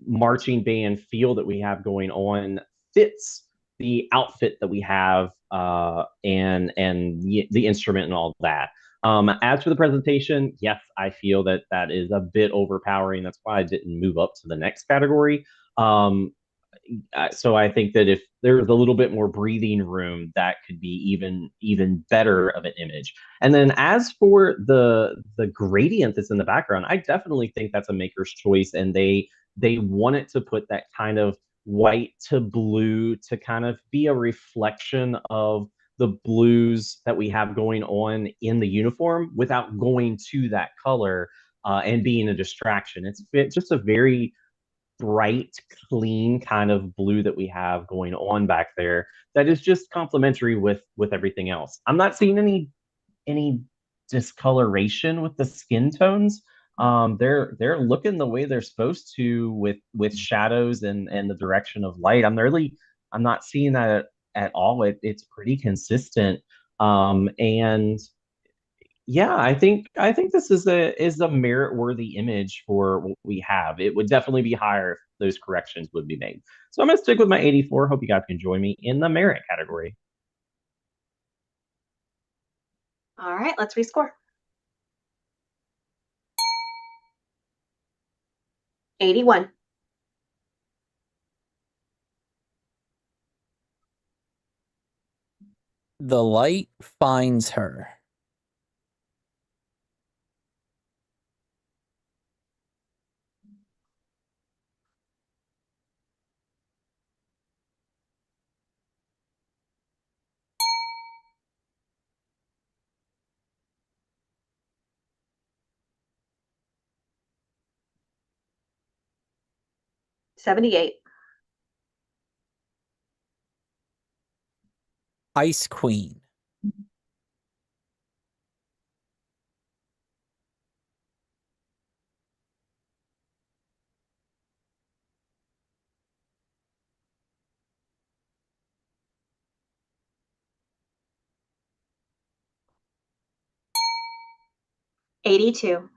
marching band feel that we have going on fits the outfit that we have and the instrument and all that. As for the presentation, yes, I feel that that is a bit overpowering. That's why I didn't move up to the next category. So I think that if there's a little bit more breathing room, that could be even better of an image. And then as for the gradient that's in the background, I definitely think that's a maker's choice, and they wanted to put that kind of white to blue to kind of be a reflection of the blues that we have going on in the uniform without going to that color and being a distraction. It's just a very bright, clean kind of blue that we have going on back there that is just complementary with everything else. I'm not seeing any discoloration with the skin tones. They're looking the way they're supposed to with shadows and the direction of light. I'm not seeing that at all. It's pretty consistent. And yeah, I think this is a merit worthy image for what we have. It would definitely be higher if those corrections would be made. So I'm gonna stick with my 84. Hope you guys can join me in the merit category. All right, let's rescore. 81. The light finds her. $78. Ice Queen. $82.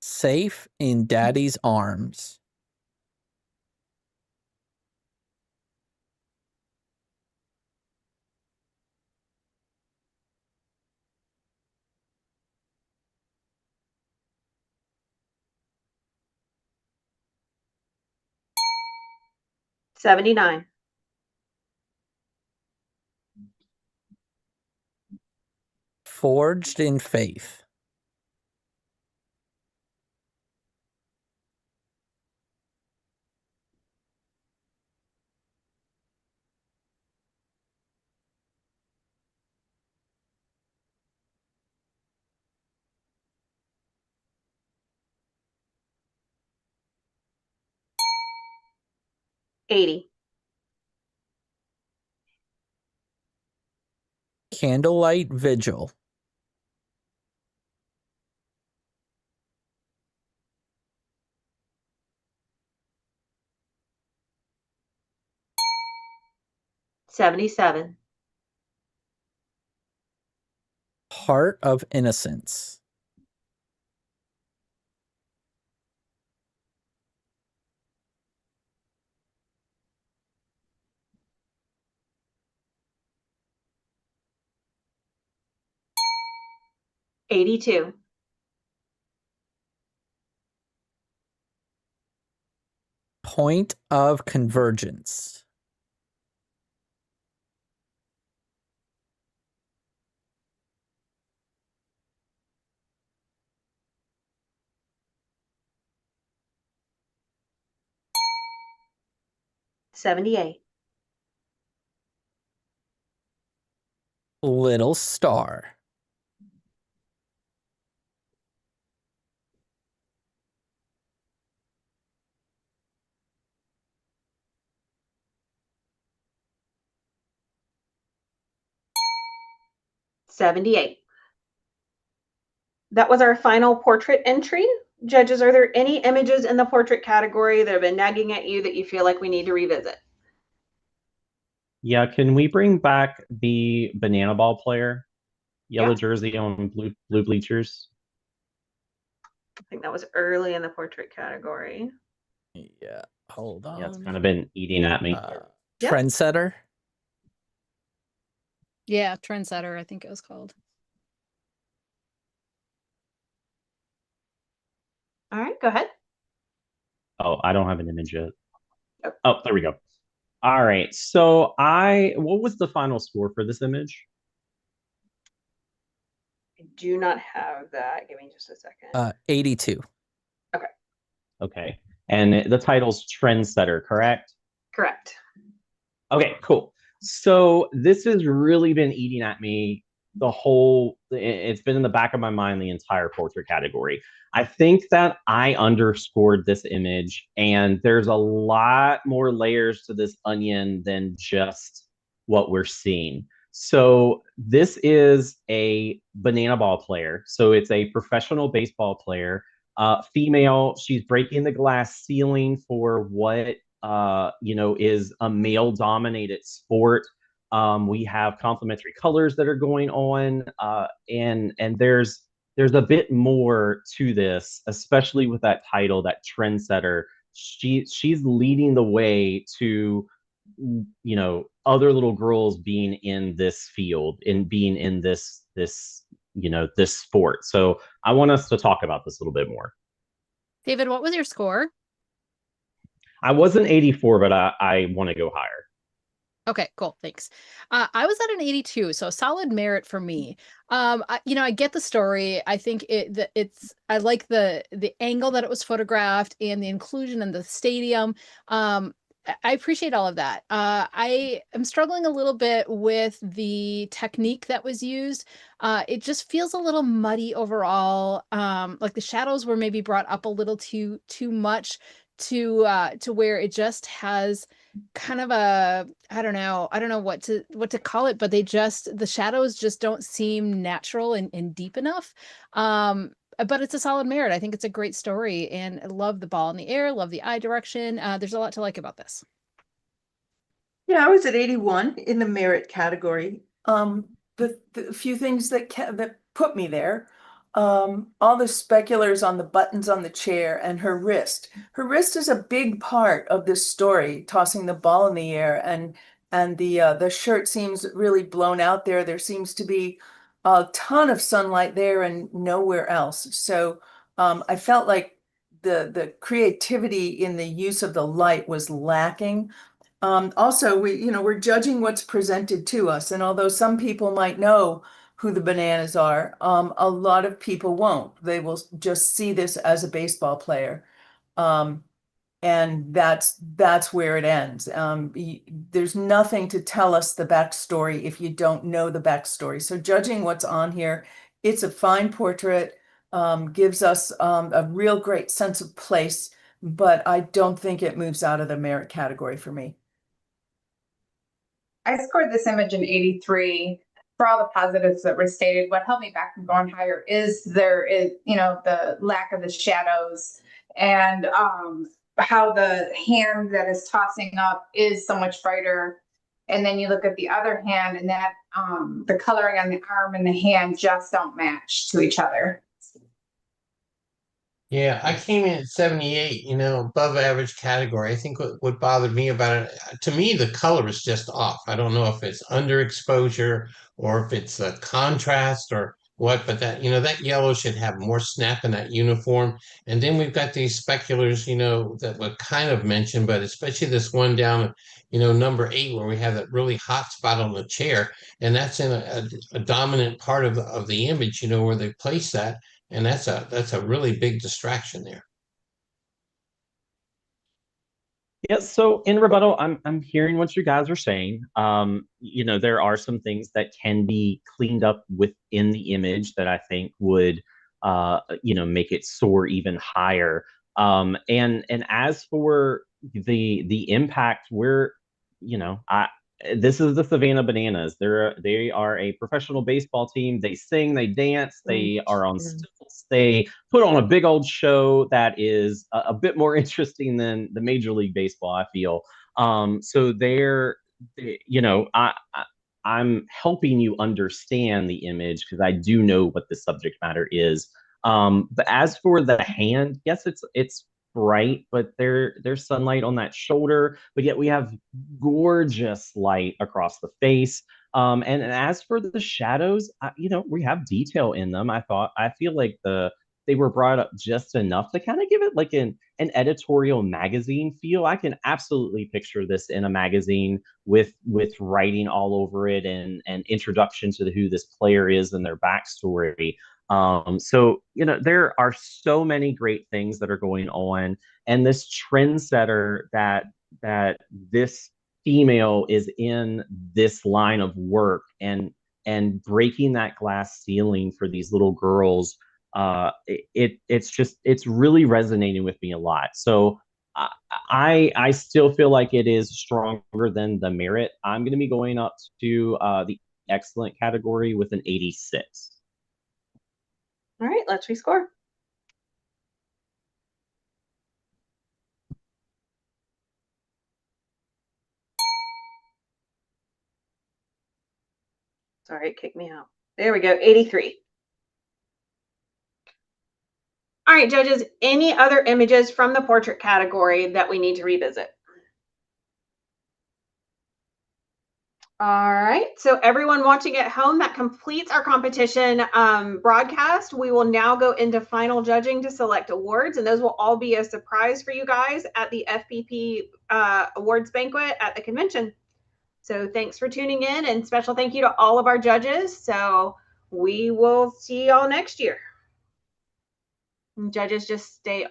Safe in Daddy's arms. 79. Forged in faith. 80. Candlelight vigil. 77. Heart of innocence. 82. Point of convergence. 78. Little star. 78. That was our final portrait entry. Judges, are there any images in the portrait category that have been nagging at you that you feel like we need to revisit? Yeah, can we bring back the banana ball player? Yellow Yeah. jersey on blue bleachers. I think that was early in the portrait category. Yeah, hold on. Yeah, it's kind of been eating at me. Yep. Trendsetter. Yeah, trendsetter, I think it was called. All right, go ahead. Oh, I don't have an image yet. Yep. Oh, there we go. All right. So what was the final score for this image? I do not have that. Give me just a second. 82. Okay. And the title's Trendsetter, correct? Correct. Okay, cool. So this has really been eating at me it's been in the back of my mind the entire portrait category. I think that I underscored this image, and there's a lot more layers to this onion than just what we're seeing. So this is a banana ball player. So it's a professional baseball player, female. She's breaking the glass ceiling for what is a male dominated sport. We have complementary colors that are going on, and there's a bit more to this, especially with that title, that trendsetter. She's leading the way to, other little girls being in this field and being in this sport. So I want us to talk about this a little bit more. David, what was your score? I wasn't 84, but I want to go higher. Okay, cool. Thanks. I was at an 82, so solid merit for me. I get the story. I think I like the angle that it was photographed and the inclusion in the stadium. I appreciate all of that. I am struggling a little bit with the technique that was used. It just feels a little muddy overall. Like the shadows were maybe brought up a little too much to where it just has kind of a, I don't know what to call it, but the shadows just don't seem natural and deep enough. But it's a solid merit. I think it's a great story, and I love the ball in the air, love the eye direction. There's a lot to like about this. Yeah, I was at 81 in the merit category. The few things that put me there, all the speculars on the buttons on the chair and her wrist. Her wrist is a big part of this story, tossing the ball in the air, and the shirt seems really blown out there. There seems to be a ton of sunlight there and nowhere else. So I felt like the creativity in the use of the light was lacking. Also, we're judging what's presented to us, and although some people might know who the bananas are, a lot of people won't. They will just see this as a baseball player. And that's where it ends. There's nothing to tell us the backstory if you don't know the backstory. So judging what's on here, it's a fine portrait, gives us a real great sense of place, but I don't think it moves out of the merit category for me. I scored this image an 83 for all the positives that were stated. What held me back from going higher is the lack of the shadows and how the hand that is tossing up is so much brighter. And then you look at the other hand and that the coloring on the arm and the hand just don't match to each other. Yeah, I came in at 78, above average category. I think what bothered me about it, to me, the color is just off. I don't know if it's underexposure or if it's a contrast or what, but that yellow should have more snap in that uniform. And then we've got these speculars, that were kind of mentioned, but especially this one down, number 8, where we have that really hot spot on the chair. And that's in a dominant part of the image, where they place that. And that's a really big distraction there. Yeah, so in rebuttal, I'm hearing what you guys are saying. There are some things that can be cleaned up within the image that I think would make it soar even higher. And as for the impact, this is the Savannah Bananas. They are a professional baseball team. They sing, they dance, they are on stilts. They put on a big old show that is a bit more interesting than the Major League Baseball, I feel. So I'm helping you understand the image because I do know what the subject matter is. But as for the hand, yes, it's bright, but there's sunlight on that shoulder, but yet we have gorgeous light across the face. And as for the shadows, we have detail in them. I feel like they were brought up just enough to kind of give it like an editorial magazine feel. I can absolutely picture this in a magazine with writing all over it and introduction to who this player is and their backstory. There are so many great things that are going on, and this trendsetter that this female is in this line of work and breaking that glass ceiling for these little girls. It's really resonating with me a lot. So I still feel like it is stronger than the merit. I'm going to be going up to the excellent category with an 86. All right, let's rescore. Sorry, it kicked me out. There we go, 83. All right, judges, any other images from the portrait category that we need to revisit? All right, so everyone watching at home, that completes our competition broadcast. We will now go into final judging to select awards, and those will all be a surprise for you guys at the FPP awards banquet at the convention. So thanks for tuning in, and special thank you to all of our judges. So we will see y'all next year. And judges, just stay